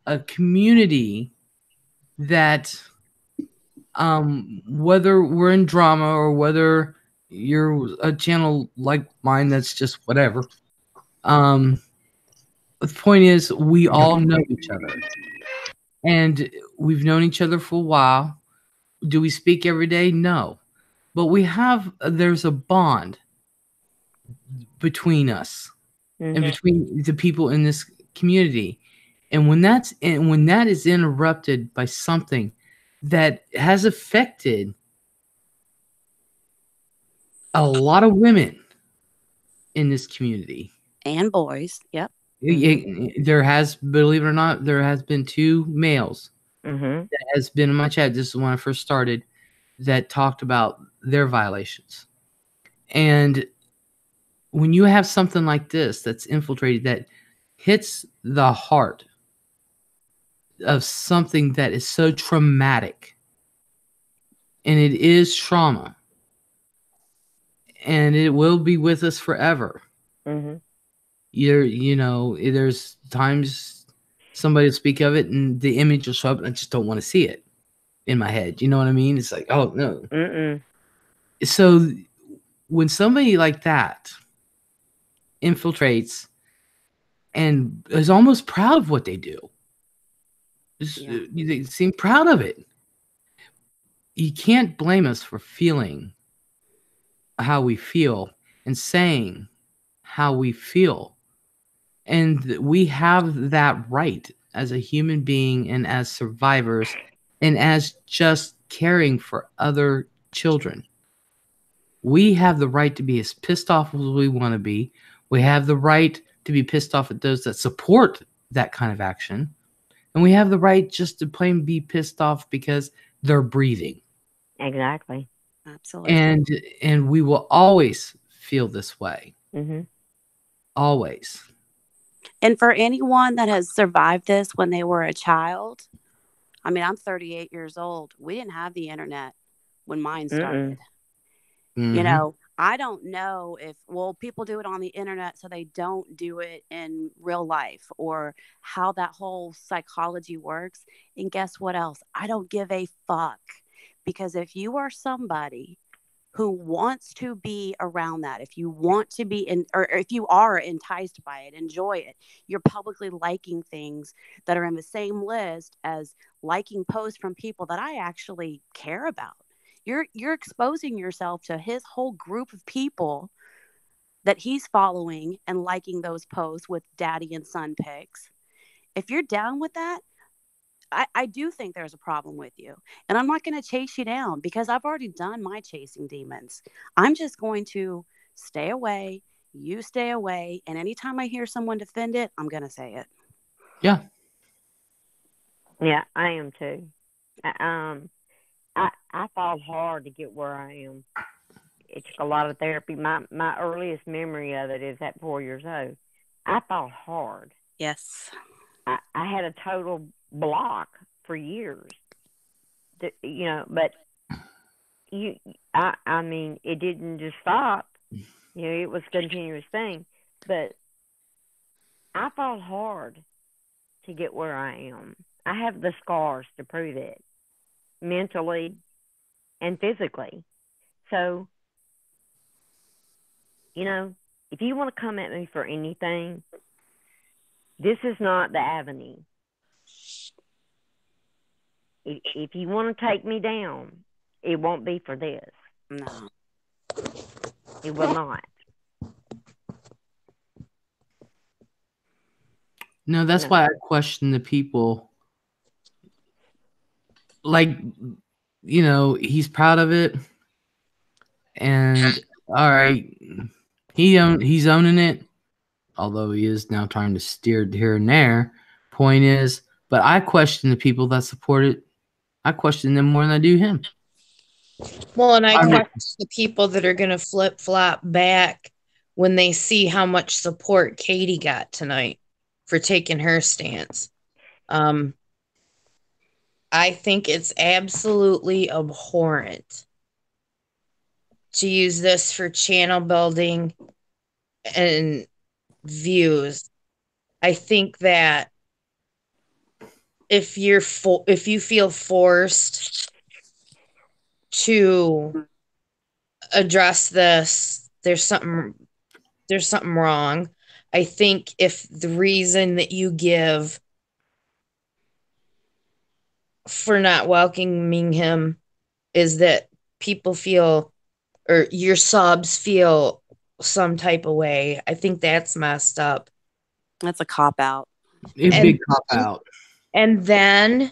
a community that, whether we're in drama or whether you're a channel like mine that's just whatever, the point is, we all know each other, and we've known each other for a while. Do we speak every day? No, but there's a bond between us and between the people in this community. And when that is interrupted by something that has affected a lot of women in this community and boys, yep, there has, believe it or not, there has been 2 males that has been in my chat. This is when I first started, that talked about their violations. And when you have something like this that's infiltrated, that hits the heart of something that is so traumatic, and it is trauma, and it will be with us forever. There's times somebody will speak of it and the image will show up and I just don't want to see it in my head. You know what I mean? It's like, oh no. So when somebody like that infiltrates and is almost proud of what they do, they seem proud of it, you can't blame us for feeling how we feel and saying how we feel. And we have that right as a human being and as survivors and as just caring for other children. We have the right to be as pissed off as we want to be. We have the right to be pissed off at those that support that kind of action. And we have the right just to plain be pissed off because they're breathing. Exactly. Absolutely. And we will always feel this way. Always. And for anyone that has survived this when they were a child, I mean, I'm 38 years old. We didn't have the internet when mine started. I don't know if, people do it on the internet, so they don't do it in real life, or how that whole psychology works. And guess what else? I don't give a fuck, Because if you are somebody who wants to be around that, if you want to be in, or if you are enticed by it, enjoy it, you're publicly liking things that are in the same list as liking posts from people that I actually care about. You're exposing yourself to his whole group of people that he's following and liking those posts with daddy and son pics. If you're down with that, I do think there's a problem with you. And I'm not going to chase you down because I've already done my chasing demons. I'm just going to stay away. You stay away. And anytime I hear someone defend it, I'm going to say it. Yeah. Yeah, I am too. I fought hard to get where I am. It took a lot of therapy. My earliest memory of it is at 4 years old. I fought hard. Yes. I had a total block for years. You know, but I mean, it didn't just stop. You know, it was a continuous thing. But I fought hard to get where I am. I have the scars to prove it, mentally and physically. So, you know, if you want to come at me for anything, this is not the avenue. If you want to take me down, it won't be for this. No. It will not. No, that's why I question the people. Like, you know, he's proud of it. And all right, he's owning it. Although he is now trying to steer it here and there. Point is, but I question the people that support it. I question them more than I do him. Well, and I question the people that are going to flip-flop back when they see how much support Katie got tonight for taking her stance. I think it's absolutely abhorrent to use this for channel building and views. I think that if you feel forced to address this, there's something wrong. I think if the reason that you give for not welcoming him is that people feel, or your subs feel some type of way, I think that's messed up. That's a cop-out. A big cop-out. And then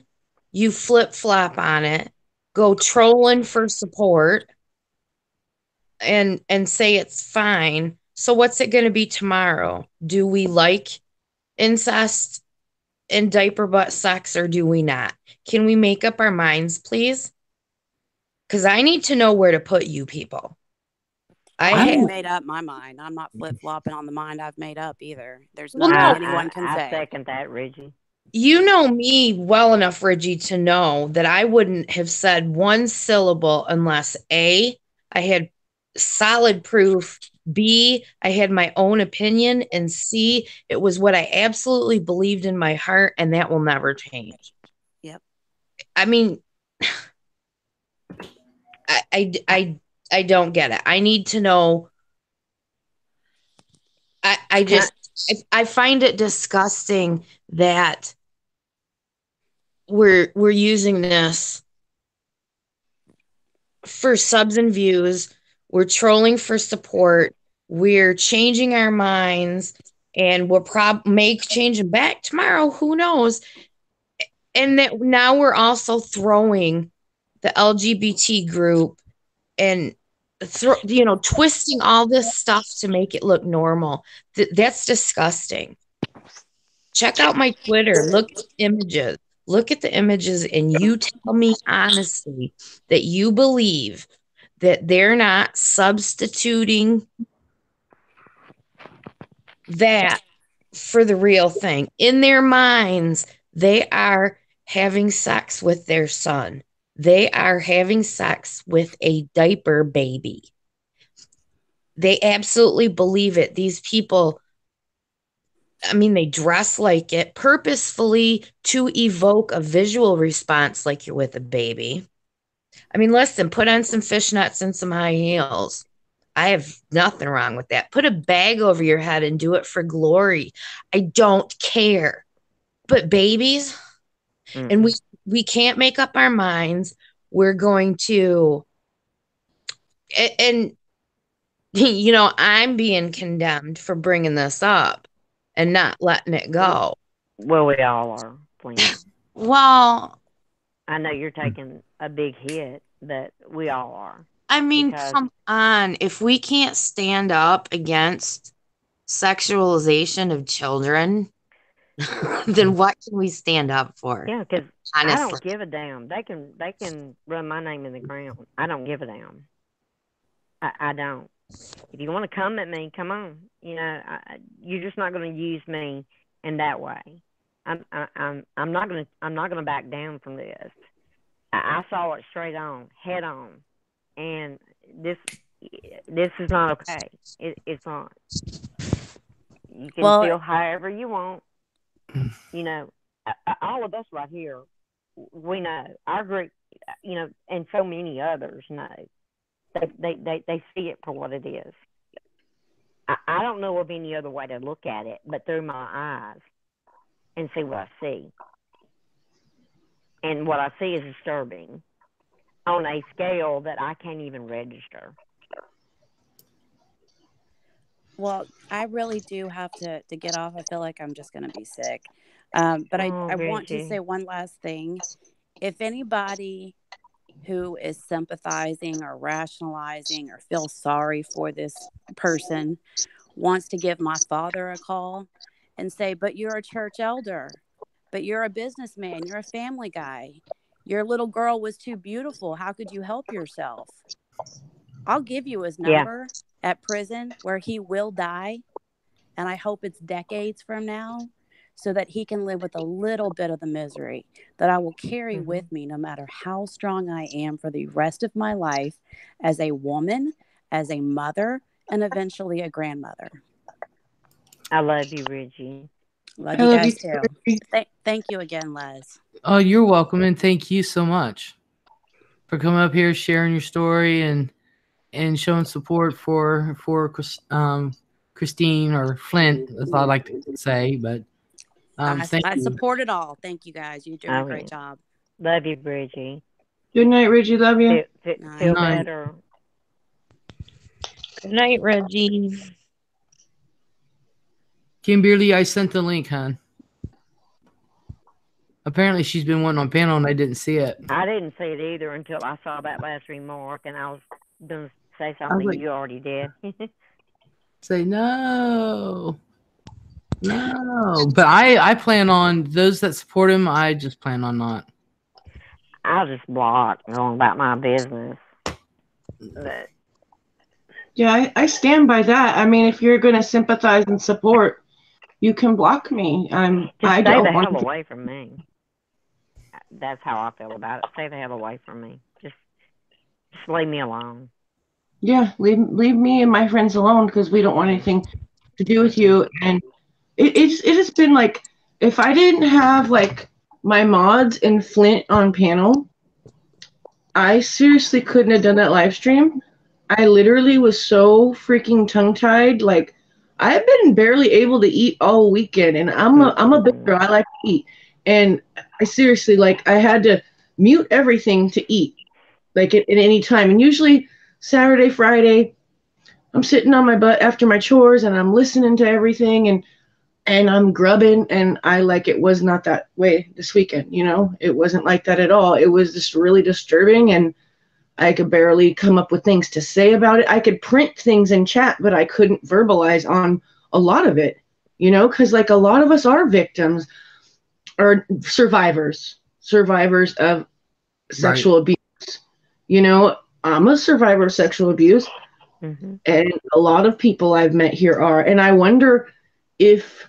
you flip-flop on it, go trolling for support, and say it's fine. So what's it going to be tomorrow? Do we like incest and diaper butt sex, or do we not? Can we make up our minds, please? Because I need to know where to put you people. I haven't made up my mind. I'm not flip-flopping on the mind I've made up either. There's nothing anyone can say. I second that, Reggie. You know me well enough, Reggie, to know that I wouldn't have said one syllable unless A, I had solid proof, B, I had my own opinion, and C, it was what I absolutely believed in my heart, and that will never change. Yep. I mean, I don't get it. I need to know. I find it disgusting that we're using this for subs and views. We're trolling for support. We're changing our minds, and we'll may change them back tomorrow. Who knows? And that now we're also throwing the LGBT group and twisting all this stuff to make it look normal. That's disgusting. Check out my Twitter. Look at the images. Look at the images, and you tell me honestly that you believe that they're not substituting that for the real thing. In their minds, they are having sex with their son. They are having sex with a diaper baby. They absolutely believe it. These people, I mean, they dress like it purposefully to evoke a visual response like you're with a baby. I mean, listen, put on some fishnets and some high heels. I have nothing wrong with that. Put a bag over your head and do it for glory. I don't care. But babies, and we can't make up our minds. We're going to, and you know, I'm being condemned for bringing this up and not letting it go. Well, we all are, Flint. Well, I know you're taking a big hit, but we all are. I mean, come on. If we can't stand up against sexualization of children, then what can we stand up for? Yeah, because honestly, I don't give a damn. They can run my name in the ground. I don't give a damn. I don't. If you want to come at me, come on. You know, you're just not going to use me in that way. I'm not gonna back down from this. I saw it straight on, head on, and this is not okay. It's not. You can feel however you want. You know, all of us right here, we know our group. You know, and so many others know. They see it for what it is. I don't know of any other way to look at it but through my eyes and see what I see. And what I see is disturbing on a scale that I can't even register. Well, I really do have to get off. I feel like I'm just going to be sick. But I want to say one last thing. If anybody who is sympathizing or rationalizing or feels sorry for this person wants to give my father a call and say, but you're a church elder, but you're a businessman, you're a family guy, your little girl was too beautiful, how could you help yourself? I'll give you his number at prison where he will die, and I hope it's decades from now, so that he can live with a little bit of the misery that I will carry with me no matter how strong I am for the rest of my life as a woman, as a mother, and eventually a grandmother. I love you, Reggie. Love you guys too. Thank you again, Les. Oh, you're welcome, and thank you so much for coming up here, sharing your story, and showing support for Christine, or Flint, as I like to say. But I support it all. Thank you guys. You're doing a great job. Love you, Bridgie. Good night, Reggie. Love you. Feel better. Good night, Reggie. Kimberly, I sent the link, hon. Apparently, she's been wanting on panel, and I didn't see it. I didn't see it either until I saw that last remark, and I was going to say something you already did. Say no. No. But I plan on those that support him, I just plan on not. I'll just block going about my business. But yeah, I stand by that. I mean, if you're going to sympathize and support, you can block me. I don't stay the want hell away from me. That's how I feel about it. Stay the hell away from me. Just leave me alone. Yeah, leave me and my friends alone, because we don't want anything to do with you. And it has been like, if I didn't have like my mods and Flint on panel, I seriously couldn't have done that live stream. I literally was so freaking tongue-tied. Like, I've been barely able to eat all weekend, and I'm a big girl. I like to eat, and I seriously, like, I had to mute everything to eat, like at any time. And usually Saturday, Friday, I'm sitting on my butt after my chores, and I'm listening to everything, and I'm grubbing, and it was not that way this weekend. You know, it wasn't like that at all. It was just really disturbing, and I could barely come up with things to say about it. I could print things in chat, but I couldn't verbalize on a lot of it, you know, because like a lot of us are victims or survivors of sexual abuse. You know, I'm a survivor of sexual abuse, and a lot of people I've met here are. And I wonder if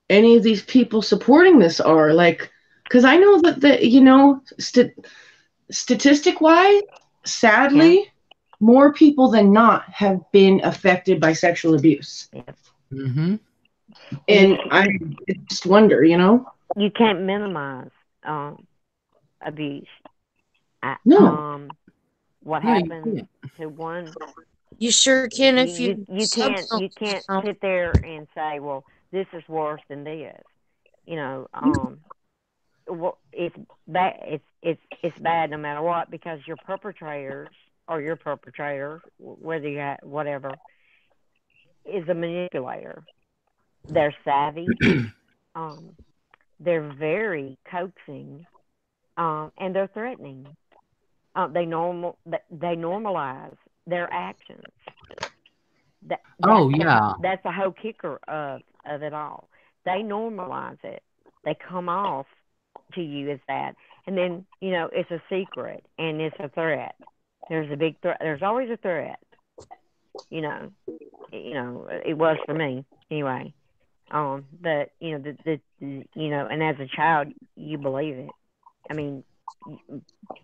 any of these people supporting this are, like, because I know that you know, statistic-wise, sadly, more people than not have been affected by sexual abuse. And I just wonder, you know? You can't minimize abuse. No. What No, you happened can't. to one? You sure can if You can't sit there and say, well, this is worse than this. You know, well, it's bad. It's bad no matter what, because your perpetrators or your perpetrator, whether you have whatever, is a manipulator. They're savvy. um, they're very coaxing, and they're threatening. They normalize their actions. Oh yeah. That's the whole kicker of it all. They normalize it. They come off to you as that, and then it's a secret and it's a threat. There's a big threat. There's always a threat. You know, it was for me anyway. But and as a child, you believe it. I mean,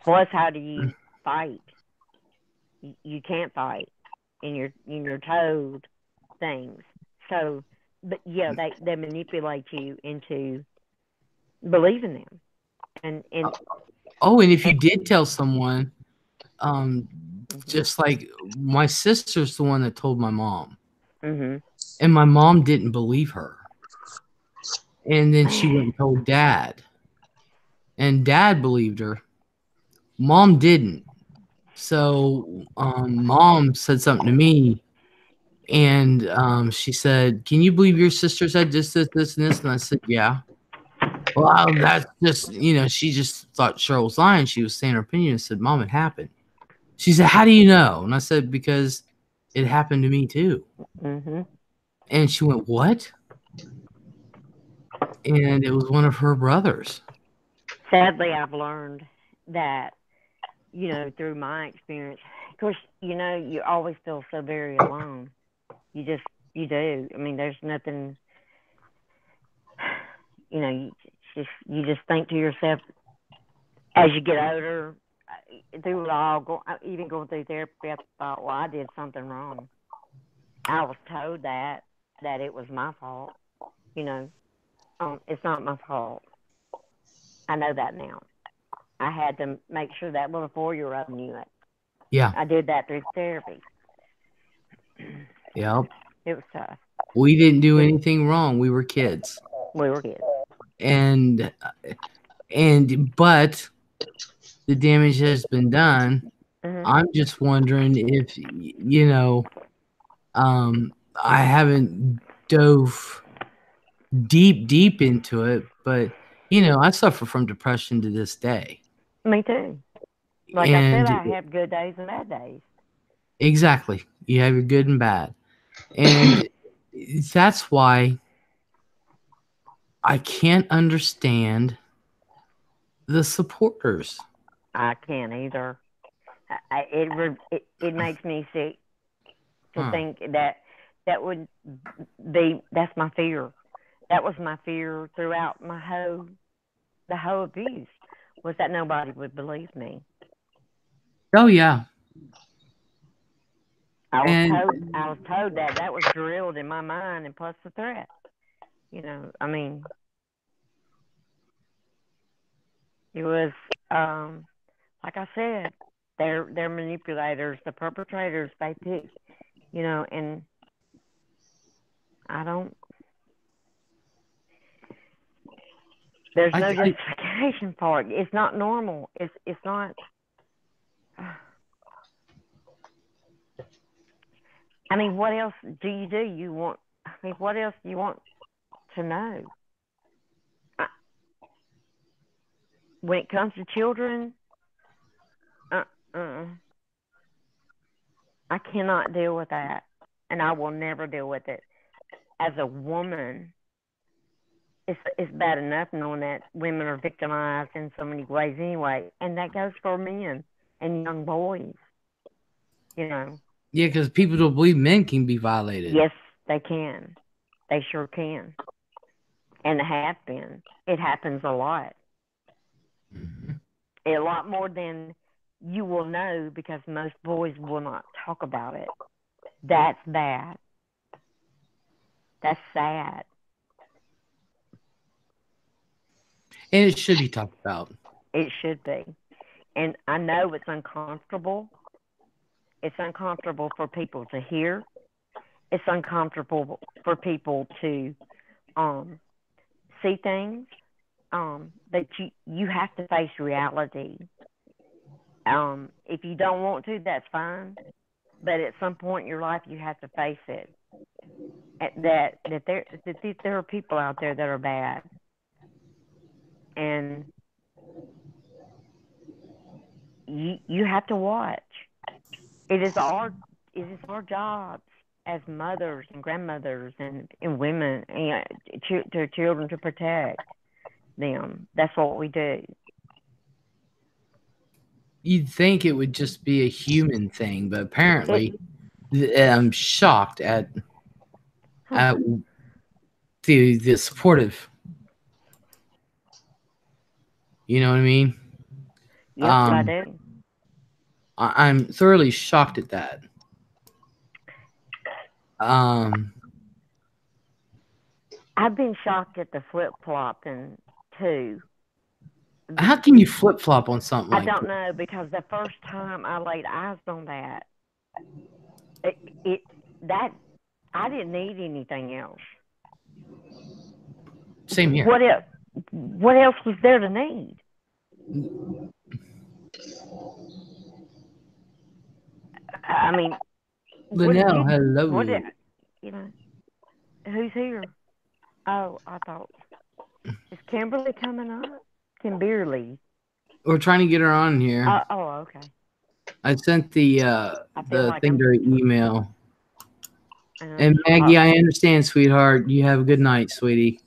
plus, how do you fight? You can't fight, and you're told things. So, but yeah, they manipulate you into believing them, and Oh, and if you did tell someone, just like my sister's the one that told my mom, mm-hmm. and my mom didn't believe her, and then she went and told dad, and dad believed her. Mom didn't. So, mom said something to me, and she said, "Can you believe your sister said this, and this?" And I said, "Yeah." Well, that's just, she just thought Cheryl was lying. She was saying her opinion and said, "Mom, it happened." She said, "How do you know?" And I said, "Because it happened to me too." Mm-hmm. And she went, "What?" And it was one of her brothers. Sadly, I've learned that through my experience. Of course, you always feel so very alone. You do. I mean, there's nothing. You just think to yourself as you get older. Through it all, even going through therapy, I thought, well, I did something wrong. I was told that it was my fault. It's not my fault. I know that now. I had to make sure that little 4-year-old knew it. Yeah. I did that through therapy. Yep. It was tough. We didn't do anything wrong. We were kids. We were kids. But the damage has been done. Mm-hmm. I'm just wondering if, I haven't dove deep into it, but, I suffer from depression to this day. Me too. Like I said, I have good days and bad days. Exactly. You have your good and bad. And that's why I can't understand the supporters. I can't either. It makes me sick to think that would be. That's my fear. That was my fear throughout the whole abuse, was that nobody would believe me. Oh yeah. I was told that was drilled in my mind, and plus the threat. I mean, it was like I said, they're manipulators, the perpetrators. They pick, and I don't. There's no justification for it. It's not normal. It's not. I mean, what else do? You want? I mean, what else do you want to know? When it comes to children, I cannot deal with that, and I will never deal with it. As a woman, it's bad enough knowing that women are victimized in so many ways anyway, and that goes for men and young boys. Yeah, because people don't believe men can be violated. Yes, they can. They sure can, and they have been. It happens a lot. Mm-hmm. A lot more than you will know, because most boys will not talk about it. That's bad. That's sad. And it should be talked about. It should be. And I know it's uncomfortable. It's uncomfortable for people to hear. It's uncomfortable for people to see things. That you have to face reality. If you don't want to, that's fine. But at some point in your life, you have to face it. That there are people out there that are bad, and you have to watch. It is our jobs as mothers and grandmothers and women and to children to protect them. That's what we do. You'd think it would just be a human thing, but apparently, I'm shocked at the supportive. You know what I mean? Yes, I do. I'm thoroughly shocked at that. I've been shocked at the flip-flopping too. How can you flip-flop on something like that? I don't know, because the first time I laid eyes on that, I didn't need anything else. Same here. What else was there to need? I mean, Linnell, hello. Who's here? Oh, I thought, is Kimberly coming up? Kimberly. We're trying to get her on here. Okay. I sent the like thing to her email. And Maggie, I understand, sweetheart. You have a good night, sweetie.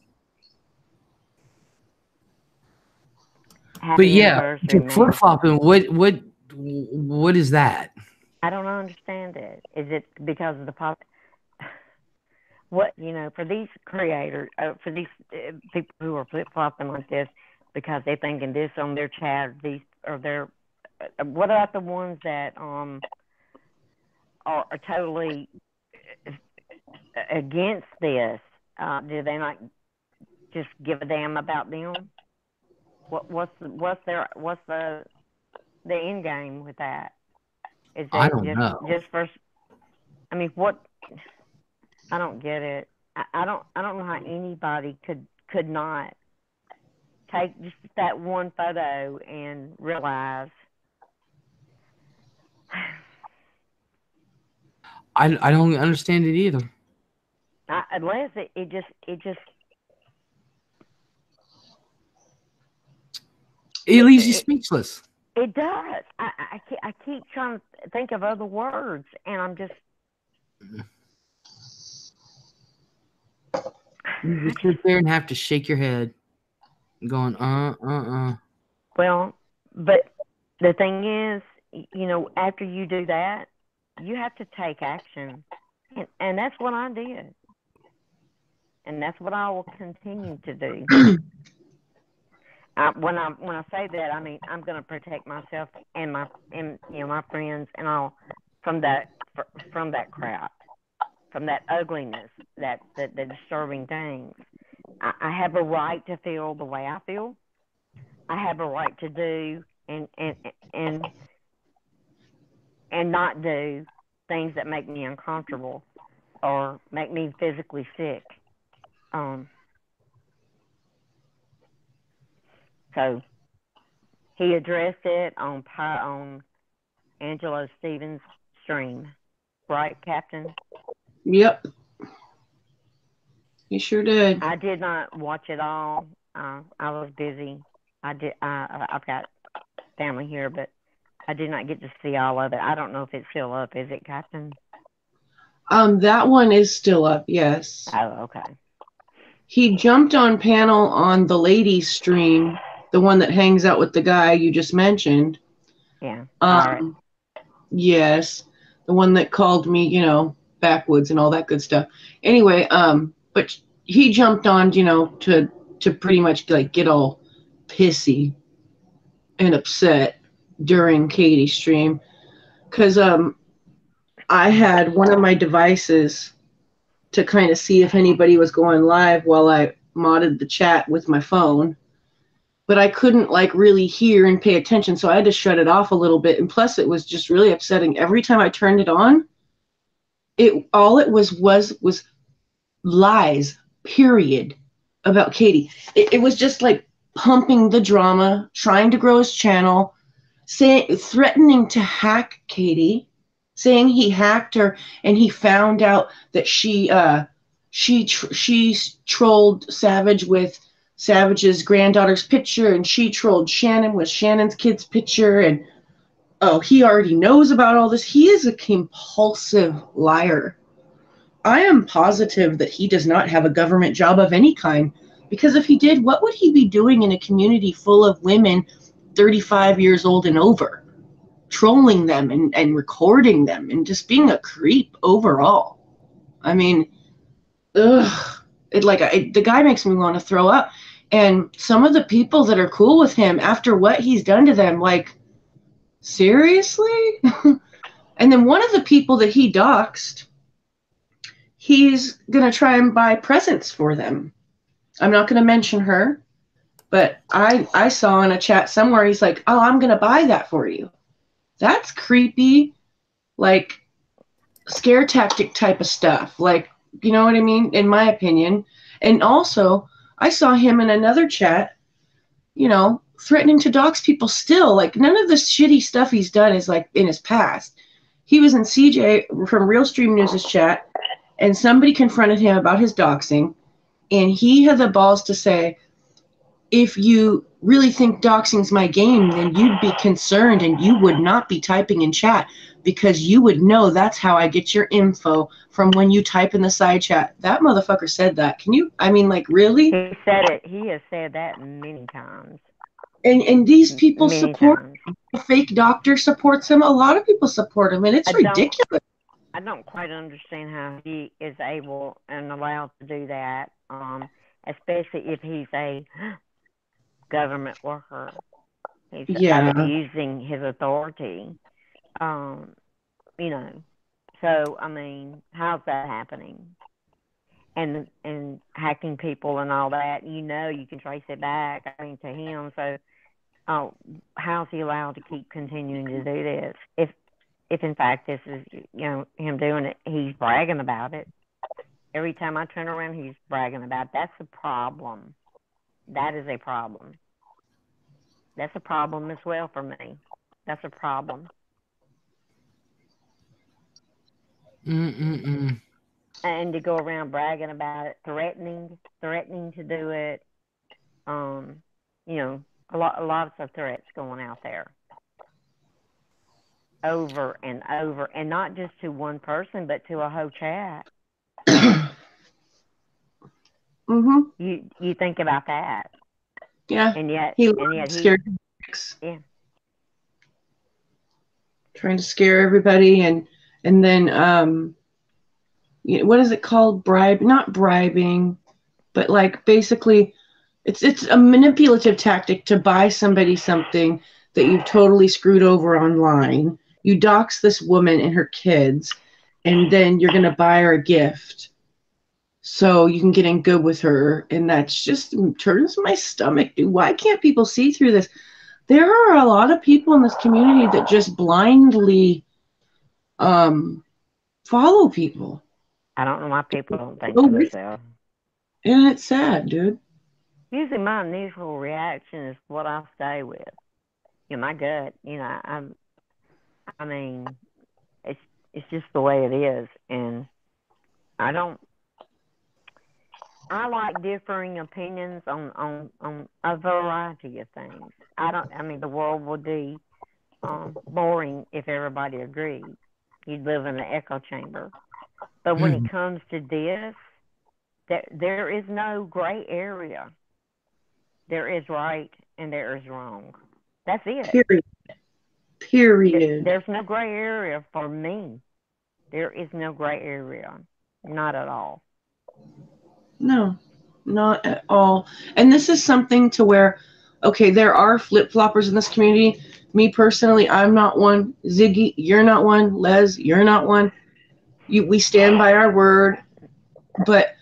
But yeah, flip flopping. What is that? I don't understand it. Is it because of the pop? What, for these creators, for these people who are flip flopping like this, because they're thinking this on their chat, what about the ones that are totally against this? Do they not just give a damn about them? What's the end game with that? Is I don't know. Just for, I mean, what? I don't get it. I don't know how anybody could not take just that one photo and realize. I don't understand it either. Unless it just it leaves you speechless. It does. I keep trying to think of other words, and I'm just. You just sit there and have to shake your head, going, Well, but the thing is, after you do that, you have to take action, and that's what I did, and that's what I will continue to do. When I say that, I mean I'm going to protect myself and my friends and all from that crap. From that ugliness, the disturbing things. I have a right to feel the way I feel. I have a right to do and not do things that make me uncomfortable or make me physically sick. So he addressed it on Angelo Stevens' stream, right, Captain? Yep. You sure did. I did not watch it all. I was busy. I've got family here, but I did not get to see all of it. I don't know if it's still up. Is it, Captain? That one is still up, yes. Oh, okay. He jumped on panel on the ladies' stream, the one that hangs out with the guy you just mentioned. Yeah. All right. Yes. The one that called me, backwoods and all that good stuff. Anyway, but he jumped on, to pretty much like get all pissy and upset during Katie's stream, because I had one of my devices to kind of see if anybody was going live while I modded the chat with my phone, but I couldn't like really hear and pay attention, so I had to shut it off a little bit. And plus, it was just really upsetting. Every time I turned it on, it was lies, period, about Katie. It was just like pumping the drama, trying to grow his channel, threatening to hack Katie, saying he hacked her and he found out that she trolled Savage with Savage's granddaughter's picture, and she trolled Shannon with Shannon's kid's picture, and oh, he already knows about all this. He is a compulsive liar. I am positive that he does not have a government job of any kind, because if he did, what would he be doing in a community full of women 35 years old and over, trolling them and recording them and just being a creep overall? I mean, ugh, the guy makes me want to throw up. And some of the people that are cool with him after what he's done to them, like, seriously? And then one of the people that he doxed, he's going to try and buy presents for them. I'm not going to mention her, but I saw in a chat somewhere, he's like, oh, I'm going to buy that for you. That's creepy, like scare tactic type of stuff. Like, you know what I mean? In my opinion. And also, I saw him in another chat, you know, threatening to dox people still. Like, none of the shitty stuff he's done is like in his past. He was in CJ from Real Stream News' chat, and somebody confronted him about his doxing, and he had the balls to say, if you really think doxing's my game, then you'd be concerned and you would not be typing in chat, because you would know that's how I get your info, from when you type in the side chat. That motherfucker said that. Can you, I mean, like, really? He said it. He has said that many times. And these people Many support times. him. A fake doctor supports him. A lot of people support him, and it's ridiculous. I don't quite understand how he is able and allowed to do that, especially if he's a government worker. He's abusing his authority. You know, so I mean, how's that happening? And hacking people and all that, you know, you can trace it back, I mean, to him. So, how's he allowed to keep continuing to do this? If in fact this is, you know, him doing it, he's bragging about it. Every time I turn around, he's bragging about it. That's a problem. That is a problem. That's a problem as well for me. That's a problem. And to go around bragging about it, threatening to do it. You know, a lot of threats going out there, over and over, and not just to one person, but to a whole chat. You think about that. Yeah. And yet he scared. Yeah. Trying to scare everybody, and then you know, what is it called? Not bribing, but like basically it's a manipulative tactic to buy somebody something that you've totally screwed over online. You dox this woman and her kids, and then you're going to buy her a gift so you can get in good with her. And that's just turns my stomach, dude. Why can't people see through this? There are a lot of people in this community that just blindly follow people. I don't know why people don't think to themselves. And it's sad, dude. Usually my initial reaction is what I stay with. You know, my gut, you know, I mean, it's just the way it is. And I like differing opinions on a variety of things. I mean, the world would be boring if everybody agreed. You'd live in an echo chamber. But when it comes to this, there is no gray area. There is right and there is wrong. That's it. Period. There's no gray area for me. There is no gray area. Not at all. No, not at all. And this is something to where, okay, there are flip-floppers in this community. Me personally, I'm not one. Ziggy, you're not one. Les, you're not one. We stand by our word. But,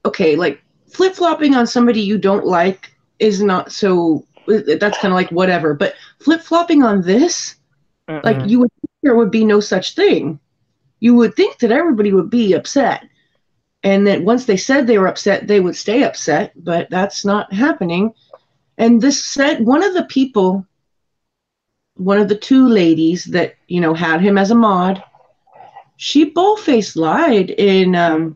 okay, like flip-flopping on somebody you don't like is not so. That's kind of like whatever. But flip-flopping on this, like you would think there would be no such thing. You would think that everybody would be upset, and that once they said they were upset, they would stay upset. But that's not happening. And this said, one of the people, one of the two ladies that had him as a mod, she bull-faced lied in that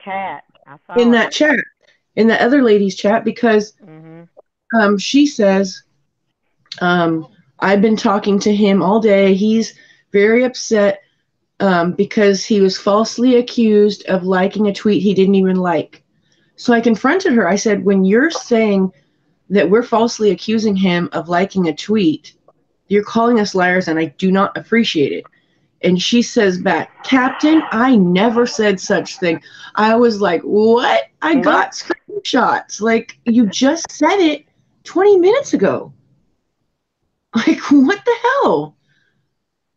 chat. I saw in it. that chat, in the other lady's chat, because she says, I've been talking to him all day. He's very upset because he was falsely accused of liking a tweet he didn't even like. So I confronted her. I said, when you're saying that we're falsely accusing him of liking a tweet, you're calling us liars, and I do not appreciate it. And she says back, Captain, I never said such thing. I was like, what? I got screenshots. Like, you just said it 20 minutes ago. Like, what the hell?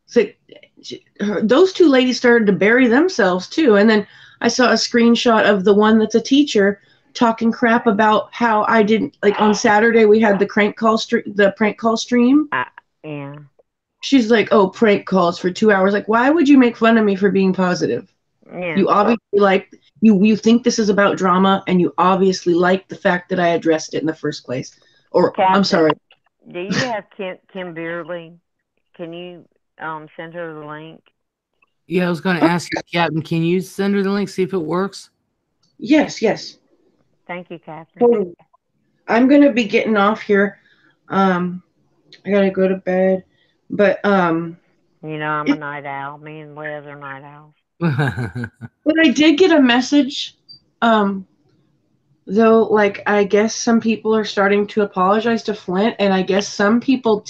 So, those two ladies started to bury themselves too. And then I saw a screenshot of the one that's a teacher talking crap about how I didn't, like, on Saturday we had the prank call stream. Yeah. She's like, oh, prank calls for 2 hours. Like, why would you make fun of me for being positive? Yeah. You obviously you think this is about drama, and you obviously like the fact that I addressed it in the first place. Or, Captain, I'm sorry. Do you have Kim Beerley? Can you send her the link? Yeah, I was going to ask you, Captain, can you send her the link, see if it works? Yes. Thank you, Captain. Totally. I'm going to be getting off here. I got to go to bed. But, I'm a night owl. Me and Liz are night owls. But I did get a message, though, like, I guess some people are starting to apologize to Flint, and I guess some people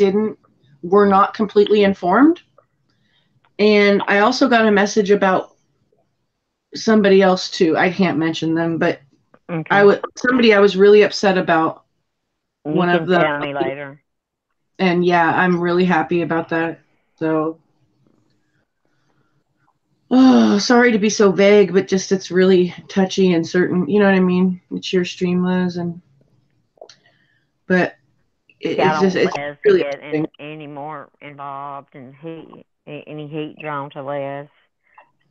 were not completely informed. And I also got a message about somebody else too. I can't mention them, but somebody I was really upset about. You can tell me later. And yeah, I'm really happy about that. So, sorry to be so vague, but just it's really touchy and certain. You know what I mean? It's your stream, Liz, but it's really get any more involved and any heat drawn to Les.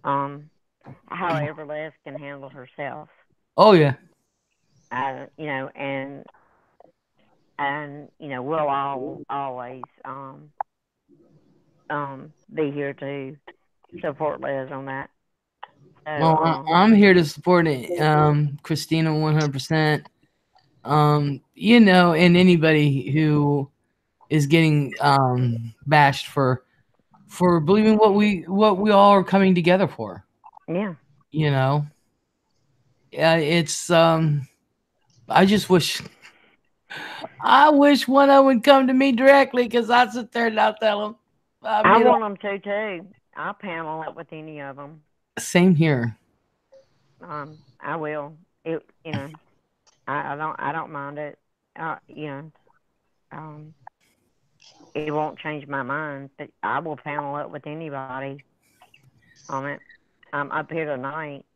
However, Les can handle herself. Oh yeah. We'll always be here to support Les on that. So, well, I'm here to support Christina 100%. And anybody who is getting bashed for believing what we all are coming together for. Yeah. It's I wish one of them would come to me directly, because I sit there and I'll tell them. I want them to too. I'll panel it with any of them. Same here. I will. I don't mind it. It won't change my mind, but I will panel it with anybody on it. Up here tonight,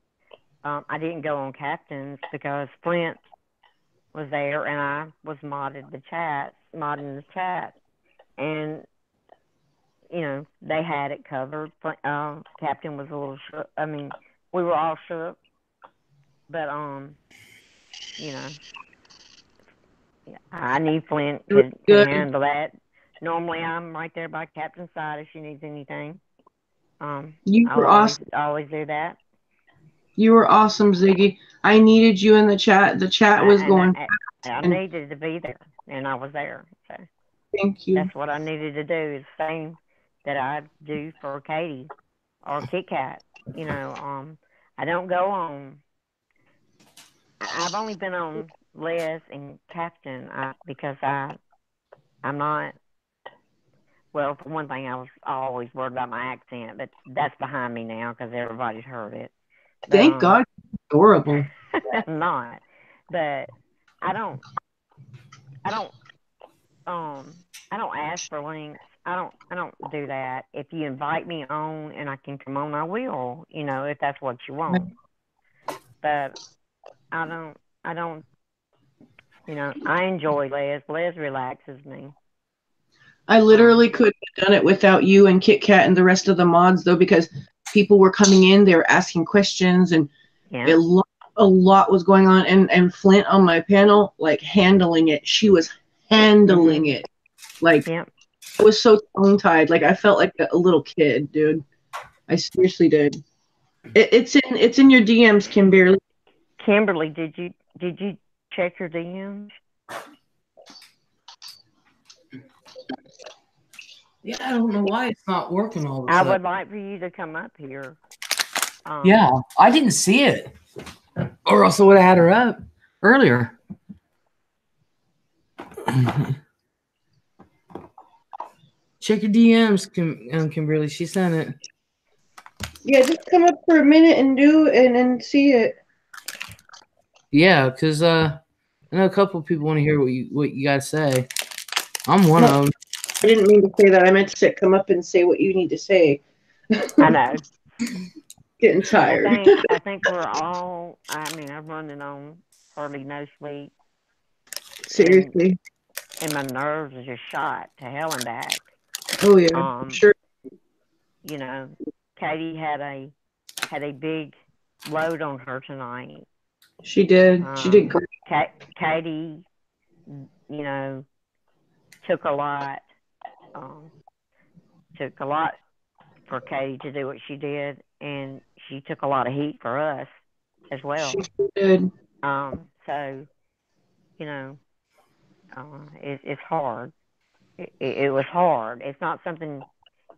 I didn't go on captains because Flint was there, and I was modding the chat, and they had it covered. Captain was a little shook. I mean, we were all shook, but I need Flint to handle that. Normally, I'm right there by Captain's side if she needs anything. You were awesome. Always do that. You were awesome, Ziggy. I needed you in the chat. The chat was going. I needed to be there, and I was there. So thank you. That's what I needed to do. Is the same that I do for Katie or Kit Kat. I don't go on. I've only been on Les and Captain because I'm not. Well, for one thing, I was always worried about my accent, but that's behind me now because everybody's heard it. Thank God, adorable. I'm not, but I don't ask for links. I don't do that. If you invite me on and I can come on, I will. If that's what you want. But I don't, I enjoy Les. Les relaxes me. I literally could have done it without you and Kit Kat and the rest of the mods, though, because people were coming in, they were asking questions, and Yeah. a lot was going on. And Flint on my panel, like, handling it. She was handling it. Like, Yeah. I was so tongue-tied. Like, I felt like a little kid, dude. I seriously did. It's in your DMs, Kimberly. Kimberly, did you check your DMs? Yeah, I don't know why it's not working all of a I sudden. would like for you to come up here. Yeah, I didn't see it, or else I would have had her up earlier. Check your DMs, Kimberly. She sent it. Yeah, just come up for a minute and do and see it. Yeah, because I know a couple of people want to hear what you guys say. I'm one of them. I didn't mean to say that. I meant to say come up and say what you need to say. I know. Getting tired. I think we're all. I mean, I'm running on hardly no sleep. Seriously. And my nerves are just shot to hell and back. Oh yeah, sure. Katie had a big load on her tonight. She did. She did great. Katie, took a lot. Took a lot for Katie to do what she did, and she took a lot of heat for us as well. She did. So, it's hard. It was hard. It's not something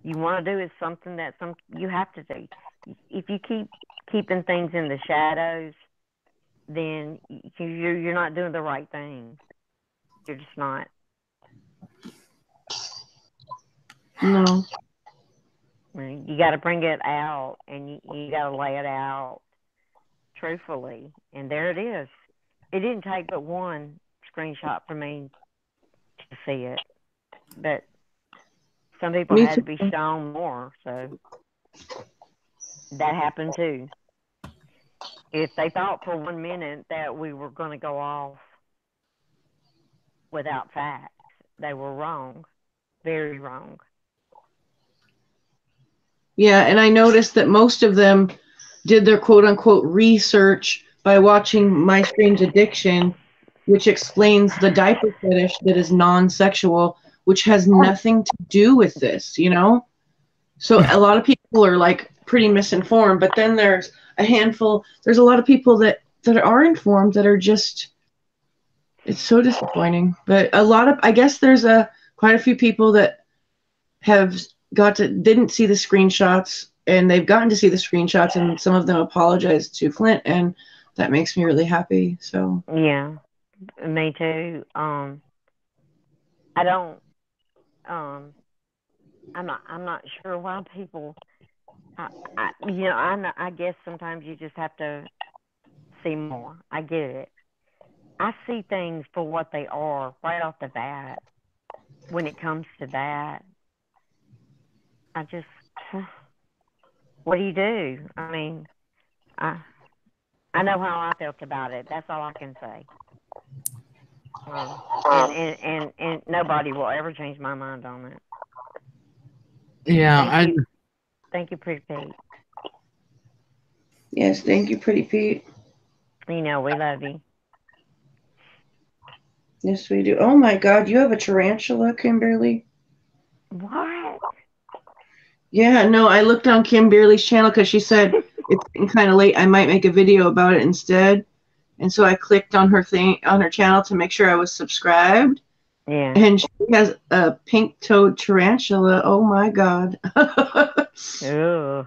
you want to do. It's something that you have to do. If you keep keeping things in the shadows, then you're not doing the right thing. You're just not. No. You got to bring it out, and you got to lay it out truthfully. And there it is. It didn't take but one screenshot for me to see it, but some people had to be shown more, so that happened too. If they thought for 1 minute that we were going to go off without facts, they were wrong. Very wrong. Yeah, and I noticed that most of them did their quote-unquote research by watching My Strange Addiction, which explains the diaper fetish that is non-sexual, which has nothing to do with this, So a lot of people are, like, pretty misinformed, but then there's a lot of people that are informed that are just, it's so disappointing. But I guess there's quite a few people that didn't see the screenshots, and they've gotten to see the screenshots, and some of them apologized to Flint, and that makes me really happy. So yeah, me too. I don't. I'm not sure why people. I guess sometimes you just have to see more. I get it. I see things for what they are right off the bat. When it comes to that, I just, what do you do? I mean, I know how I felt about it. That's all I can say. And nobody will ever change my mind on it. Yeah, Thank you, Pretty Pete. Yes, thank you, Pretty Pete. We love you. Yes, we do. Oh my God, you have a tarantula, Kimberly? What? Yeah, no, I looked on Kimberly's channel because she said it's getting kind of late. I might make a video about it instead. And so I clicked on her channel to make sure I was subscribed. Yeah. And she has a pink-toed tarantula. Oh my God. Ew.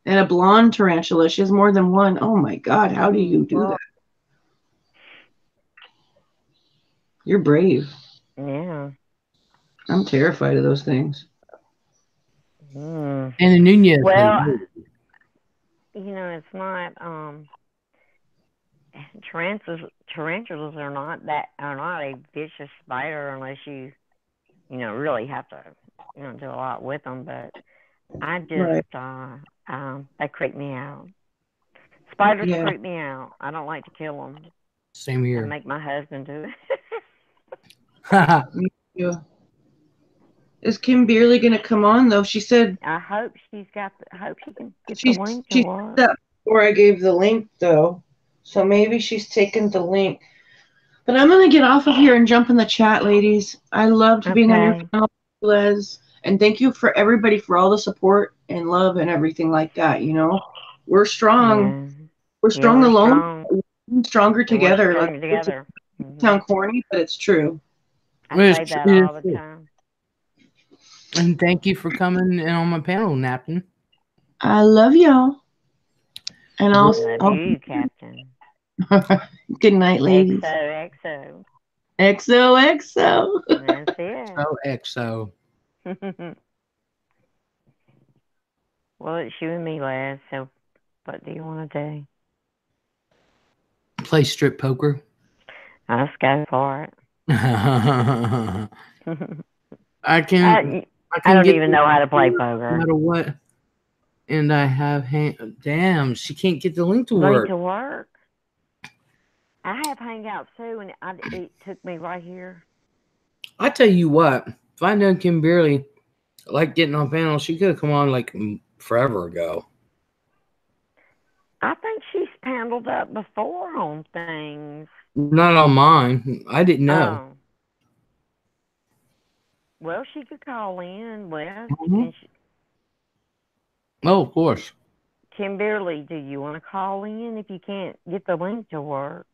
And a blonde tarantula. She has more than one. Oh my God, how do you do that? You're brave. Yeah. I'm terrified of those things. Mm. And the Nunez. Well, it's not. Tarantulas are not a vicious spider unless you really have to do a lot with them. But I just Right. they creep me out. Spiders Yeah. freak me out. I don't like to kill them. Same I here. make my husband do it. Yeah. Is Kim Beerley gonna come on though? She said I hope she's got. I hope she can get she the link to said work. that before I gave the link though, so maybe she's taken the link. But I'm gonna get off of here and jump in the chat, ladies. I loved being on your Okay. panel, Les, and thank you for everybody for all the support and love and everything like that. You know, we're strong. Yeah. We're Yeah, strong we're alone. strong. We're stronger And we're together. stronger Like together. it sound corny, but it's true. I It say is that true. all the time. And thank you for coming in on my panel, Napkin. I love y'all, and Love you, Captain. good night, ladies. XOXO. XOXO. That's it. So XO. Well, it's you and me, Les. So, what do you want to do? Play strip poker. Let's go for it. I can I don't get even know how to play no poker. matter what. And I have damn, she can't get the link to Link work. to work. I have Hangouts too, and it took me right here. I tell you what, if I known Kim Beerley like getting on panel, she could have come on like forever ago. I think she's paneled up before on things. Not on mine. I didn't know. Oh. Well, she could call in, Les. Mhm. Oh, of course. Kimberly, do you want to call in if you can't get the link to work?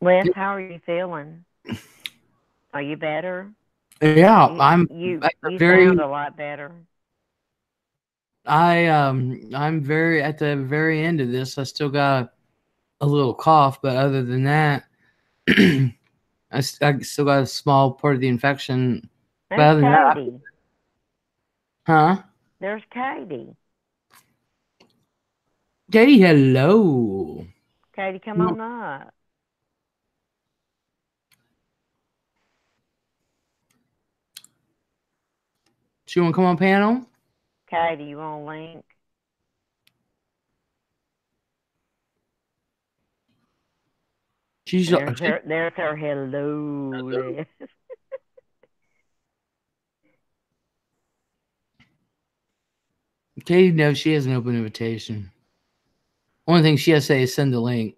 Les, how are you feeling? Are you better? Yeah, You very sound a lot better. I'm very at the very end of this. I still got a little cough, but other than that, I still got a small part of the infection. But other There's than that, Katie. huh? There's Katie. Katie, hello. Katie, come on up. She want to come on panel? Katie, you want a link? There's her hello, Les. Katie knows she has an open invitation. Only thing she has to say is send the link.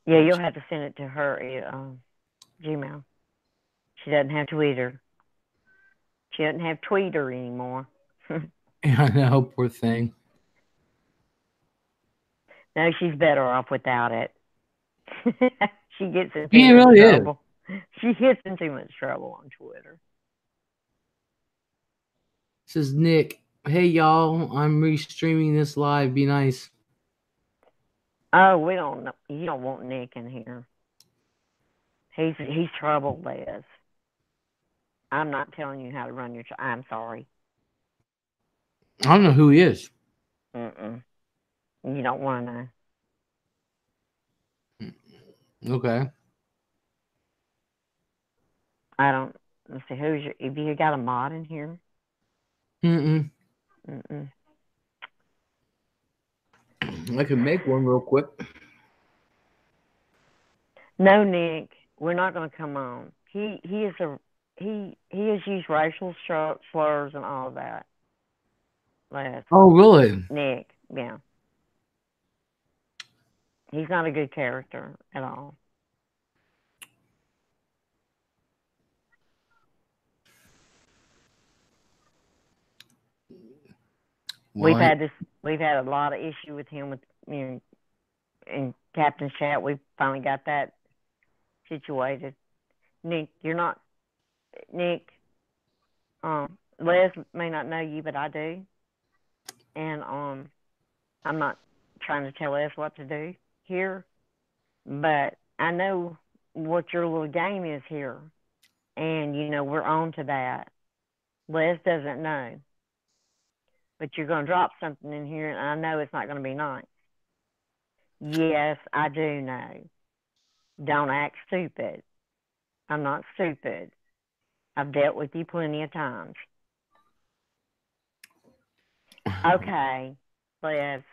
Yeah, you'll have to send it to her Gmail. She doesn't have Twitter. She doesn't have Twitter anymore. I know, poor thing. No, she's better off without it. She gets in She too much really trouble. She gets in too much trouble on Twitter. This is Nick. Hey y'all, I'm restreaming this live. Be nice. Oh, we don't know. You don't want Nick in here. He's trouble, Les. I'm not telling you how to run your. I'm sorry. I don't know who he is. You don't want to know. Okay. I don't. Let's see. Have you got a mod in here? I could make one real quick. No, Nick. We're not going to come on. He has used racial slurs and all of that. Les. Oh, really? Nick. Yeah. He's not a good character at all. We've had a lot of issue with him in Captain's chat. We finally got that situated. Nick, you're not Nick. Les may not know you, but I do. And I'm not trying to tell Les what to do here, but I know what your little game is here, and we're on to that. Les doesn't know, but you're going to drop something in here, and I know it's not going to be nice. Yes, I do know. Don't act stupid. I'm not stupid. I've dealt with you plenty of times. Okay, Les.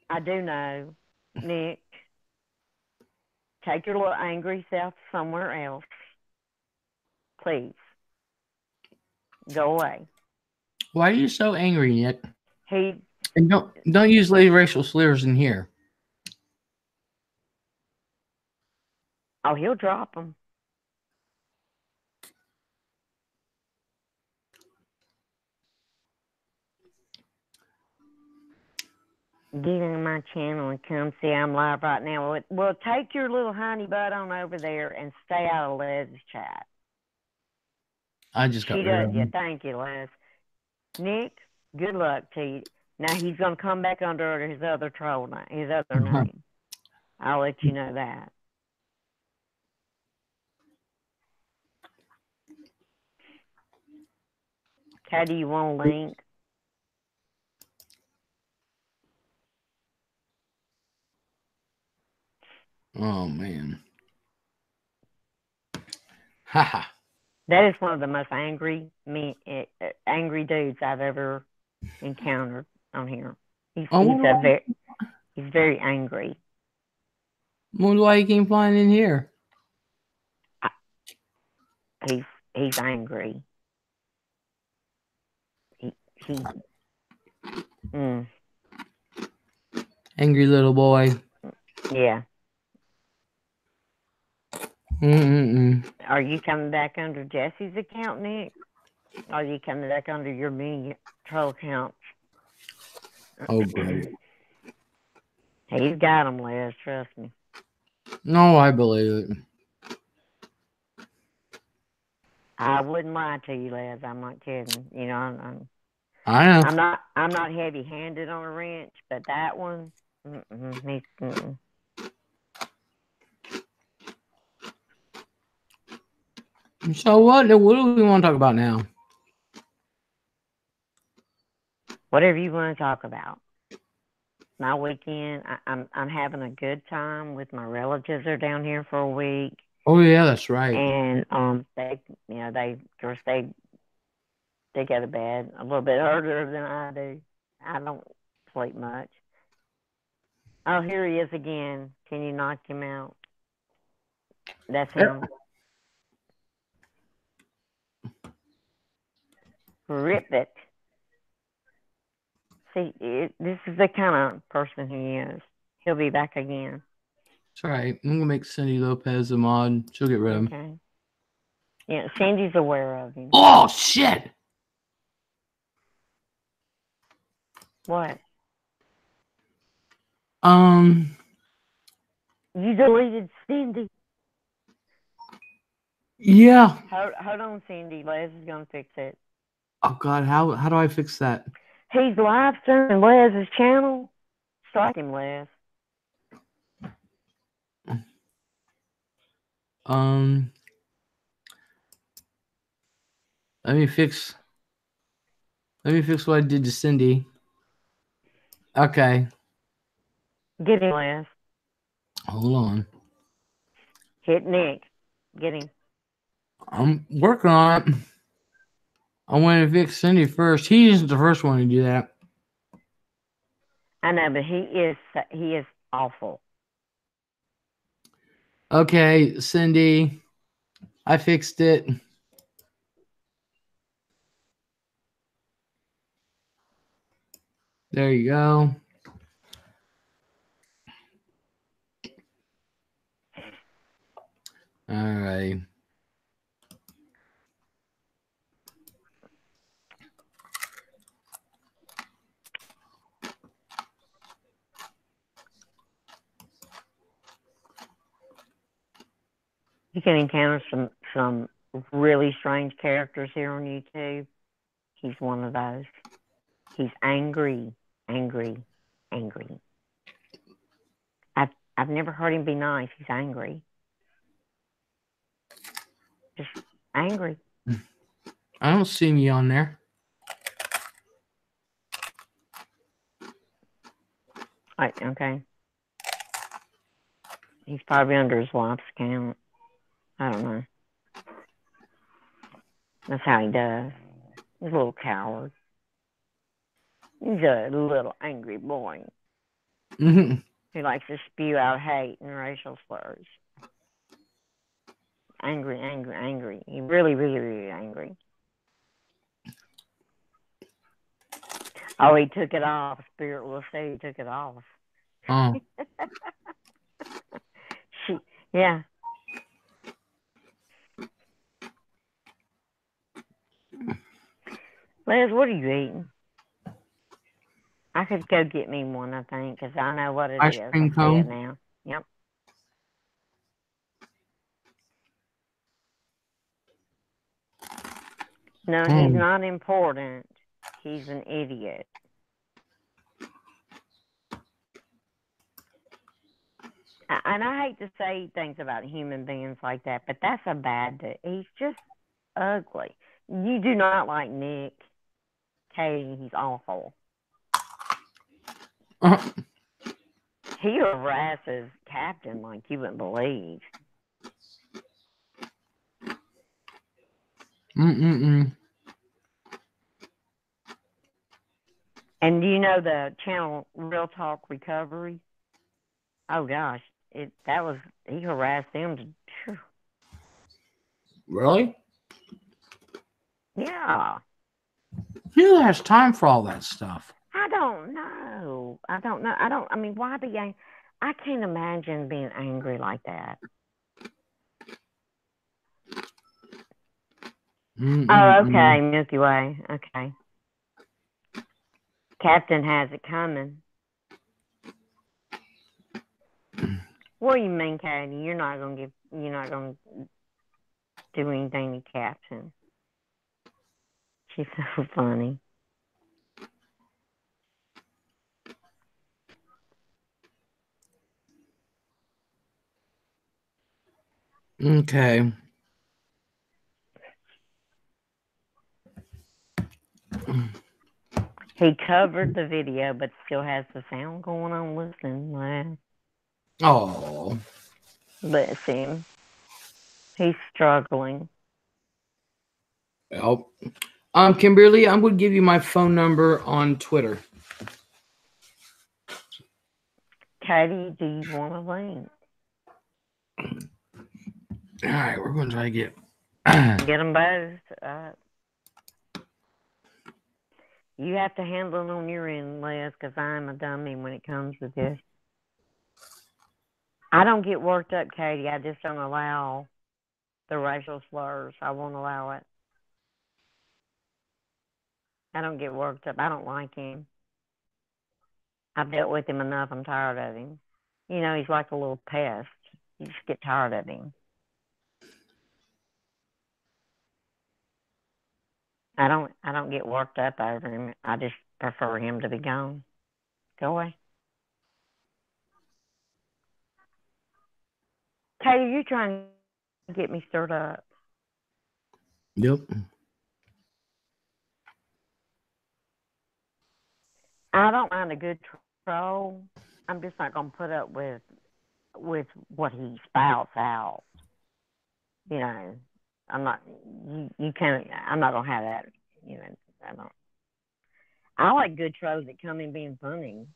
I do know. Nick, take your little angry self somewhere else. Please. Go away. Why are you so angry, Nick? He And don't use racial slurs in here. Oh, he'll drop them. Get on my channel and come see I'm live right now. Well, take your little honey butt on over there and stay out of Lez's chat. I just got She rid does of you. him. Thank you, Les. Nick, good luck to you. Now he's gonna come back under his other troll name, his other name. I'll let you know that. How do you want a link? Oh man. Haha. That is one of the most angry dudes I've ever encountered on here. He's very angry. I wonder why he came flying in here. He's angry. Angry little boy. Yeah. Are you coming back under Jesse's account, Nick? Or are you coming back under your mini troll account? Oh, great. He's got them, Les. Trust me. No, I believe it. I wouldn't lie to you, Les. I'm not kidding. You know, I know. I'm not heavy-handed on a wrench, but that one, So what do we want to talk about now? Whatever you want to talk about. My weekend, I'm having a good time with my relatives. Are down here for a week. Oh yeah, that's right. And they go to bed a little bit earlier than I do. I don't sleep much. Oh, here he is again. Can you knock him out? That's him. Rip it. See, this is the kind of person he is. He'll be back again. That's right. I'm going to make Cindy Lopez a mod. She'll get rid of him. Okay. Yeah, Cindy's aware of him. Oh, shit! What? You deleted Cindy. Yeah. Hold on, Cindy. Les is going to fix it. Oh, God. How do I fix that? He's live streaming Lez's channel. Strike him, Les. Let me fix what I did to Cindy. Okay. Get him, Les. Hold on. Hit Nick. Get him. I'm working on it. I want to fix Cindy first. He isn't the first one to do that. I know, but he is awful. Okay, Cindy. I fixed it. There you go. All right. You can encounter some really strange characters here on YouTube. He's one of those. He's angry. I've never heard him be nice. He's angry. Just angry. I don't see me on there. Right, okay. He's probably under his wife's account. I don't know. That's how he does. He's a little coward. He's a little angry boy. Mm-hmm. He likes to spew out hate and racial slurs. Angry, angry, angry. He really, really, really angry. Oh, he took it off. Spirit will say he took it off. Oh. Yeah. Liz, what are you eating? I could go get me one, I think, because I know what it Ice is. cream I see cone? it now. Yep. No, he's not important. He's an idiot. And I hate to say things about human beings like that, but that's a bad dude. He's just ugly. You do not like Nick. Katie, he's awful. He harasses Captain like you wouldn't believe. And do you know the channel Real Talk Recovery? Oh gosh, he harassed them to. Really? Yeah. Who has time for all that stuff? I don't know. I mean, why be angry? I can't imagine being angry like that. Oh, okay, Milky Way. Okay. Captain has it coming. What do you mean, Katie? You're not gonna do anything to Captain. She's so funny. Okay. He covered the video, but still has the sound going on listening. Oh. Bless him. He's struggling. Well, Kimberly, I'm going to give you my phone number on Twitter. Katie, do you want a link? All right, we're going to try to get them both. You have to handle it on your end, Les, because I'm a dummy when it comes to this. I don't get worked up, Katie. I just don't allow the racial slurs. I won't allow it. I don't get worked up. I don't like him. I've dealt with him enough. I'm tired of him. You know, he's like a little pest. You just get tired of him. I don't get worked up over him. I just prefer him to be gone. Go away. Katie, you're trying to get me stirred up. Yep. I don't mind a good troll. I'm just not going to put up with what he spouts out. You know, I'm not. You can't. I'm not gonna have that. You know, I don't. I like good trolls that come in being funny.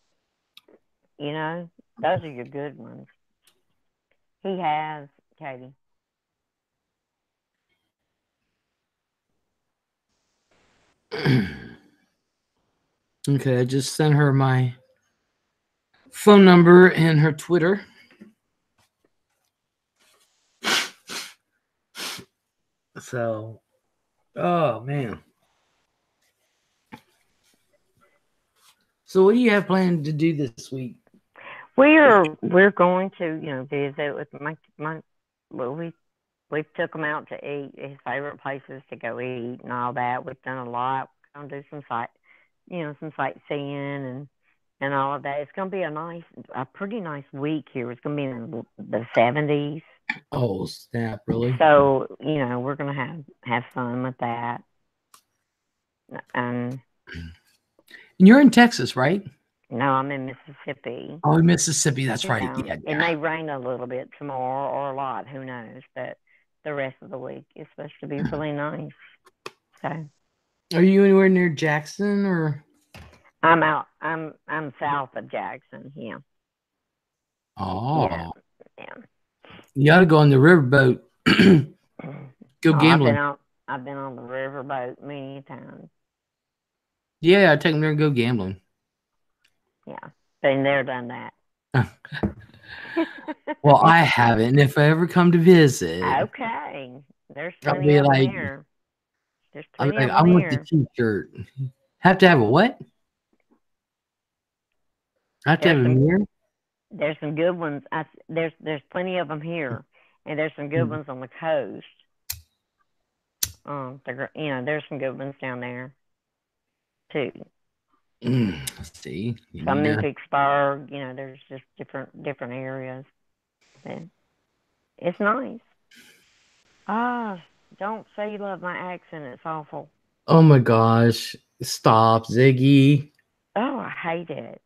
You know, those are your good ones. He has, Katie. Okay, I just sent her my phone number and her Twitter. So, oh man. So, what do you have planned to do this week? We're going to visit with we took him out to eat his favorite places to go eat and all that. We've done a lot. We're gonna do some sightseeing and all of that. It's gonna be a pretty nice week here. It's gonna be in the 70s. Oh snap! Really? So we're gonna have fun with that. And you're in Texas, right? No, I'm in Mississippi. Oh, Mississippi. That's right. Yeah. Yeah, It may rain a little bit tomorrow or a lot. Who knows? But the rest of the week is supposed to be really nice. So. Are you anywhere near Jackson or? I'm out. I'm south of Jackson. Yeah. Oh. Yeah. You ought to go on the riverboat. Go gambling. I've been on the riverboat many times. Yeah, I take them there and go gambling. Yeah, been there, done that. Well, I haven't. And if I ever come to visit, okay, there's I'll plenty be of them like, here. There's I'll plenty be like, of I them want the here. T-shirt. Have to have a what? I have to have a mirror. There's some good ones. There's plenty of them here, and there's some good ones on the coast. There's some good ones down there too. See, some in Vicksburg. There's just different areas. And it's nice. Don't say you love my accent. It's awful. Oh my gosh! Stop, Ziggy. Oh, I hate it.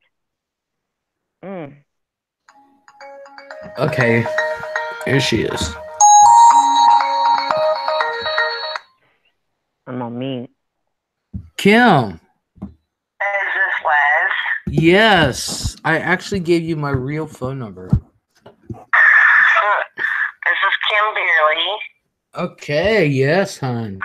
Okay, here she is. I'm on mute. Kim. Is this Les? Yes, I actually gave you my real phone number. This is Kim Beerley. Okay, yes, hon.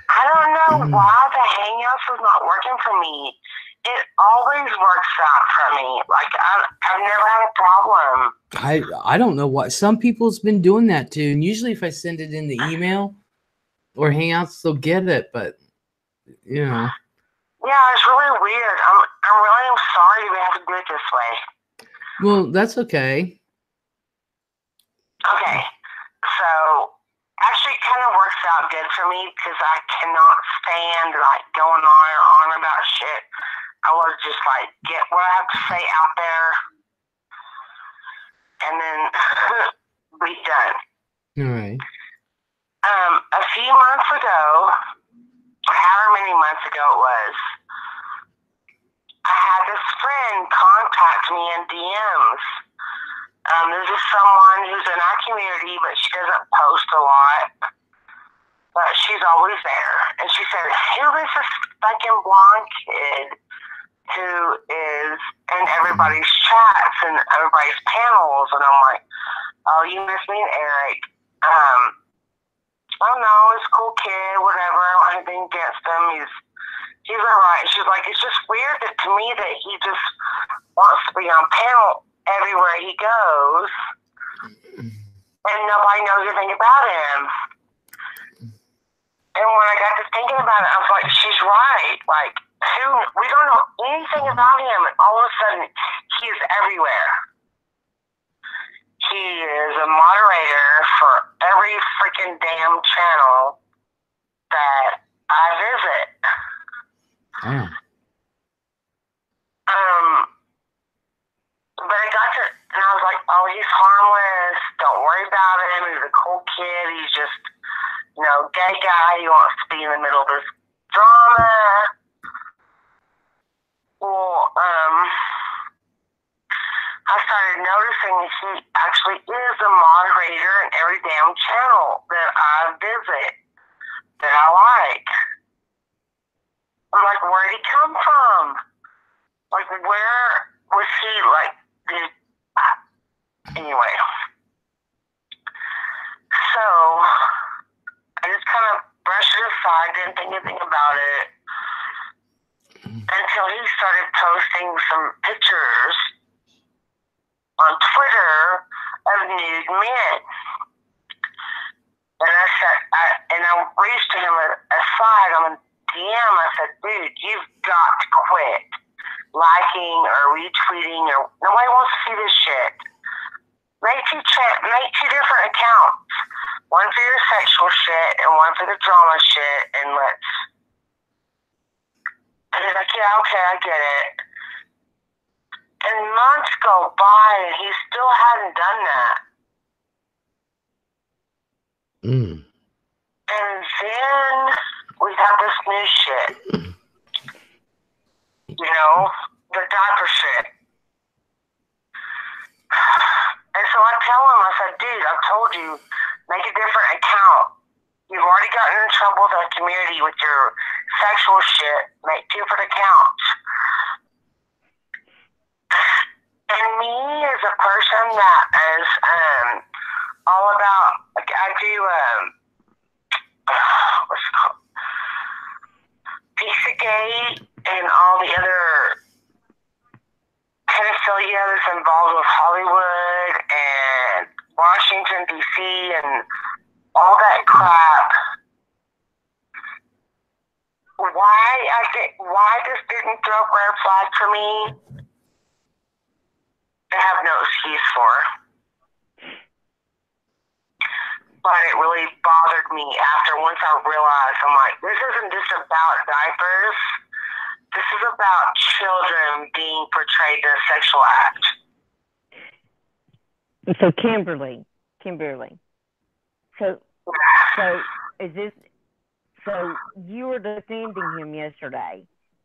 I don't know why the Hangouts is not working for me. It always works out for me. Like, I've never had a problem. I don't know why. Some people's been doing that too. And usually if I send it in the email or Hangouts, they'll get it. But, Yeah, it's really weird. I'm really sorry we have to do it this way. Well, that's okay. Okay. So, actually it kind of works out good for me because I cannot stand, like, going on about shit. I want to just, like, get what I have to say out there and then be done. All right. A few months ago, or however many months ago it was, I had this friend contact me in DMs. This is someone who's in our community, but she doesn't post a lot. But she's always there. And she said, who is this fucking blonde kid who is in everybody's chats and everybody's panels? And I'm like, oh, you miss me and Eric. I don't know, he's a cool kid, whatever. I don't have anything against him. He's alright. She's like, it's just weird to me that he just wants to be on panel everywhere he goes, and nobody knows anything about him. And when I got to thinking about it, I was like, she's right. Like, we don't know anything about him, and all of a sudden, he is everywhere. He is a moderator for every freaking damn channel that I visit. Wow. But I got to, and I was like, oh, he's harmless. Don't worry about him. He's a cool kid. He's just, gay guy. He wants to be in the middle of this drama. Well, I started noticing he actually is a moderator in every damn channel that I visit, that I like. I'm like, where'd he come from? Like, where was he, like, anyway. So, I just kind of brushed it aside, didn't think anything about it, until he started posting some pictures on Twitter of nude men. And I reached him aside on a DM. I said, dude, you've got to quit liking or retweeting, or nobody wants to see this shit. Make two different accounts. One for your sexual shit and one for the drama shit, and he's like, yeah, okay, I get it. And months go by and he still hadn't done that. And then we have this new shit. The guy told you, make a different account. You've already gotten in trouble with the community with your sexual shit. Make different accounts. And me as a person that is all about, like, I do, what's it called? Pizzagate and all the other pedophilia that's involved with Hollywood and Washington, D.C. and all that crap. Why this didn't throw up red flag for me, I have no excuse for. But it really bothered me after once I realized, I'm like, this isn't just about diapers. This is about children being portrayed in a sexual act. So Kimberly. So is this? So you were defending him yesterday,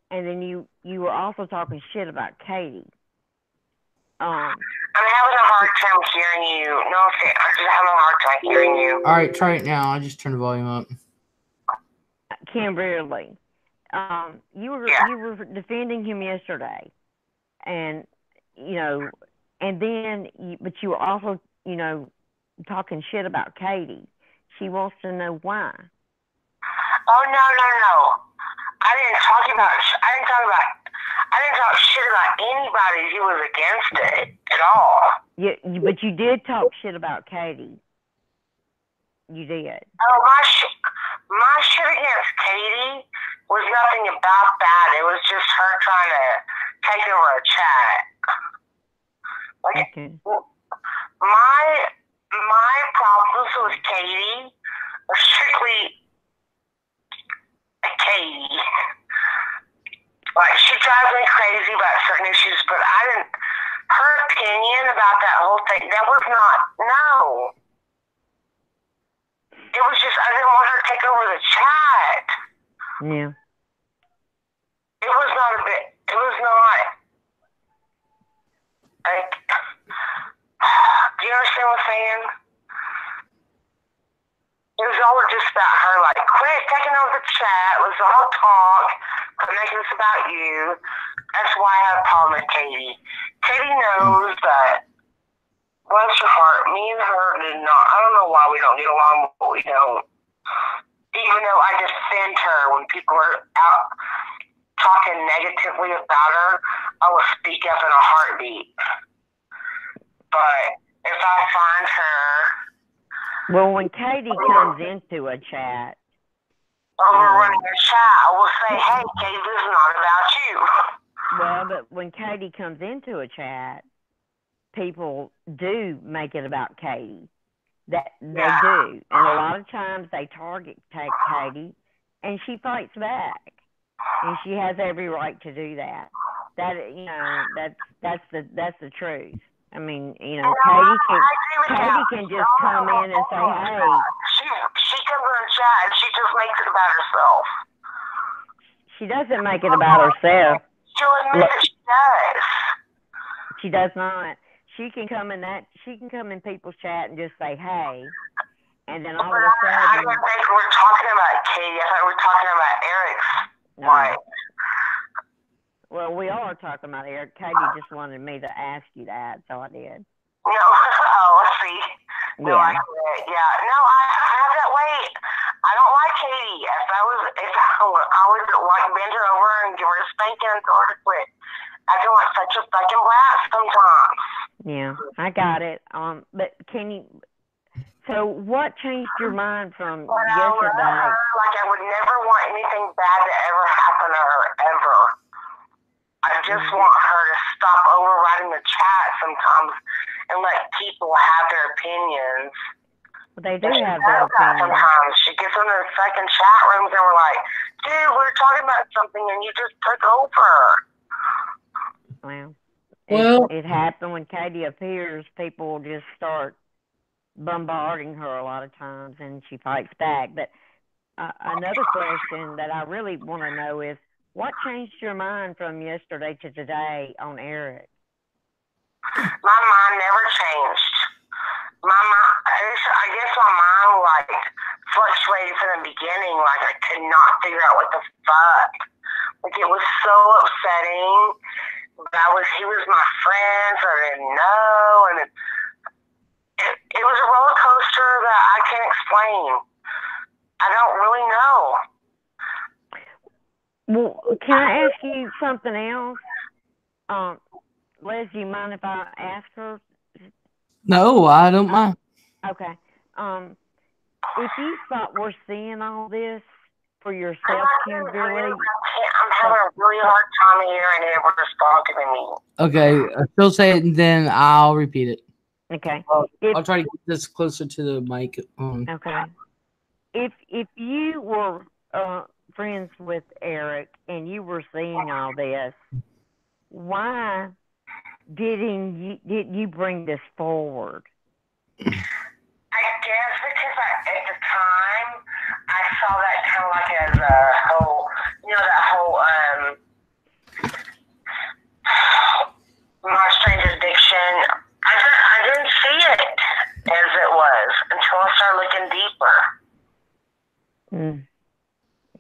and then you were also talking shit about Katie. I'm having a hard time hearing you. No, I'm just having a hard time hearing you. All right, try it now. I just turned the volume up. Kimberly, you were defending him yesterday, and and then but you were also talking shit about Katie. She wants to know why. Oh no! I didn't talk shit about anybody who was against it at all. Yeah, but you did talk shit about Katie. You did. Oh, my shit against Katie was nothing about that. It was just her trying to take over a chat. Like, okay. My problems with Katie were strictly Katie. Like, she drives me crazy about certain issues, but her opinion about that whole thing, that was not, no. It was just, I didn't want her to take over the chat. Yeah. It was not, like, do you understand what I'm saying? It was all just about her, like, quit taking over the chat, let's all talk, quit making this about you. That's why I have a problem with Katie. Katie knows that, bless her heart, me and her did not, I don't know why we don't get along, but we don't. Even though I defend her when people are out talking negatively about her, I will speak up in a heartbeat. But if I find her... Well, when Katie comes into a chat... running a chat, I will say, hey, Katie, this is not about you. Well, but when Katie comes into a chat, people do make it about Katie. They do. And a lot of times they target Katie, and she fights back. And she has every right to do that. That's the truth. I mean, Katie can just come in and say, hey. She comes in the chat and she just makes it about herself. She doesn't make it about herself. She'll admit that she does. She does not. She can come in people's chat and just say, hey. And then all of a sudden. I didn't think we were talking about Katie. I thought we were talking about Eric's wife. Well, we are talking about Eric. Katie just wanted me to ask you that, so I did. No, let's see. No, Yeah. I did. Yeah. No, I have that way. I don't like Katie. If I would like bend her over and give her a spanking and tell her to quit. I feel like such a fucking brat sometimes. Yeah, I got it. But can you? So what changed your mind from yesterday? Like I would never want anything bad to ever happen to her ever. I just want her to stop overriding the chat sometimes and let people have their opinions. Well, they do have their opinions. Sometimes she gets in the second chat rooms and we're like, dude, we're talking about something and you just took over. Well, it happened when Katie appears. People just start bombarding her a lot of times, and she fights back. But another question that I really want to know is, what changed your mind from yesterday to today on Eric? My mind never changed. My mind, I guess my mind like fluctuated from the beginning. Like I could not figure out what the fuck. Like it was so upsetting. But he was my friend, so I didn't know, and it was a roller coaster that I can't explain. I don't really know. Well, can I ask you something else? Liz, do you mind if I ask her? No, I don't mind. Okay. If you thought we're seeing all this for yourself, Kimberly. I'm having a really hard time hearing it. We're just talking to me. Okay, she'll say it and then I'll repeat it. Okay. I'll try to get this closer to the mic. Okay. If you were friends with Eric and you were seeing all this, why didn't you bring this forward? I guess because at the time I saw that kind of like as a whole, that whole my strange addiction. I didn't see it as it was until I started looking deeper.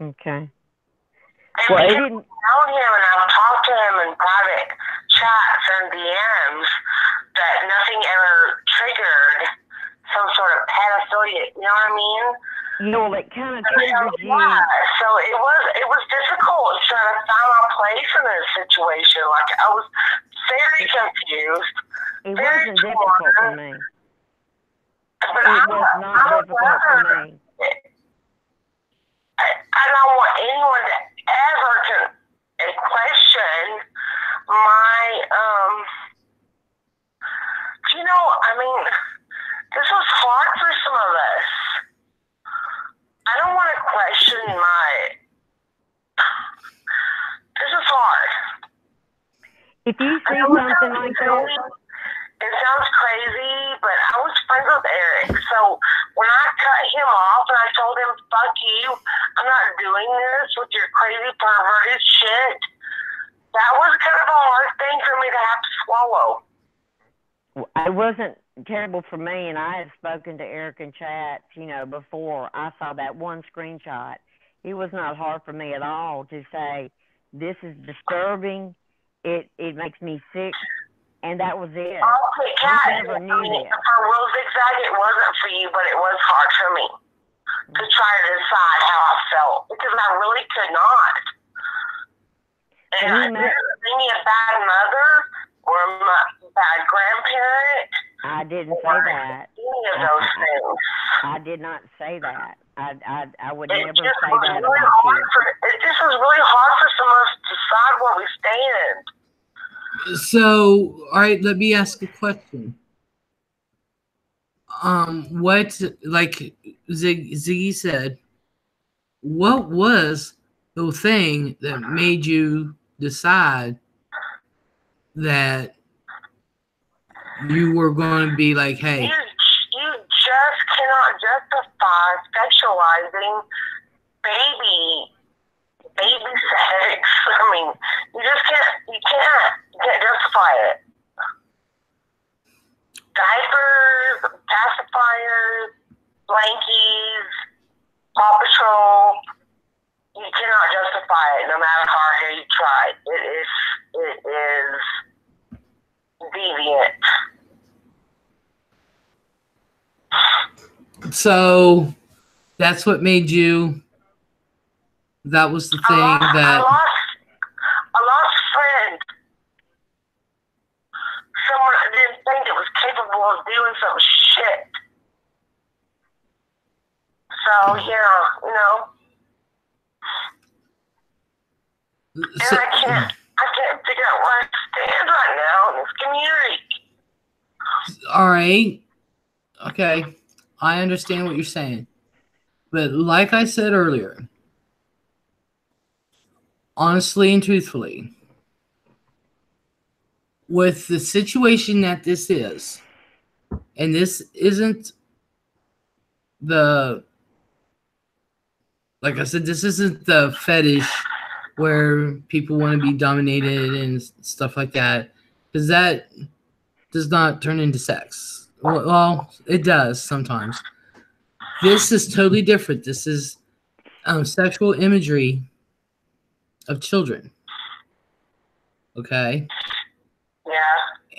Okay. And well, because I've known him and I've talked to him in private chats and DMs, that nothing ever triggered some sort of pedophilia. You know what I mean? It kind of triggers you. So it was difficult trying to find my place in this situation. Like I was very confused. It wasn't difficult for me. But it was not difficult for me. I don't want anyone to ever question my this was hard for some of us. I don't want to question this is hard. If you see something like that, it sounds crazy, but I was friends with Eric. So when I cut him off and I told him, fuck you, I'm not doing this with your crazy perverted shit, that was kind of a hard thing for me to have to swallow. It wasn't terrible for me, and I had spoken to Eric in chats, before I saw that one screenshot. It was not hard for me at all to say, this is disturbing, it makes me sick, and that was it. Okay, Kat, I never knew this. For Real Zigzag, it wasn't for you, but it was hard for me to try to decide how I felt, because I really could not. And I didn't make me a bad mother or a bad grandparent. I didn't say that. Any of those things. I did not say that. I would never say that really about you. It just was really hard for some of us to decide where we stand. So, all right, let me ask a question. What, like Ziggy said, what was the thing that made you decide that you were going to be like, hey? You just cannot justify sexualizing baby sex. I mean, you just can't justify it. Diapers, pacifiers, blankies, Paw Patrol. You cannot justify it no matter how hard you try. It is deviant. So that's what made you. That was the thing that. I lost a friend. Someone I didn't think it was capable of doing some shit. So yeah, So, and I can't figure out where I stand right now in this community. all right. Okay. I understand what you're saying. But like I said earlier, honestly and truthfully, with the situation that this is, and this isn't like I said, this isn't the fetish where people want to be dominated and stuff like that, because that does not turn into sex. Well, it does sometimes. This is totally different. This is sexual imagery of children. Okay? Yeah.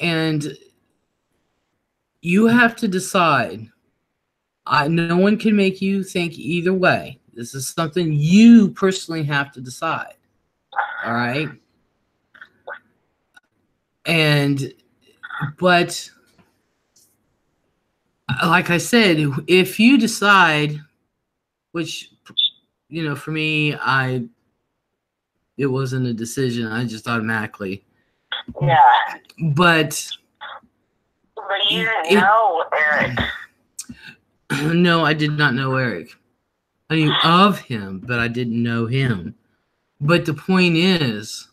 And you have to decide. No one can make you think either way. This is something you personally have to decide. All right? But like I said, if you decide, which, for me, it wasn't a decision. I just automatically. Yeah. But you didn't know Eric. No, I did not know Eric. I knew of him, but I didn't know him. But the point is,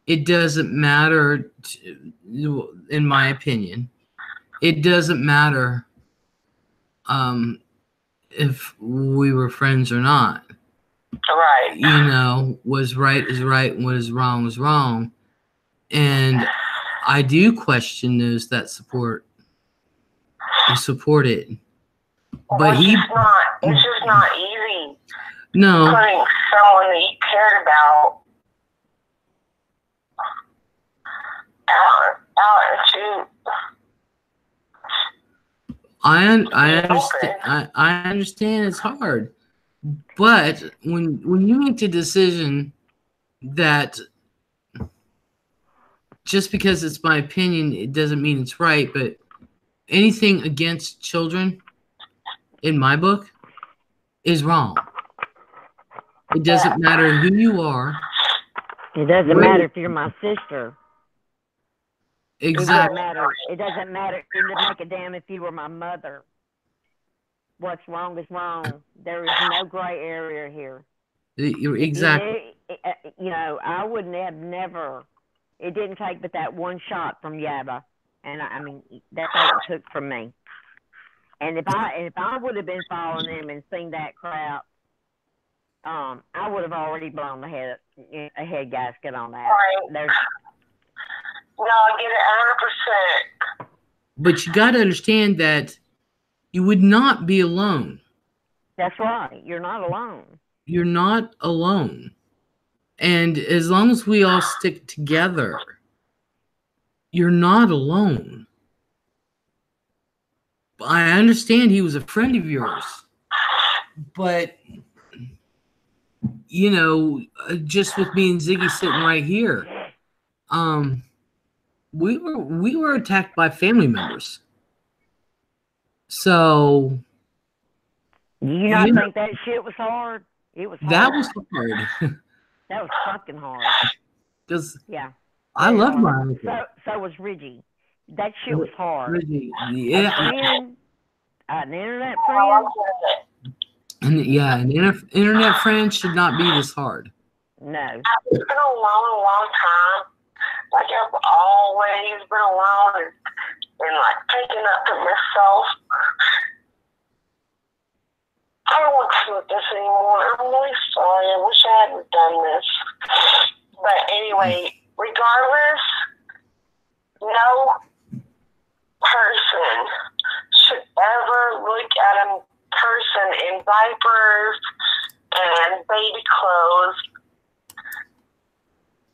it doesn't matter, in my opinion. It doesn't matter if we were friends or not. Right. What's right is right and what is wrong is wrong. And I do question those that support it. But it's just not easy. No. Putting someone that you cared about out into. I understand. I understand it's hard, but when you make the decision that just because it's my opinion, it doesn't mean it's right. But anything against children, in my book, is wrong. It doesn't matter who you are. It doesn't matter if you're my sister. Exactly. It doesn't matter. It doesn't make a damn if you were my mother. What's wrong is wrong. There is no gray area here. Exactly. I wouldn't have never. It didn't take but that one shot from Yaba, and I mean that's all it took from me. And if I would have been following them and seen that crap, I would have already blown a head gasket on that. Right. No, I get it 100%. But you got to understand that you would not be alone. That's right. You're not alone. You're not alone. And as long as we all stick together, you're not alone. I understand he was a friend of yours. But, just with me and Ziggy sitting right here, we were attacked by family members. So do you not think that shit was hard? It was hard. That was hard. That was fucking hard. Yeah. I love my uncle. So was Reggie. That shit was hard. Reggie, yeah. An internet friend. An internet friend should not be this hard. No. It's been a long, long time. Like I've always been alone and like taking up for myself. I don't want to do this anymore. I'm really sorry. I wish I hadn't done this. But anyway, regardless, no person should ever look at a person in diapers and baby clothes.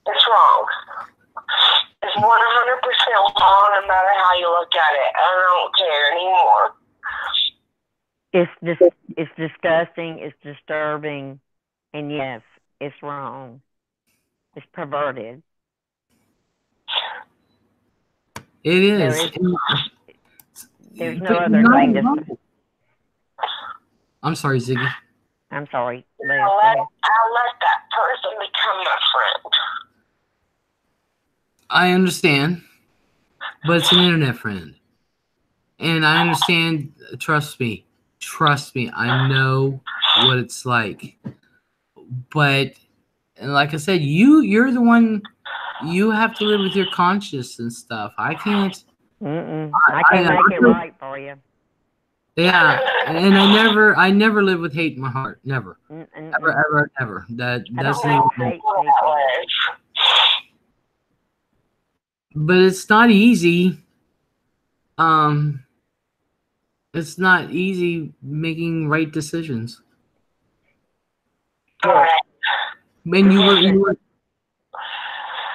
It's wrong. It's 100% wrong no matter how you look at it. I don't care anymore. It's disgusting, it's disturbing, and yes, it's wrong. It's perverted. It is. There's no other thing to. I'm sorry, Ziggy. I'm sorry. I'll let that person become my friend. I understand, but it's an internet friend. And I understand, trust me, I know what it's like. But like I said, you're the one, you have to live with your conscience and stuff. I can't. I can't make it right for you. Yeah, and I never live with hate in my heart. Never. Ever. That's hate. But it's not easy. It's not easy making right decisions. Look, When you were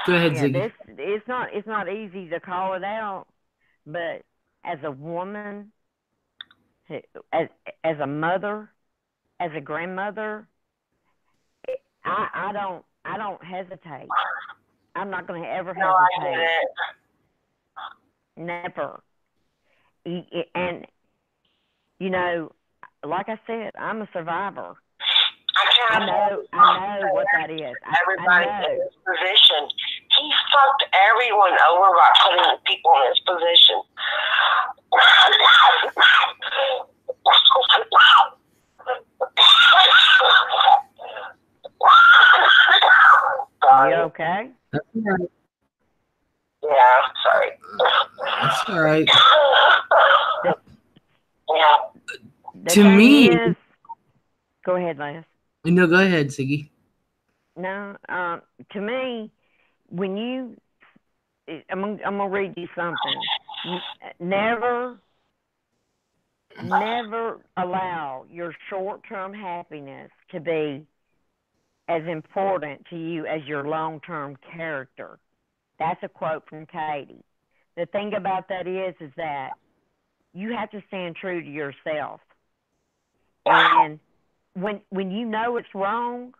go ahead, yeah, Ziggy. it's not easy to call it out, but as a woman, as a mother, as a grandmother, I don't hesitate. I'm not going to ever No, I get hesitate. it. Never. And you know, like I said, I'm a survivor. I know what that is. Everybody I know. in his position. He fucked everyone over by putting people in his position. You okay? That's all right. Yeah, sorry. That's all right. Yeah. The To thing me, is, go ahead, Les. no, go ahead, Ziggy. No, to me, when you, I'm gonna read you something. Never allow your short-term happiness to be as important to you as your long-term character. That's a quote from Katie. The thing about that is that you have to stand true to yourself. And when you know it's wrong,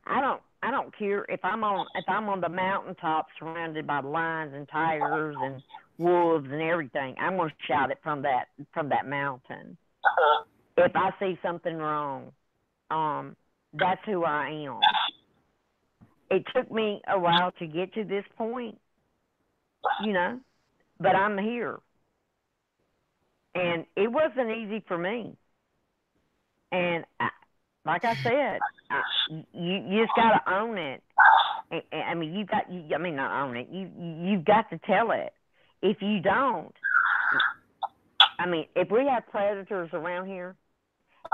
I don't care if I'm on the mountaintop surrounded by lions and tigers and wolves and everything. I'm going to shout it from that mountain. If I see something wrong, that's who I am. It took me a while to get to this point, you know, but I'm here. And it wasn't easy for me. And like I said, you just got to own it. I mean, not own it. You've got to tell it. If you don't, I mean, if we have predators around here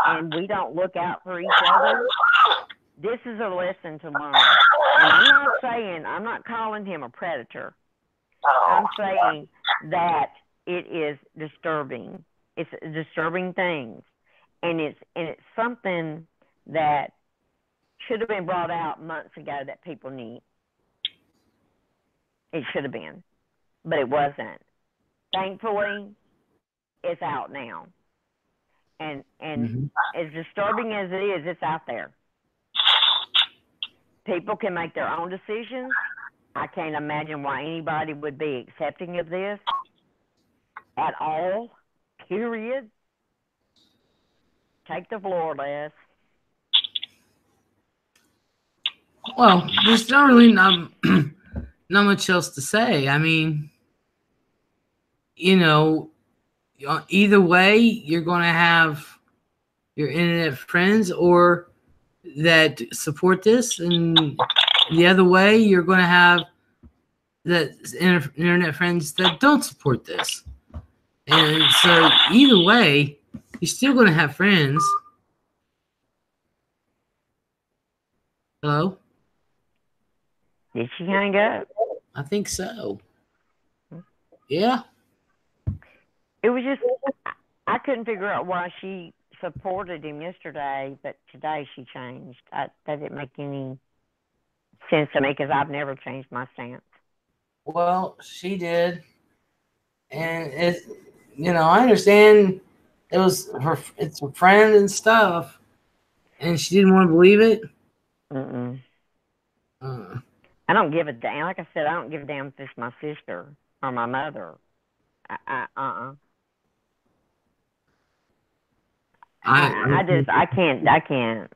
and we don't look out for each other, this is a lesson to learn. And I'm not calling him a predator. I'm saying that it is disturbing. It's a disturbing thing. And it's something that should have been brought out months ago that people need. It should have been, but it wasn't. Thankfully, it's out now. And as disturbing as it is, it's out there. People can make their own decisions. I can't imagine why anybody would be accepting of this at all, period. Take the floor, Les. Well, there's not really not much else to say. I mean, you know, either way, you're going to have your internet friends or that support this, and the other way, you're going to have that internet friends that don't support this. And so either way, you're still going to have friends. Hello? Did she hang up? I think so. Yeah. It was just, I couldn't figure out why she supported him yesterday, but today she changed. That didn't make any sense to me because I've never changed my stance. Well, she did. And it, you know, I understand it's her friend and stuff, and she didn't want to believe it. I don't give a damn. Like I said, I don't give a damn if it's my sister or my mother. I can't.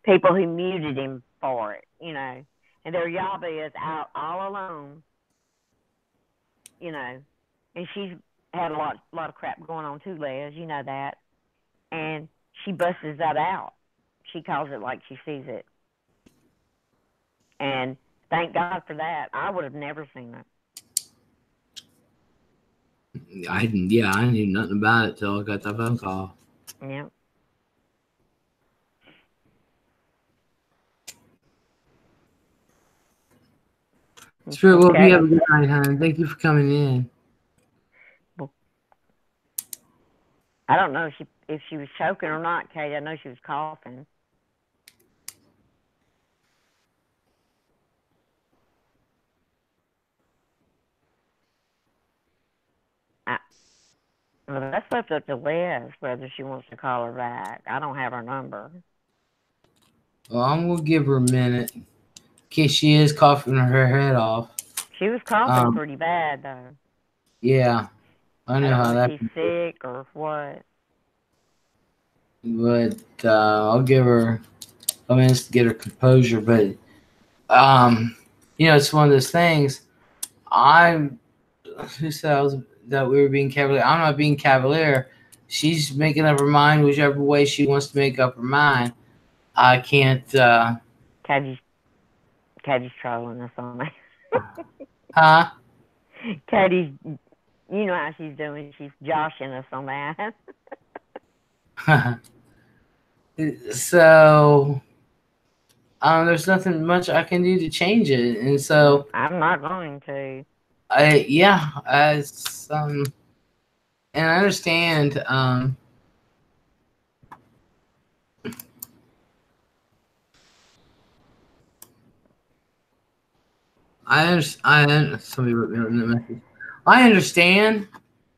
People who muted him for it, you know, and their Yaba is out all alone, you know, and she's had a lot of crap going on too, Les, you know that, and she busts that out. She calls it like she sees it, and thank God for that. I would have never seen that. I knew nothing about it till I got that phone call. Yeah. Spirit, well, you have a good night, hon. Thank you for coming in. I don't know if she was choking or not, Katie. I know she was coughing. Well, that's left up to Liz whether she wants to call her back. I don't have her number. Well, I'm gonna give her a minute in case she is coughing her head off. She was coughing pretty bad though. Yeah, I know how that. If she's sick or what. But I'll give her a minute to get her composure. But you know, it's one of those things. Who said that we were being cavalier? I'm not being cavalier. She's making up her mind whichever way she wants to make up her mind. I can't. Caddy's trolling us on that. Huh? Caddy's, you know how she's doing. She's joshing us on that. So there's nothing much I can do to change it, and so I'm not going to. And I understand. Somebody wrote me in the message. I understand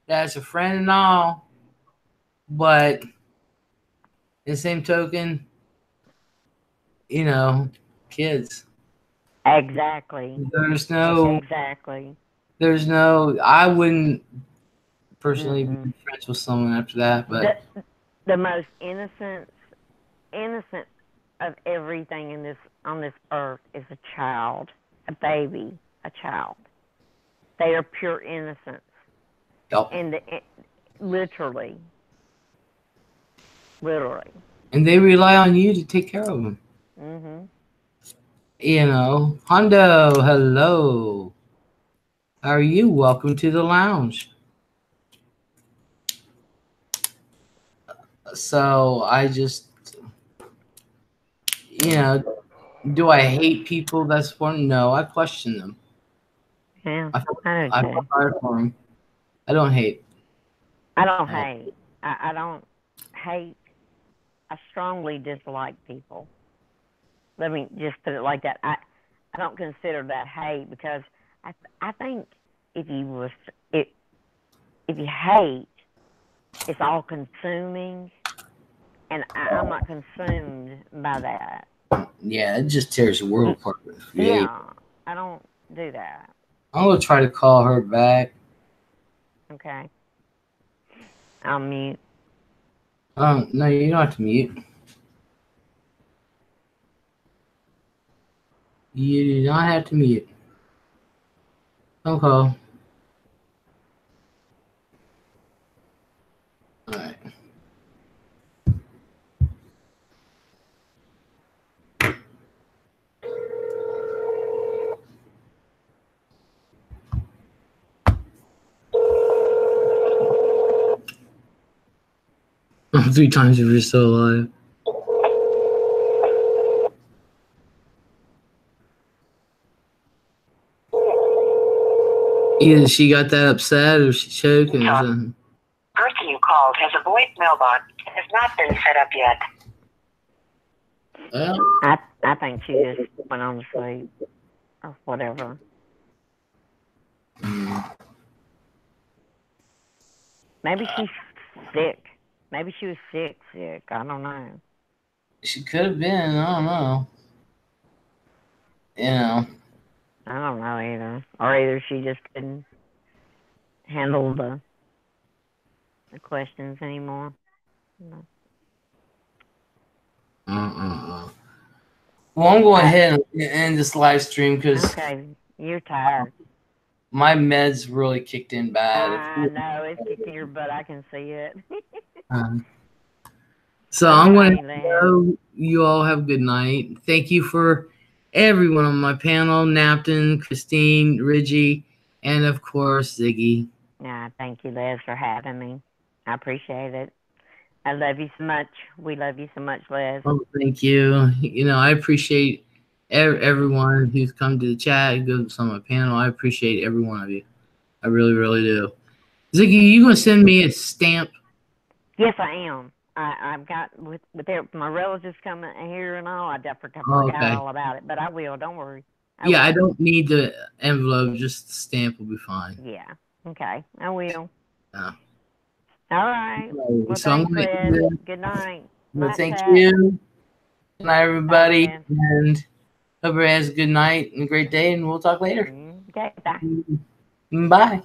that it's a friend and all, but in the same token, you know, kids. Exactly. I wouldn't personally be friends with someone after that, but the most innocent of everything on this earth is a child, a baby, a child. They are pure innocence. Yep. And literally. And they rely on you to take care of them. Mm-hmm. You know, Hondo, hello. How are you? Welcome to the lounge. So I just, you know, do I hate people that's one? No, I question them. Yeah, I feel sorry for them. I don't hate. I don't hate. I don't hate. I strongly dislike people. Let me just put it like that. I don't consider that hate because I think if you hate, it's all consuming, and I'm not consumed by that. Yeah, it just tears the world apart. Yeah, I don't do that. I'm gonna try to call her back. Okay. I'll mute. No, you don't have to mute. You do not have to mute. Don't call. All right. Three times if you're still alive. Either she got that upset or she choking or something. The person you called has a voicemail box and has not been set up yet. Well, I think she just went on to sleep or whatever. Maybe she's sick. Maybe she was sick. I don't know. She could have been. I don't know. You know. I don't know either. Or either she just couldn't handle the questions anymore. No. Well, I'm going ahead and end this live stream because you're tired. My meds really kicked in bad. I know it's kicking your butt. I can see it. So I'm going to go. You all have a good night. Thank you for everyone on my panel: Napton, Christine, Reggie, and of course Ziggy. Thank you, Les, for having me. I appreciate it. I love you so much. We love you so much, Les. Oh, thank you. You know, I appreciate everyone who's come to the chat, who goes on my panel. I appreciate every one of you. I really, really do. Ziggy, you gonna send me a stamp? Yes, I am. I've got with my relatives coming here and all. I definitely Oh, forgot okay. all about it, but I will. Don't worry. Yeah, I will. don't need the envelope. Just the stamp will be fine. Yeah. Okay. I will. Yeah. All right. Well, So I'm thanks, gonna Liz. Good night. well, Night thank chat. you. Good night, everybody, Bye, and hope everybody has a good night and a great day. And we'll talk later. Okay. Bye. Bye.